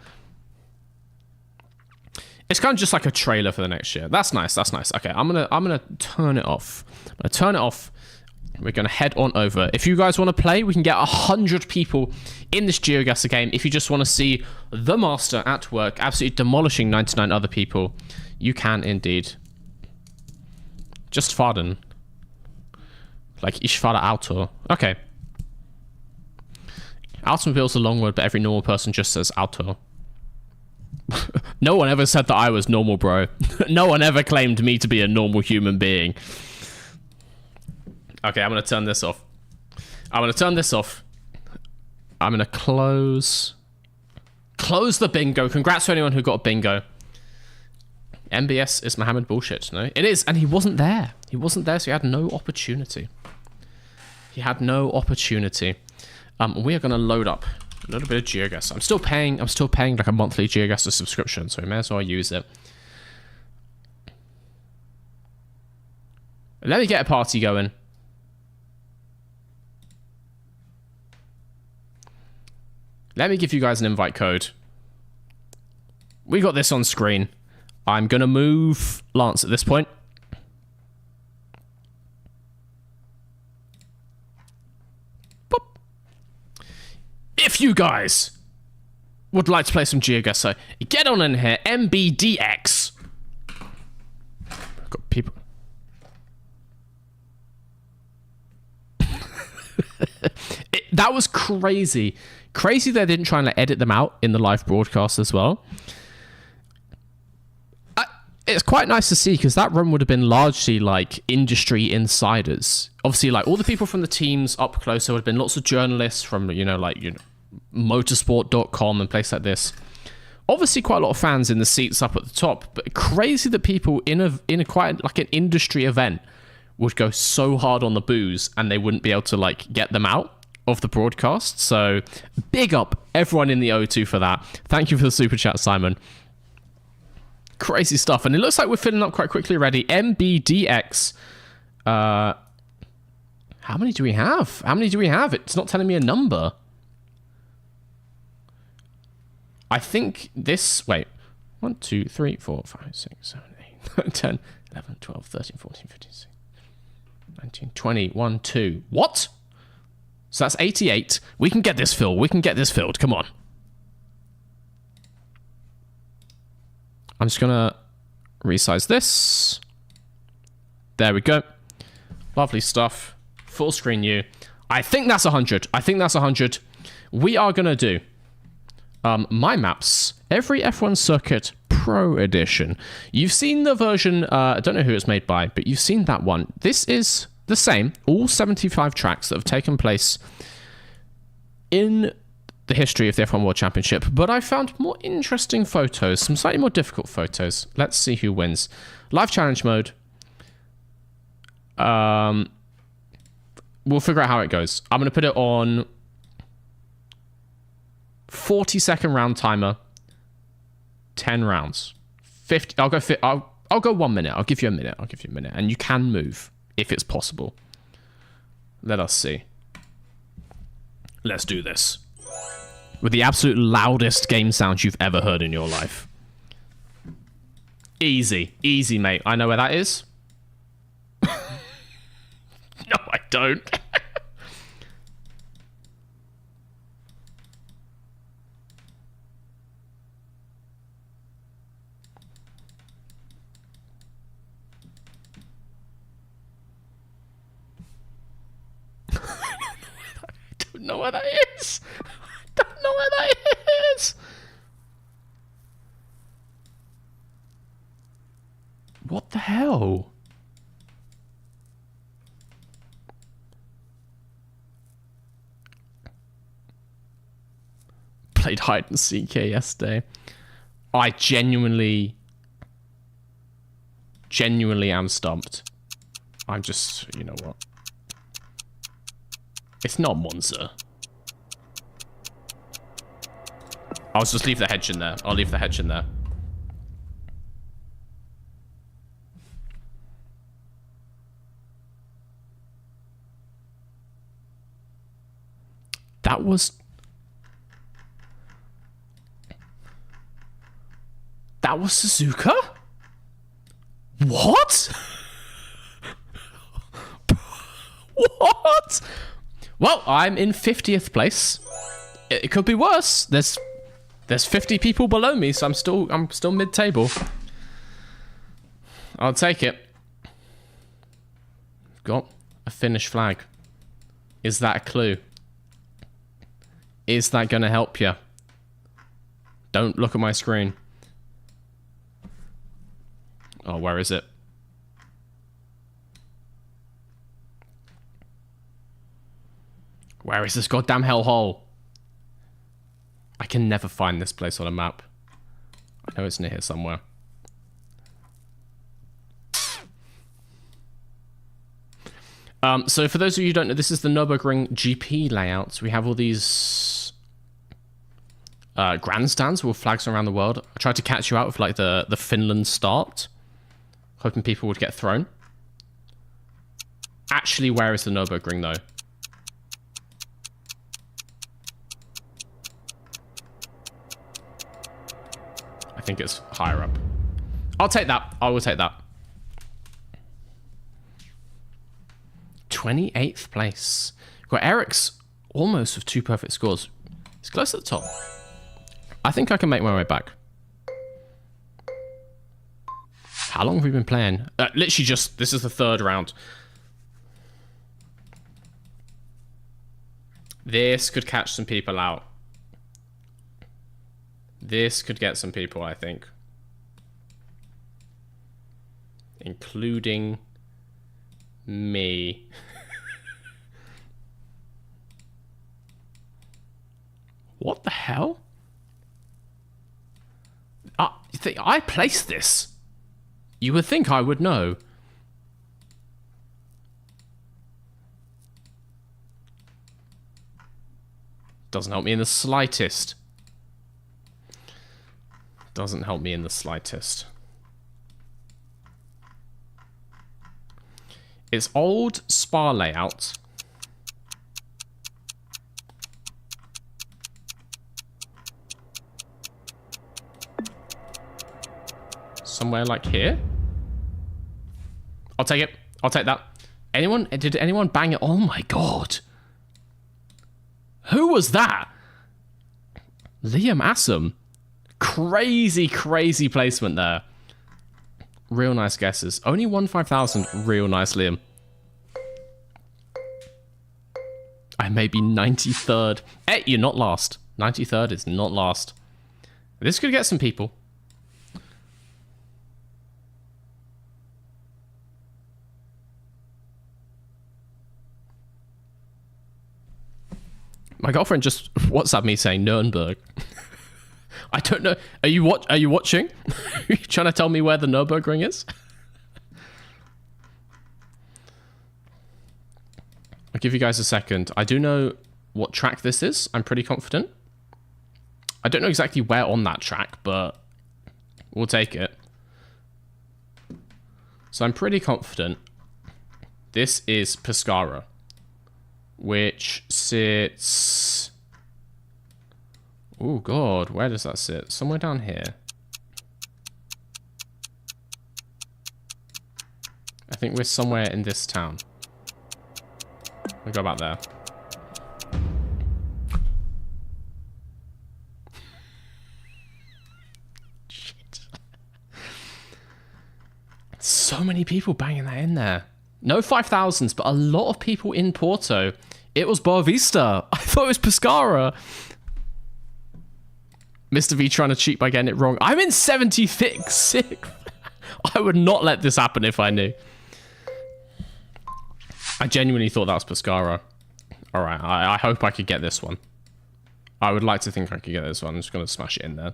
It's kind of just like a trailer for the next year. That's nice, that's nice. Okay, I'm gonna turn it off. I'm gonna turn it off. We're going to head on over. If you guys want to play, we can get 100 people in this GeoGuessr game. If you just want to see the master at work, absolutely demolishing 99 other people, you can indeed. Just fahren. Like, ich fahre Auto. Okay. Automobile's a long word, but every normal person just says Auto. No one ever said that I was normal, bro. No one ever claimed me to be a normal human being. Okay, I'm going to turn this off. I'm going to turn this off. I'm going to close the bingo. Congrats to anyone who got a bingo. MBS is Mohammed bullshit, no? It is, and he wasn't there. He wasn't there, so he had no opportunity. He had no opportunity. We are going to load up a little bit of GeoGuessr. I'm still paying like a monthly GeoGuessr subscription, so we may as well use it. Let me get a party going. Let me give you guys an invite code. We got this on screen. I'm going to move Lance at this point. Boop. If you guys would like to play some GeoGuessr, get on in here. MBDX. I've got people. That was crazy. Crazy they didn't try and edit them out in the live broadcast as well. It's quite nice to see because that run would have been largely like industry insiders. Obviously, like all the people from the teams up close, there would have been lots of journalists from, motorsport.com and places like this. Obviously, quite a lot of fans in the seats up at the top, but crazy that people in a quite like an industry event would go so hard on the booze and they wouldn't be able to like get them out of the broadcast. So big up everyone in the O2 for that. Thank you for the super chat, Simon. Crazy stuff. And it looks like we're filling up quite quickly already. MBDX. How many do we have? It's not telling me a number. I think this... Wait. 1, 2, 3, 4, 5, 6, 7, 8, 10, 11, 12, 13, 14, 15, 16, 19, 20, 1, 2. What? So that's 88. We can get this filled. Come on. I'm just going to resize this. There we go. Lovely stuff. Full screen you. I think that's 100. We are going to do my maps. Every F1 Circuit Pro Edition. You've seen the version, I don't know who it's made by, but you've seen that one. This is the same. All 75 tracks that have taken place in the history of the F1 World Championship, but I found more interesting photos, some slightly more difficult photos. Let's see who wins. Live challenge mode. We'll figure out how it goes. I'm going to put it on 40-second round timer. 10 rounds. 50. I'll go 1 minute. I'll give you a minute. And you can move if it's possible. Let us see. Let's do this. With the absolute loudest game sound you've ever heard in your life. Easy, mate. I know where that is. No, I don't. I don't know where that is. What the hell? Played hide and seek here yesterday. I genuinely am stumped. I'm just, you know what? It's not Monza. I'll just leave the hedge in there. That was Suzuka? What? What? Well, I'm in 50th place. It could be worse. There's 50 people below me, so I'm still mid-table. I'll take it. Got a finish flag. Is that a clue? Is that going to help you? Don't look at my screen. Oh, where is it? Where is this goddamn hellhole? I can never find this place on a map. I know it's near here somewhere. So for those of you who don't know, this is the Nürburgring GP layout. We have all these grandstands with flags around the world. I tried to catch you out with like the Finland start, hoping people would get thrown. Actually, where is the Nürburgring though? I think it's higher up. I'll take that. I will take that. 28th place. We've got Eric's almost with 2 perfect scores. He's close to the top. I think I can make my way back. How long have we been playing? Literally just, this is the 3rd round. This could catch some people out. This could get some people, I think. Including me. What the hell? You think I placed this? You would think I would know. Doesn't help me in the slightest. Doesn't help me in the slightest. It's old spa layout. Somewhere like here. I'll take it. I'll take that. Did anyone bang it? Oh my god. Who was that? Liam Assam. Crazy, crazy placement there. Real nice guesses. Only 5,000. Real nice, Liam. I may be 93rd. Hey, you're not last. 93rd is not last. This could get some people. My girlfriend just WhatsApped me saying Nuremberg. I don't know. Are you watching? Are you trying to tell me where the Nürburgring is? I'll give you guys a second. I do know what track this is. I'm pretty confident. I don't know exactly where on that track, but we'll take it. So I'm pretty confident this is Pescara, which sits... Oh god, where does that sit? Somewhere down here. I think we're somewhere in this town. We'll go back there. Shit. So many people banging that in there. No 5,000s, but a lot of people in Porto. It was Boa Vista. I thought it was Pescara. Mr. V trying to cheat by getting it wrong. I'm in 76th. I would not let this happen if I knew. I genuinely thought that was Pescara. Alright, I hope I could get this one. I would like to think I could get this one. I'm just going to smash it in there.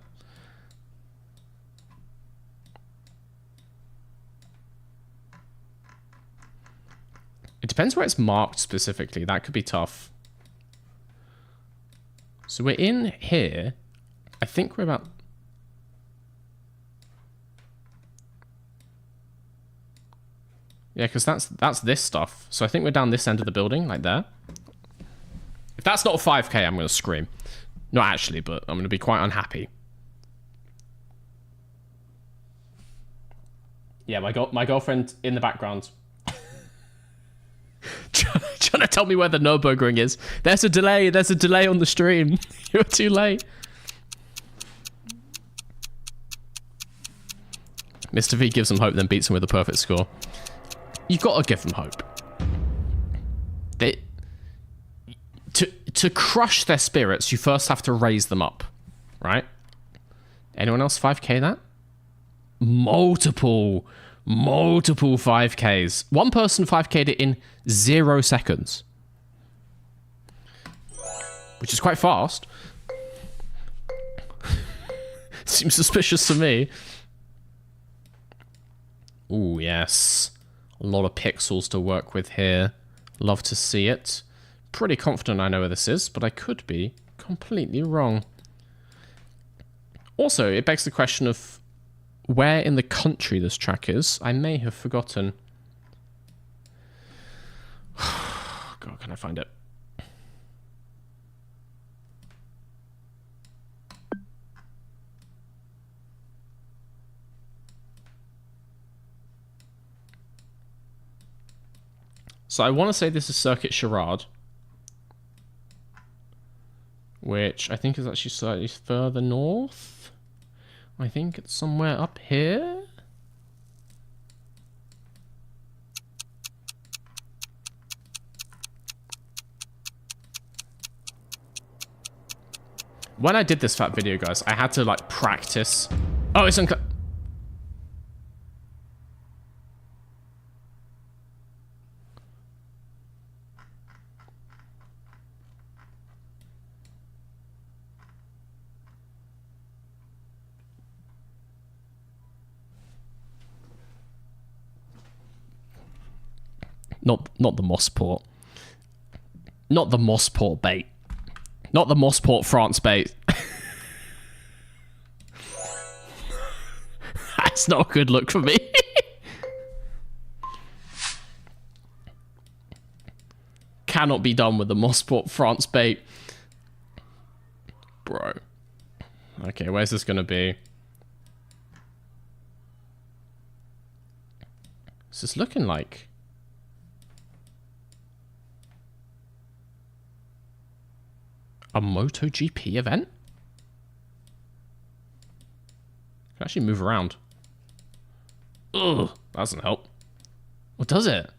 It depends where it's marked specifically. That could be tough. So we're in here. I think we're about... Yeah, because that's this stuff. So I think we're down this end of the building, like there. If that's not a 5k, I'm going to scream. Not actually, but I'm going to be quite unhappy. Yeah, my girlfriend in the background. Trying to tell me where the Nürburgring is. There's a delay on the stream. You're too late. Mr. V gives them hope, then beats them with a perfect score. You've got to give them hope. To crush their spirits, you first have to raise them up, right? Anyone else 5k that? Multiple 5ks. One person 5k'd it in 0 seconds. Which is quite fast. Seems suspicious to me. Ooh, yes. A lot of pixels to work with here. Love to see it. Pretty confident I know where this is, but I could be completely wrong. Also, it begs the question of where in the country this track is. I may have forgotten. God, can I find it? So I want to say this is Circuit Charade, which I think is actually slightly further north. I think it's somewhere up here. When I did this fat video, guys, I had to like practice. Oh, it's uncut. Not the Mossport. Not the Mossport bait. Not the Mossport France bait. That's not a good look for me. Cannot be done with the Mossport France bait. Bro. Okay, where's this gonna be? What's this looking like? A MotoGP event? Can actually move around. Ugh, that doesn't help. What does it?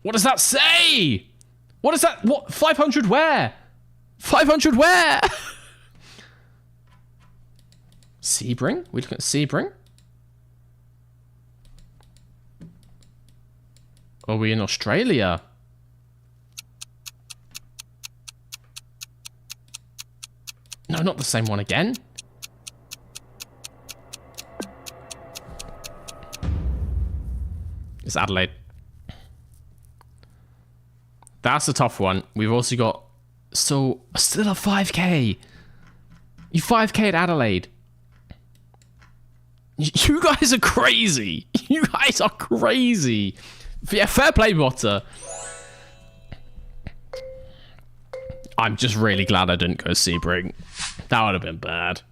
What does that say? What is that? What? 500 where? 500 where? Sebring? We looking at Sebring? Are we in Australia? No, not the same one again. It's Adelaide. That's a tough one. We've also got... So, still a 5k. You 5k at Adelaide. You guys are crazy. You guys are crazy. Yeah, fair play, Botter. I'm just really glad I didn't go Sebring. That would have been bad.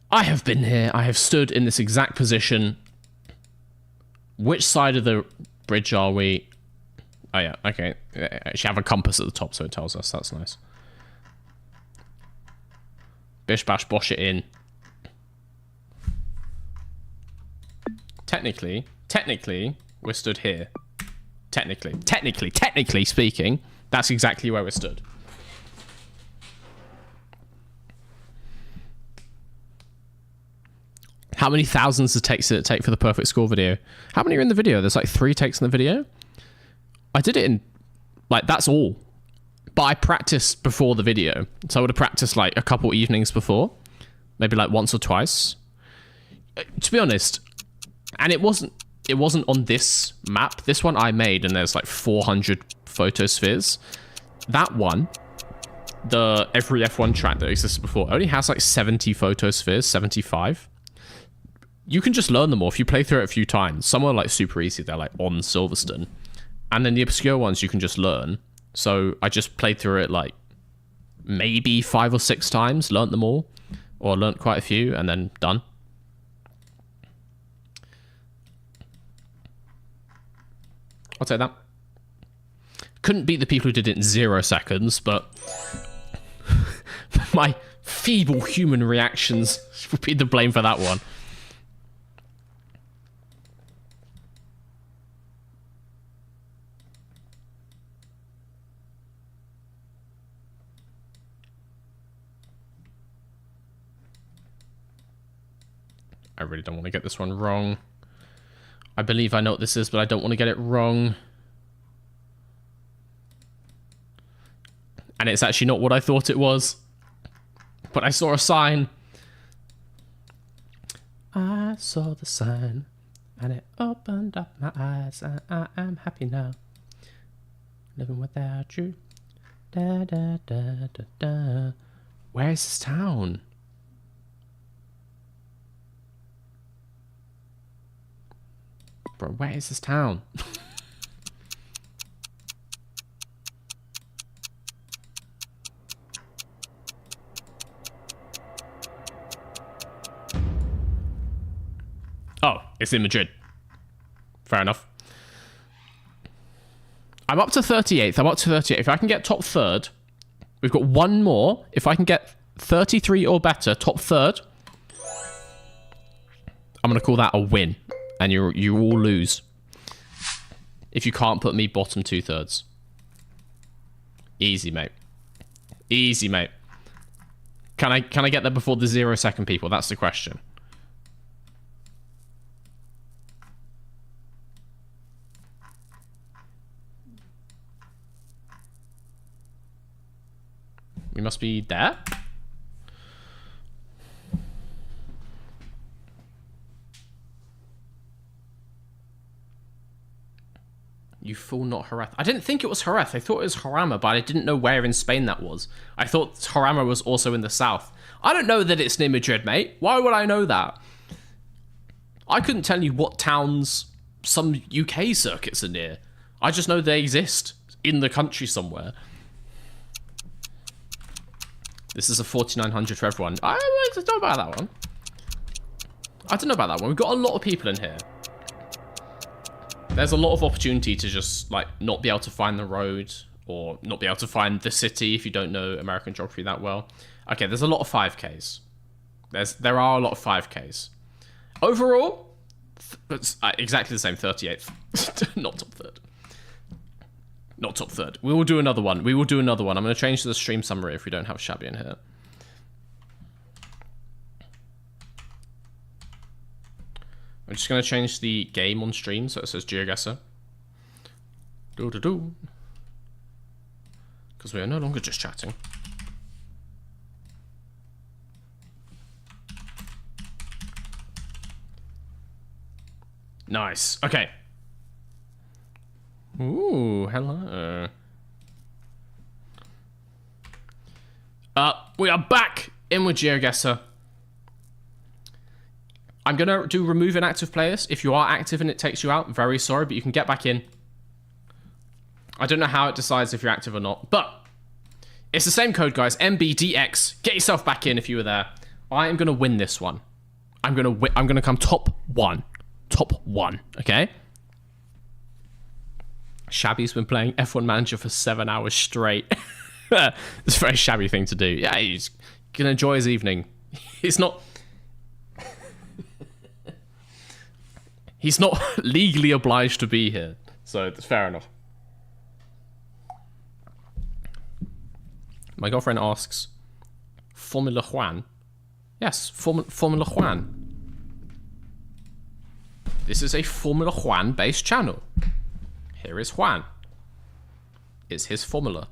I have been here. I have stood in this exact position. Which side of the bridge are we? Oh, yeah. Okay. Actually have a compass at the top, so it tells us. That's nice. Bish, bash, bosh it in. Technically, we're stood here. Technically speaking, that's exactly where we're stood. How many thousands of takes did it take for the perfect score video? How many are in the video? There's like 3 takes in the video. I did it in, like, that's all. But I practiced before the video. So I would have practiced like a couple evenings before. Maybe like once or twice. To be honest, and it wasn't on this map. This one I made and there's like 400 photospheres. That one, the every F1 track that existed before, only has like 70 photospheres, 75. You can just learn them all if you play through it a few times. Some are like super easy. They're like on Silverstone. And then the obscure ones you can just learn. So I just played through it like maybe 5 or 6 times, learnt them all. Or learnt quite a few and then done. I'll take that. Couldn't beat the people who did it in 0 seconds, but my feeble human reactions would be the blame for that one. I really don't want to get this one wrong. I believe I know what this is, but I don't want to get it wrong. And it's actually not what I thought it was. But I saw a sign. I saw the sign, and it opened up my eyes, and I am happy now. Living without you. Da da da da da. Where is this town? Bro, where is this town? Oh, it's in Madrid. Fair enough. I'm up to 38th. I'm up to 38th. If I can get top third, we've got one more. If I can get 33 or better, top third, I'm going to call that a win. And you all lose. If you can't put me bottom 2/3. Easy, mate. Easy, mate. Can I get there before the 0 second people? That's the question. We must be there. You fool, not Jerez. I didn't think it was Jerez. I thought it was Jarama, but I didn't know where in Spain that was. I thought Jarama was also in the south. I don't know that it's near Madrid, mate. Why would I know that? I couldn't tell you what towns some UK circuits are near. I just know they exist in the country somewhere. This is a 4900 for everyone. I don't know about that one. I don't know about that one. We've got a lot of people in here. There's a lot of opportunity to just, like, not be able to find the road or not be able to find the city if you don't know American geography that well. Okay, there's a lot of 5Ks. There are a lot of 5Ks. Overall, it's exactly the same, 38th. Not top third. Not top third. We will do another one. We will do another one. I'm going to change the stream summary if we don't have Shabby in here. I'm just going to change the game on stream so it says GeoGuessr. Do-do-do. Because we are no longer just chatting. Nice. Okay. Ooh, hello. We are back in with GeoGuessr. I'm going to do remove inactive players. If you are active and it takes you out, very sorry, but you can get back in. I don't know how it decides if you're active or not, but it's the same code, guys. MBDX. Get yourself back in if you were there. I am going to win this one. I'm going to come top one. Top one, okay? Shabby's been playing F1 Manager for 7 hours straight. It's a very shabby thing to do. Yeah, he's going to enjoy his evening. He's not legally obliged to be here, so it's fair enough. My girlfriend asks, Formula Juan? Yes, Formula Juan. This is a Formula Juan based channel. Here is Juan. It's his formula.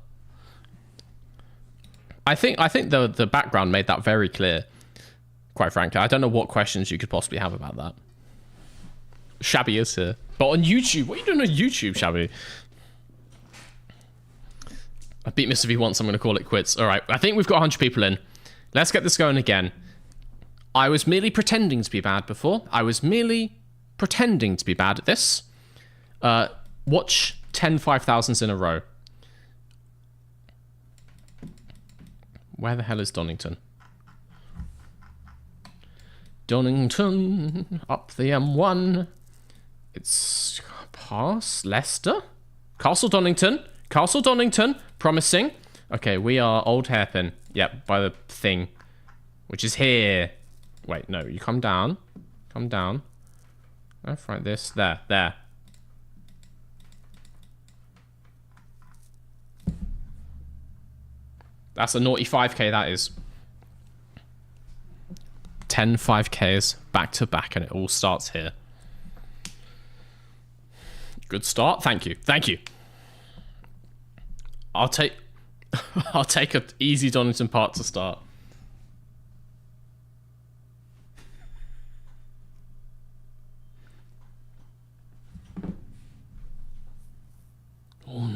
I think the background made that very clear. Quite frankly, I don't know what questions you could possibly have about that. Shabby is here. But on YouTube, what are you doing on YouTube, Shabby? I beat Mr. V once, I'm going to call it quits. All right, I think we've got 100 people in. Let's get this going again. I was merely pretending to be bad before. I was merely pretending to be bad at this. Watch 10 5,000s in a row. Where the hell is Donington? Donington, up the M1. It's past Leicester? Castle Donington. Castle Donington. Promising. Okay, we are Old Hairpin. Yep, by the thing. Which is here. Wait, no, you come down. Come down. Left, right, this. There, there. That's a naughty 5k, that is. 10 5ks back to back, and it all starts here. Good start. Thank you. Thank you. I'll take an easy Donington part to start.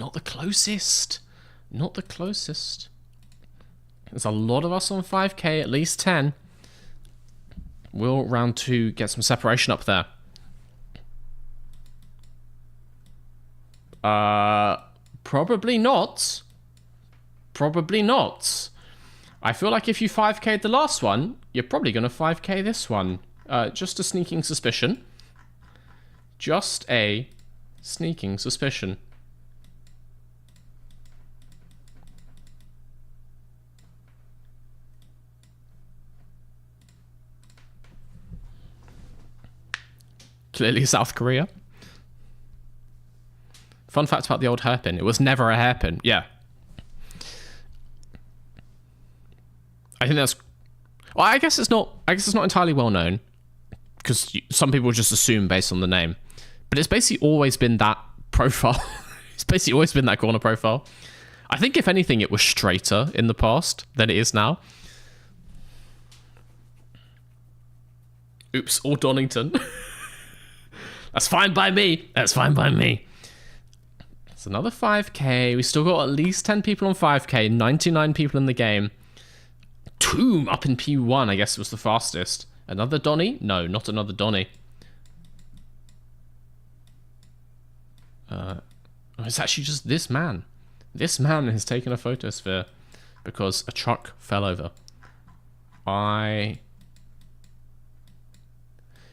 not the closest. Not the closest. There's a lot of us on 5k, at least 10. Will round 2 get some separation up there? Probably not. Probably not. I feel like if you 5k'd the last one, you're probably going to 5k this one. Just a sneaking suspicion. Just a sneaking suspicion. Clearly South Korea. Fun fact about the old hairpin. It was never a hairpin. Yeah. I think that's... Well, I guess it's not entirely well known. Because some people just assume based on the name. But it's basically always been that profile. It's basically always been that corner profile. I think if anything, it was straighter in the past than it is now. Oops, or Donington. That's fine by me. That's fine by me. It's another 5k. We still got at least 10 people on 5k. 99 people in the game. 2 up in P1, I guess it was the fastest. Another Donny? No, not another Donny. It's actually just this man. This man has taken a photosphere because a truck fell over.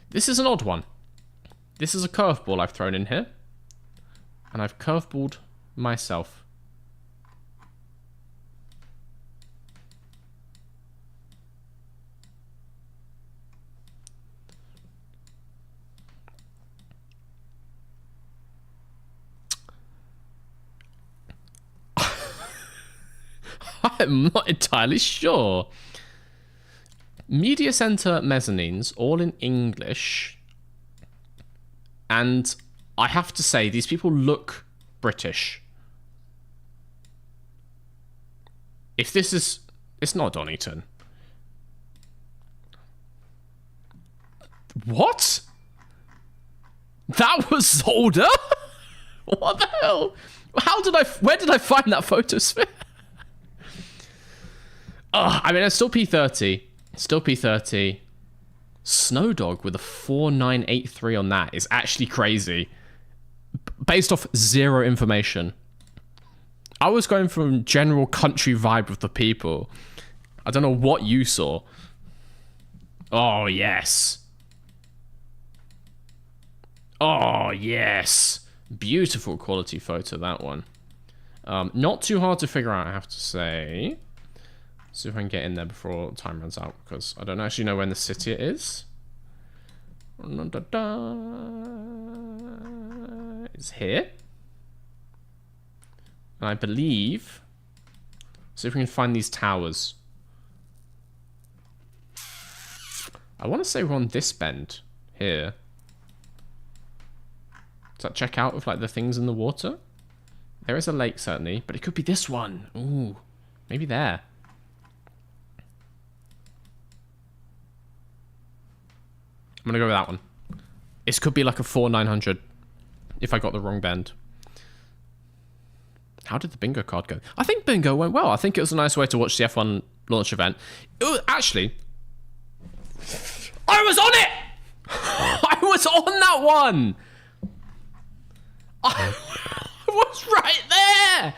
This is an odd one. This is a curveball I've thrown in here. And I've curveballed myself. I'm not entirely sure. Media Center mezzanines, all in English. And I have to say, these people look British. If this is... It's not Donington. What? That was Zolder? What the hell? Where did I find that photosphere? I mean, it's still P30. Still P30. Snowdog with a 4983 on that is actually crazy. Based off zero information. I was going from general country vibe with the people. I don't know what you saw. Oh, yes. Oh, yes. Beautiful quality photo, that one. Not too hard to figure out, I have to say. See if I can get in there before time runs out, because I don't actually know when the city it is. It's here. And I believe... See if we can find these towers. I want to say we're on this bend. Here. Does that check out with like the things in the water? There is a lake, certainly. But it could be this one. Ooh. Maybe there. I'm going to go with that one. This could be like a 4900 if I got the wrong bend. How did the bingo card go? I think bingo went well. I think it was a nice way to watch the F1 launch event. It was, actually, I was on it! I was on that one! I was right there!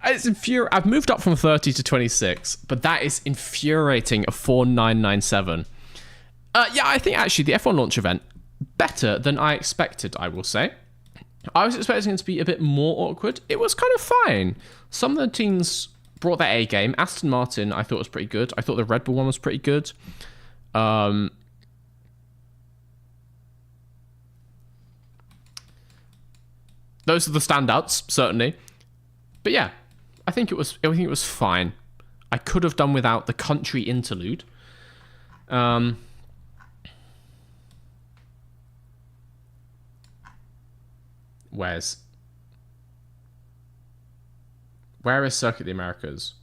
It's infuriating. I've moved up from 30 to 26, but that is infuriating, a 4997. Yeah, I think actually the F1 launch event, better than I expected, I will say. I was expecting it to be a bit more awkward. It was kind of fine. Some of the teams brought their A game. Aston Martin, I thought was pretty good. I thought the Red Bull one was pretty good. Those are the standouts, certainly. But yeah, I think it was fine. I could have done without the country interlude. Where is Circuit of the Americas?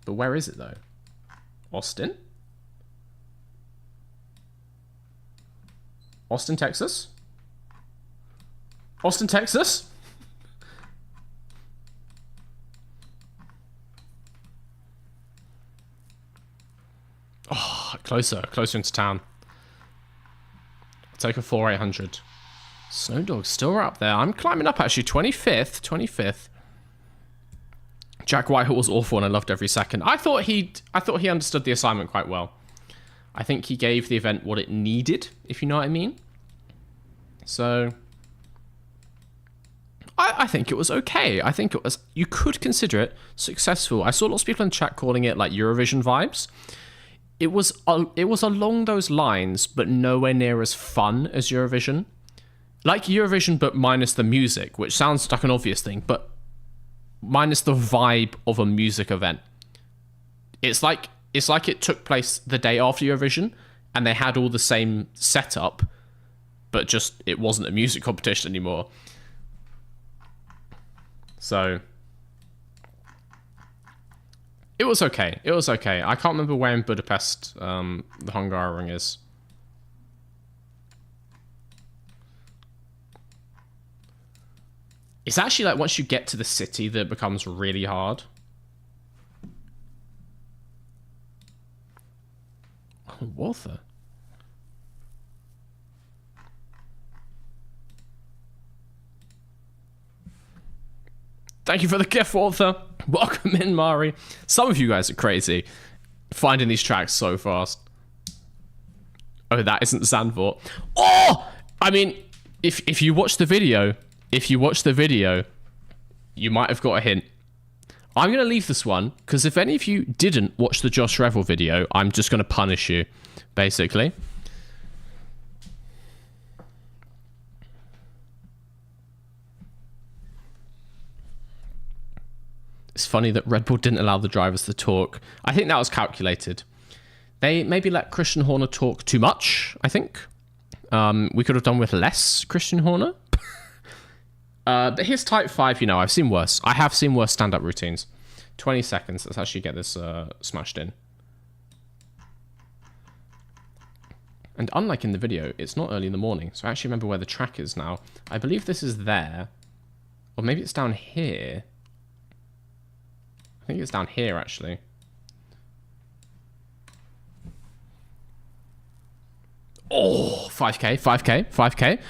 But where is it though? Austin? Austin, Texas. Austin, Texas. Oh, closer into town. I'll take a 4,800. Snowdog's still right up there. I'm climbing up actually. 25th. Jack Whitehall was awful and I loved every second. I thought he understood the assignment quite well. I think he gave the event what it needed, if you know what I mean. So I think it was okay. I think it was, you could consider it successful. I saw lots of people in the chat calling it like Eurovision vibes. It was along those lines, but nowhere near as fun as Eurovision. Like Eurovision, but minus the music, which sounds like an obvious thing, but minus the vibe of a music event. It's like it took place the day after Eurovision, and they had all the same setup, but just it wasn't a music competition anymore. So it was okay. I can't remember where in Budapest the Hungaroring is. It's actually like once you get to the city that it becomes really hard. Oh, Walther. Thank you for the gift, Walther. Welcome in, Mari. Some of you guys are crazy. Finding these tracks so fast. Oh, that isn't Zandvoort. Oh! I mean, if you watch the video... you might have got a hint. I'm going to leave this one, because if any of you didn't watch the Josh Revel video, I'm just going to punish you, basically. It's funny that Red Bull didn't allow the drivers to talk. I think that was calculated. They maybe let Christian Horner talk too much, I think. We could have done with less Christian Horner. But his Type 5, you know, I've seen worse. I have seen worse stand-up routines. 20 seconds. Let's actually get this smashed in. And unlike in the video, it's not early in the morning. So I actually remember where the track is now. I believe this is there. Or maybe it's down here. I think it's down here, actually. Oh, 5K.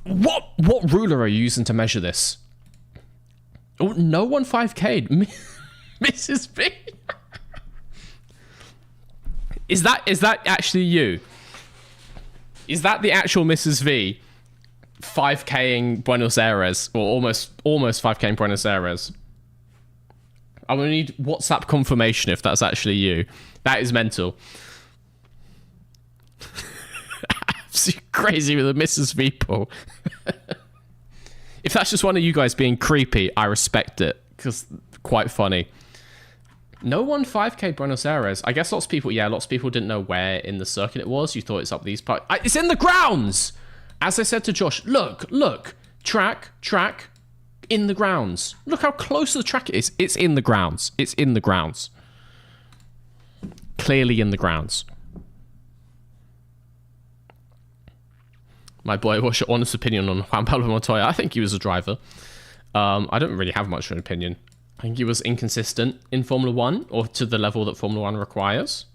What ruler are you using to measure this? Oh, no one 5K'd. Mrs. B. Is that actually you? Is that the actual Mrs. V 5K'ing Buenos Aires, or almost 5K'ing Buenos Aires? I'm gonna need WhatsApp confirmation if that's actually you. That is mental. Crazy with the Mrs. people. If that's just one of you guys being creepy, I respect it, because quite funny. No one 5K Buenos Aires. I guess lots of people didn't know where in the circuit it was. You thought it's up these parts. It's in the grounds! As I said to Josh, look, track, in the grounds. Look how close to the track it is. It's in the grounds. Clearly in the grounds. My boy, what's your honest opinion on Juan Pablo Montoya? I think he was a driver. I don't really have much of an opinion. I think he was inconsistent in Formula 1, or to the level that Formula 1 requires.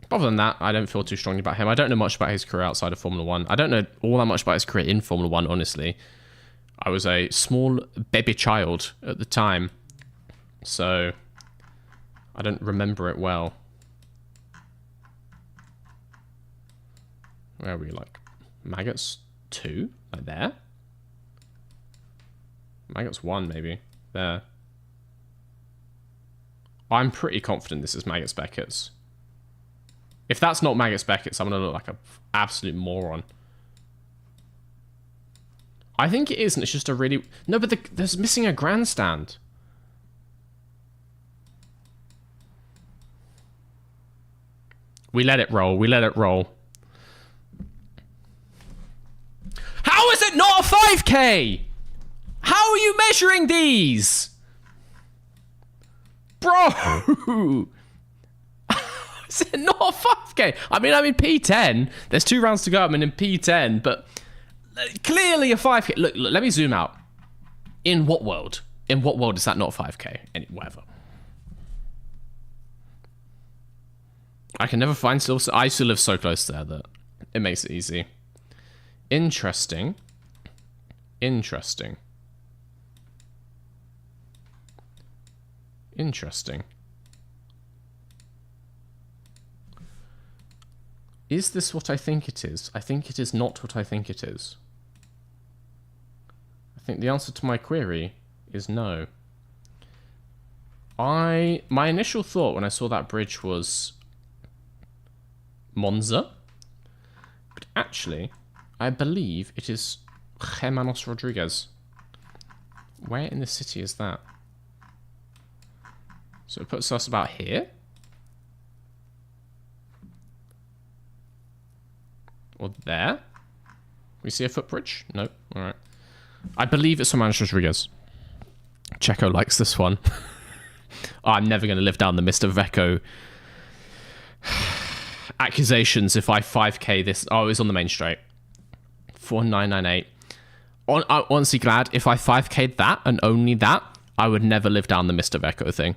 Other than that, I don't feel too strongly about him. I don't know much about his career outside of Formula 1. I don't know all that much about his career in Formula 1, honestly. I was a small baby child at the time, so I don't remember it well. Where are we, like, Maggots 2? Like there? Maggots 1, maybe. There. I'm pretty confident this is Maggots Beckett's. If that's not Maggots Beckett's, I'm going to look like an absolute moron. I think it is, and it's just a really... No, but there's missing a grandstand. We let it roll. How is it not a 5K? How are you measuring these? Bro! Is it not a 5k? I mean, I'm in P10. There's 2 rounds to go. I'm in P10, but clearly a 5k. Look, let me zoom out. In what world? In what world is that not 5k? Whatever. I can never find Silver. I still live so close there that it makes it easy. Interesting. Interesting. Interesting. Is this what I think it is? I think it is not what I think it is. I think the answer to my query is no. My initial thought when I saw that bridge was Monza. But actually, I believe it is Hermanos Rodriguez. Where in the city is that? So it puts us about here. Or there. We see a footbridge? No. Alright. I believe it's Hermanos Rodriguez. Checo likes this one. Oh, I'm never going to live down the Mr. Vecco accusations if I 5k this. Oh, it's on the main straight. 4998. I'm honestly glad if I 5k'd that and only that, I would never live down the Mr. Vecco thing.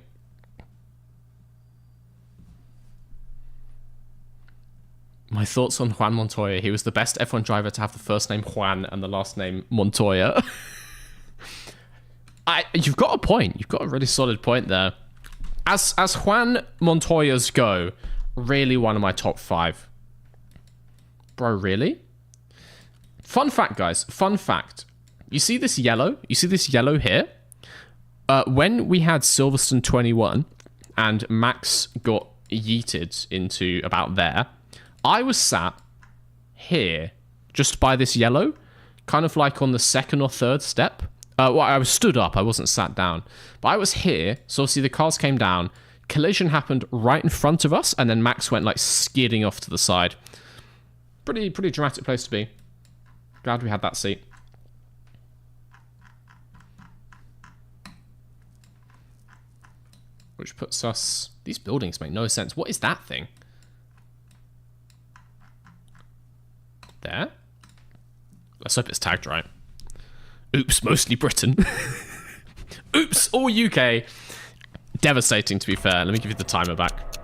My thoughts on Juan Montoya. He was the best F1 driver to have the first name Juan and the last name Montoya. You've got a point. You've got a really solid point there. As Juan Montoyas go, really one of my top 5. Bro, really? Fun fact, guys. Fun fact. You see this yellow? You see this yellow here? When we had Silverstone 21 and Max got yeeted into about there, I was sat here, just by this yellow, kind of like on the 2nd or 3rd step. Well, I was stood up, I wasn't sat down. But I was here, so obviously the cars came down, collision happened right in front of us, and then Max went like skidding off to the side. Pretty dramatic place to be. Glad we had that seat. Which puts us... These buildings make no sense. What is that thing? There. Let's hope it's tagged right. Oops, mostly Britain. Oops, all UK. Devastating, to be fair. Let me give you the timer back.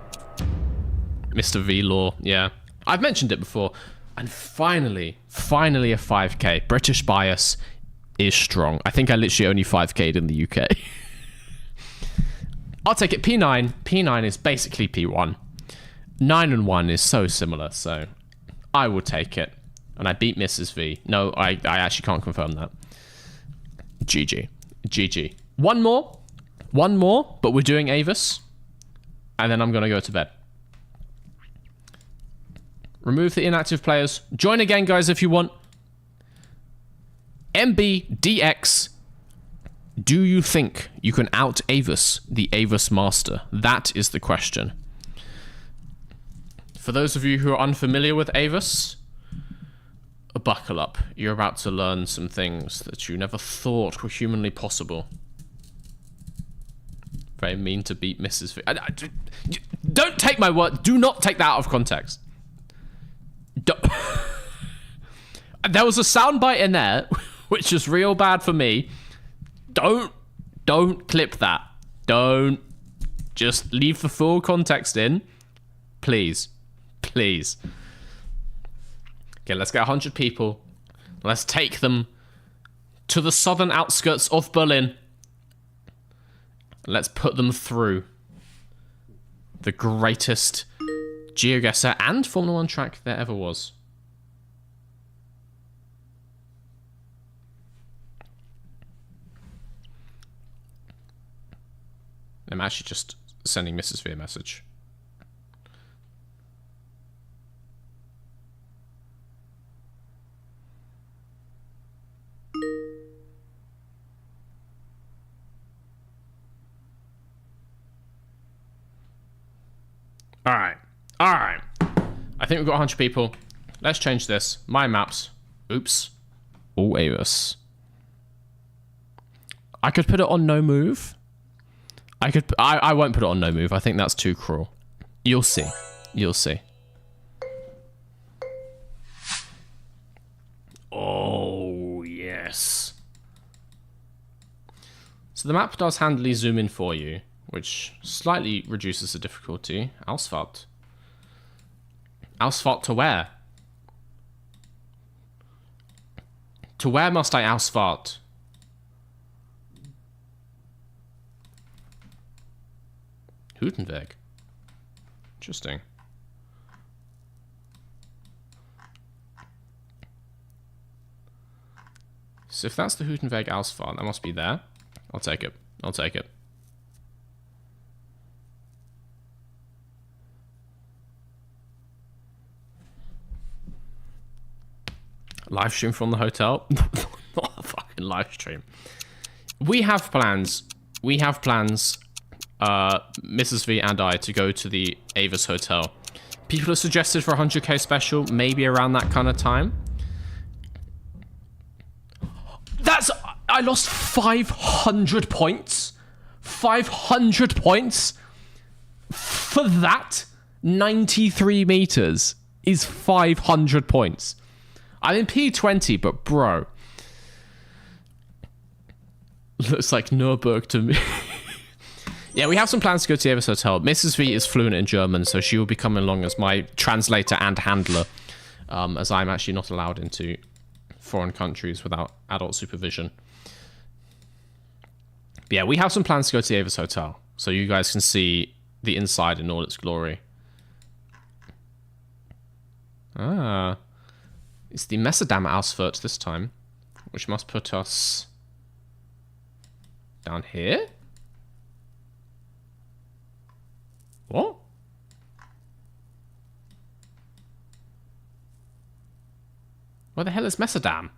Mr. V-Law, yeah. I've mentioned it before. And finally a 5k. British bias is strong. I think I literally only 5k'd in the UK. I'll take it. P9. P9 is basically P1. 9 and 1 is so similar, so I will take it. And I beat Mrs. V. No, I actually can't confirm that. GG. GG. One more, but we're doing Avis. And then I'm going to go to bed. Remove the inactive players. Join again, guys, if you want. MBDX. Do you think you can out Avis, the Avis Master? That is the question. For those of you who are unfamiliar with Avis, buckle up. You're about to learn some things that you never thought were humanly possible. Very mean to beat Mrs. V. Don't take my word. Do not take that out of context. There was a soundbite in there, which is real bad for me. Don't clip that. Don't. Just leave the full context in. Please. Please. Okay, let's get 100 people. Let's take them to the southern outskirts of Berlin. Let's put them through the greatest GeoGuessr and Formula 1 track there ever was. I'm actually just sending Mrs. V a message. Alright. Alright. I think we've got 100 people. Let's change this. My maps. Oops. All Avis. I could put it on no move. I won't put it on no move. I think that's too cruel. You'll see. You'll see. Oh, yes. So the map does handily zoom in for you, which slightly reduces the difficulty. Ausfahrt. Ausfahrt to where? To where must I Ausfahrt? Hüttenweg. Interesting. So if that's the Hüttenweg Ausfahrt, that must be there. I'll take it. I'll take it. Live stream from the hotel? Not a fucking live stream. We have plans. We have plans, Mrs. V and I, to go to the Avis Hotel. People have suggested for a 100k special, maybe around that kind of time. I lost 500 points. 500 points? For that? 93 meters is 500 points. I'm in P20, but bro. Looks like Nürburg to me. Yeah, we have some plans to go to the Avis Hotel. Mrs. V is fluent in German, so she will be coming along as my translator and handler, as I'm actually not allowed into foreign countries without adult supervision. But yeah, we have some plans to go to the Avis Hotel, so you guys can see the inside in all its glory. Ah. It's the Messedam Ausfahrt this time, which must put us down here? What? Where the hell is Messedam?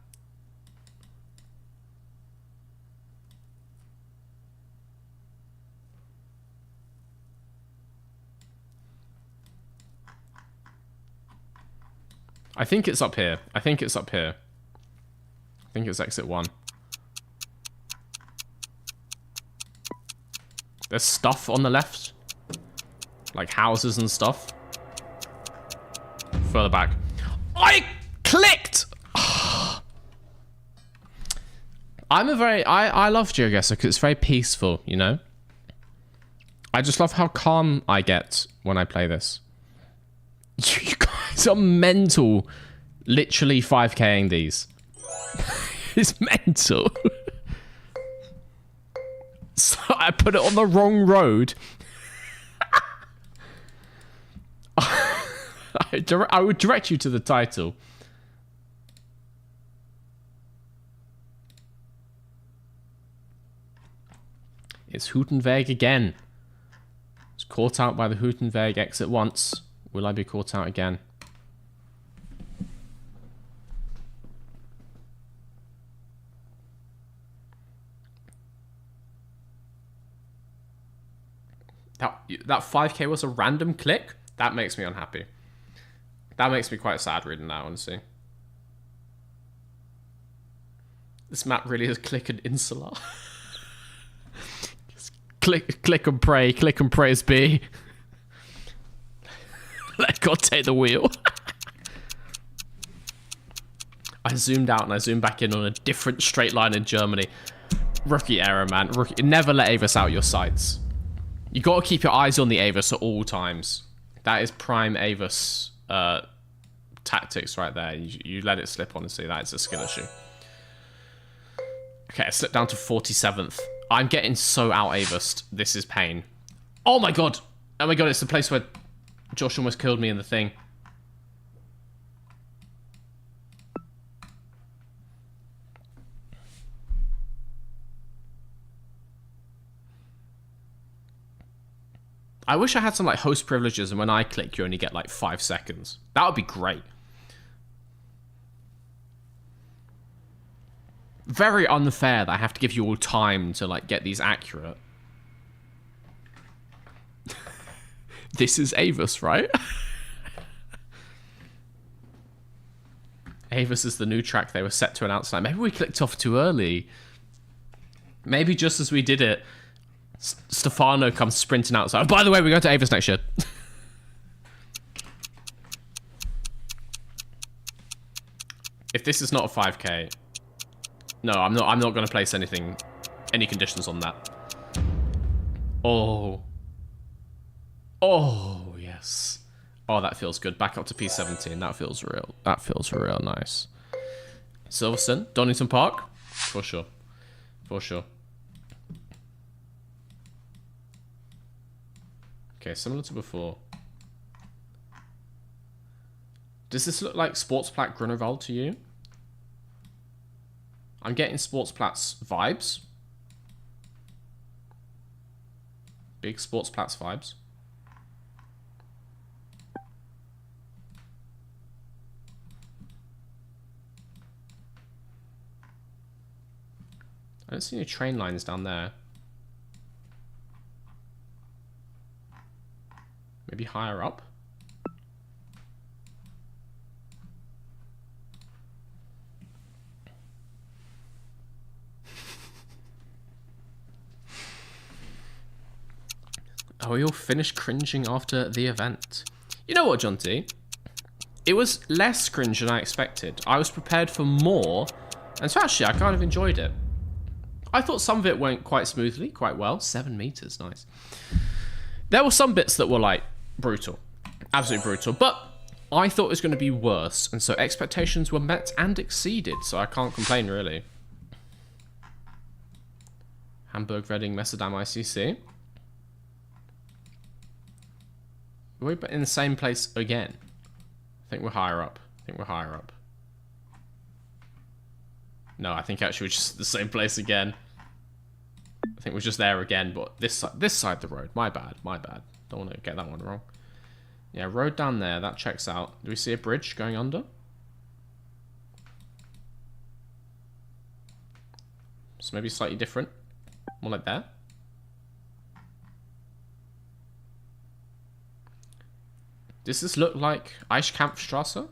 I think it's up here. I think it's up here. I think it's exit 1. There's stuff on the left. Like houses and stuff. Further back. I clicked! I love GeoGuessr because it's very peaceful, you know? I just love how calm I get when I play this. You guys are mental. Literally 5k'ing these. It's mental. So I put it on the wrong road. I would direct you to the title. It's Hüttenweg again. Was caught out by the Hüttenweg exit once. Will I be caught out again? That 5k was a random click? That makes me unhappy. That makes me quite sad reading that, honestly. This map really is click and insular. Just click and pray. Click and praise be. Let God take the wheel. I zoomed out and I zoomed back in on a different straight line in Germany. Rookie error, man. Rookie. Never let Avis out your sights. You got to keep your eyes on the Avis at all times. That is prime Avis tactics right there. You let it slip, honestly. That is a skill issue. Okay, I slipped down to 47th. I'm getting so out-Avised. This is pain. Oh my god. Oh my god, it's the place where Josh almost killed me in the thing. I wish I had some like host privileges and when I click you only get like 5 seconds. That would be great. Very unfair that I have to give you all time to like get these accurate. This is Avis, right? Avis is the new track they were set to announce tonight. Maybe we clicked off too early. Maybe just as we did it, Stefano comes sprinting outside. Oh, by the way, we're going to Avis next year. If this is not a 5k, no, I'm not going to place any conditions on that. Oh. Oh, yes. Oh, that feels good. Back up to P17. That feels real. That feels real nice. Silverstone, Donington Park, for sure. For sure. Okay, similar to before. Does this look like Sportsplat Grunewald to you? I'm getting Sportsplat's vibes. Big Sportsplat's vibes. I don't see any train lines down there. Maybe higher up? Are we all finished cringing after the event? You know what, John T? It was less cringe than I expected. I was prepared for more, and so actually I kind of enjoyed it. I thought some of it went quite smoothly, quite well. 7 meters, nice. There were some bits that were like brutal, absolutely brutal, but I thought it was going to be worse, and so expectations were met and exceeded, so I can't complain really. Hamburg, Reading, Messerdam, ICC. We're in the same place again. I think we're higher up. No, I think actually we're just the same place again. I think we're just there again, but this side of the road. My bad. Don't want to get that one wrong. Yeah, road down there. That checks out. Do we see a bridge going under? So maybe slightly different. More like there. Does this look like Eichkampfstrasse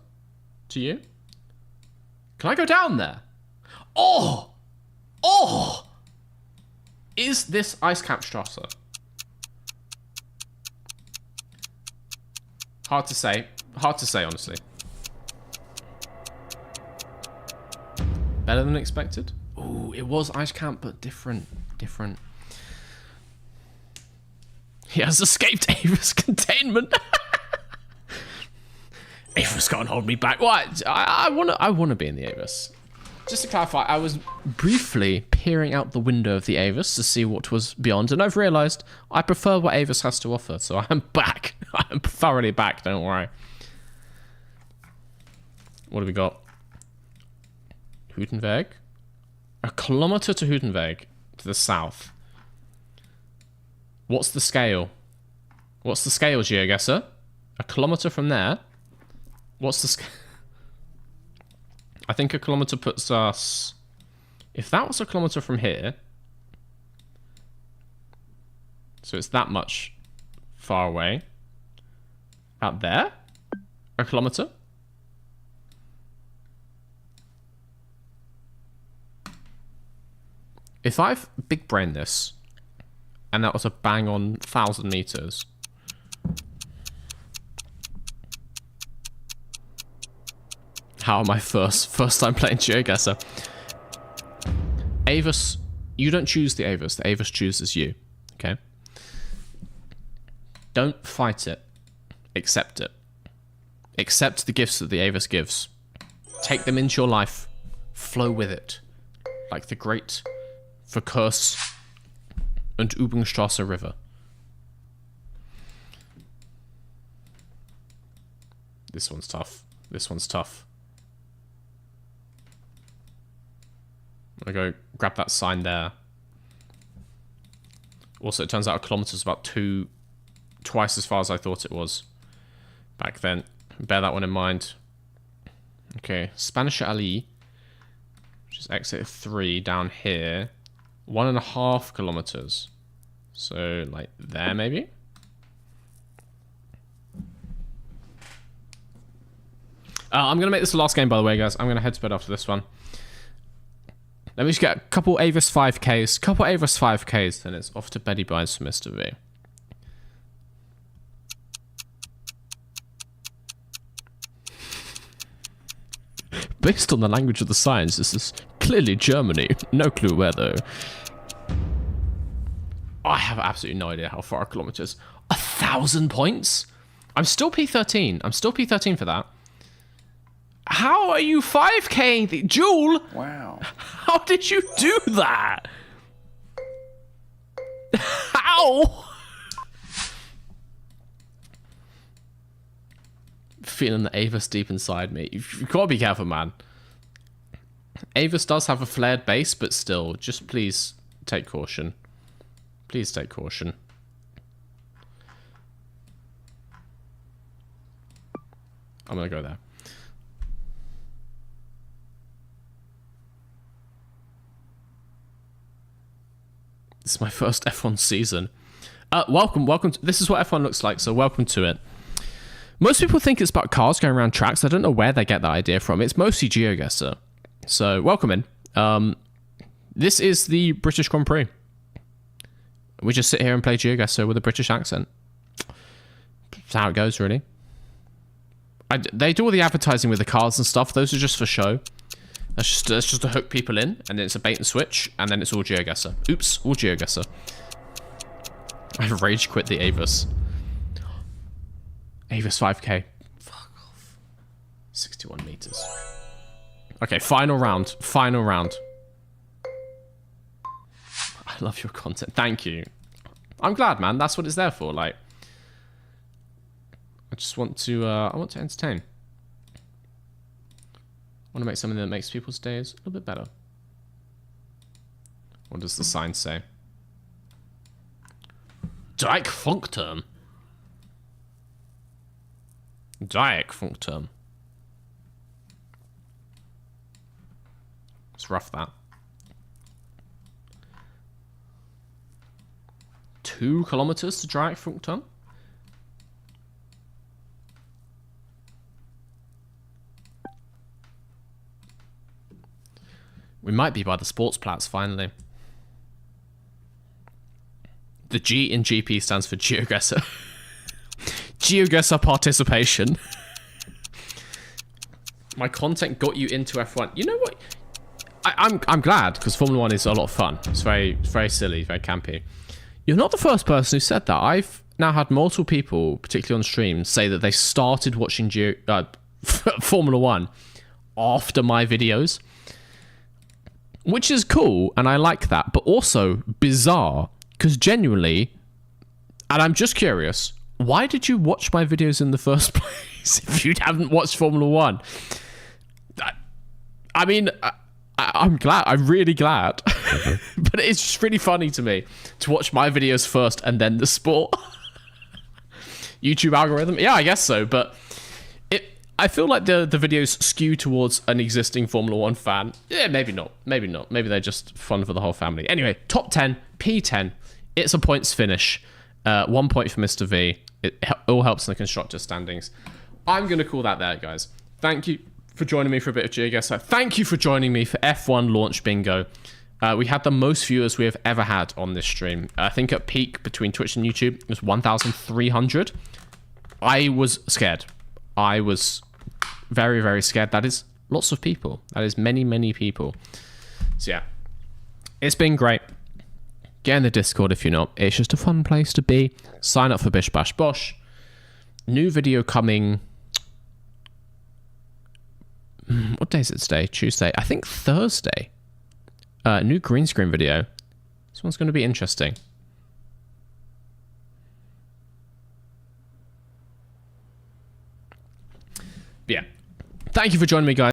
to you? Can I go down there? Oh! Oh! Is this Eichkampfstrasse? Hard to say, honestly. Better than expected? Ooh, it was Eichkamp, but different. He has escaped Ava's containment. Avis can't hold me back. What? I wanna be in the Avis. Just to clarify, I was briefly peering out the window of the Avis to see what was beyond, and I've realised I prefer what Avis has to offer, so I am back. I am thoroughly back, don't worry. What have we got? Hutenweg? 1 kilometre to Hutenweg, to the south. What's the scale? What's the scale, GeoGuessr? 1 kilometre from there? What's the scale? I think 1 kilometre puts us... If that was 1 kilometre from here... So it's that much far away. Out there? 1 kilometre? If I've big brained this, and that was a bang on 1,000 meters... How am I first time playing GeoGuessr? Avis, you don't choose the Avis chooses you, okay? Don't fight it. Accept it. Accept the gifts that the Avis gives. Take them into your life. Flow with it. Like the great Verkurs und Übungsstraße River. This one's tough. I'm gonna go grab that sign there. Also, it turns out 1 kilometre is about twice as far as I thought it was back then. Bear that one in mind. Okay, Spanish Ali, which is exit 3 down here. 1.5 kilometres. So, like there, maybe? I'm going to make this the last game, by the way, guys. I'm going to head to bed after this one. Let me just get a couple Avis 5Ks. Then it's off to Betty Bynes for Mr. V. Based on the language of the signs, this is clearly Germany. No clue where, though. I have absolutely no idea how far a kilometer is. 1,000 points? I'm still P13. I'm still P13 for that. How are you 5K'ing the Jewel? Wow. How did you do that? How? Feeling the Avis deep inside me. You've got to be careful, man. Avis does have a flared base, but still, just please take caution. Please take caution. I'm gonna go there. This is my first F1 season. Welcome. This is what F1 looks like, so welcome to it. Most people think it's about cars going around tracks. I don't know where they get that idea from. It's mostly GeoGuessr. So, welcome in. This is the British Grand Prix. We just sit here and play GeoGuessr with a British accent. That's how it goes, really. They do all the advertising with the cars and stuff. Those are just for show. That's just to hook people in, and then it's a bait and switch, and then it's all GeoGuessr. Oops, all GeoGuessr. I've rage quit the Avis. Avis 5K. Fuck off. 61 meters. Okay, final round. Final round. I love your content. Thank you. I'm glad, man. That's what it's there for. Like, I just want to. I want to entertain. I want to make something that makes people's days a little bit better. What does the sign say? Dyke Funkturm. Dyke Funkturm. It's rough, that. 2 kilometers to Dyke Funkturm. We might be by the sports plats finally. The G in GP stands for GeoGuessr. GeoGuessr participation. My content got you into F1. You know what? I'm glad, because Formula 1 is a lot of fun. It's very silly, very campy. You're not the first person who said that. I've now had multiple people, particularly on stream, say that they started watching Formula 1 after my videos. Which is cool, and I like that, but also bizarre, because genuinely, and I'm just curious, why did you watch my videos in the first place if you haven't watched Formula 1? I mean, I'm glad, I'm really glad, but it's just really funny to me to watch my videos first and then the sport. YouTube algorithm? Yeah, I guess so, but I feel like the videos skew towards an existing Formula 1 fan. Yeah, maybe not. Maybe not. Maybe they're just fun for the whole family. Anyway, top 10, P10. It's a points finish. 1 point for Mr. V. It all helps in the constructor standings. I'm going to call that there, guys. Thank you for joining me for a bit of GeoGuessr. Thank you for joining me for F1 Launch Bingo. We had the most viewers we have ever had on this stream. I think at peak between Twitch and YouTube, it was 1,300. I was scared. I was very, very scared. That is lots of people. That is many, many people. So yeah, it's been great. Get in the Discord if you're not. It's just a fun place to be. Sign up for Bish Bash Bosh. New video coming. What day is it today? Tuesday. I think Thursday. New green screen video. This one's going to be interesting. Yeah. Thank you for joining me, guys.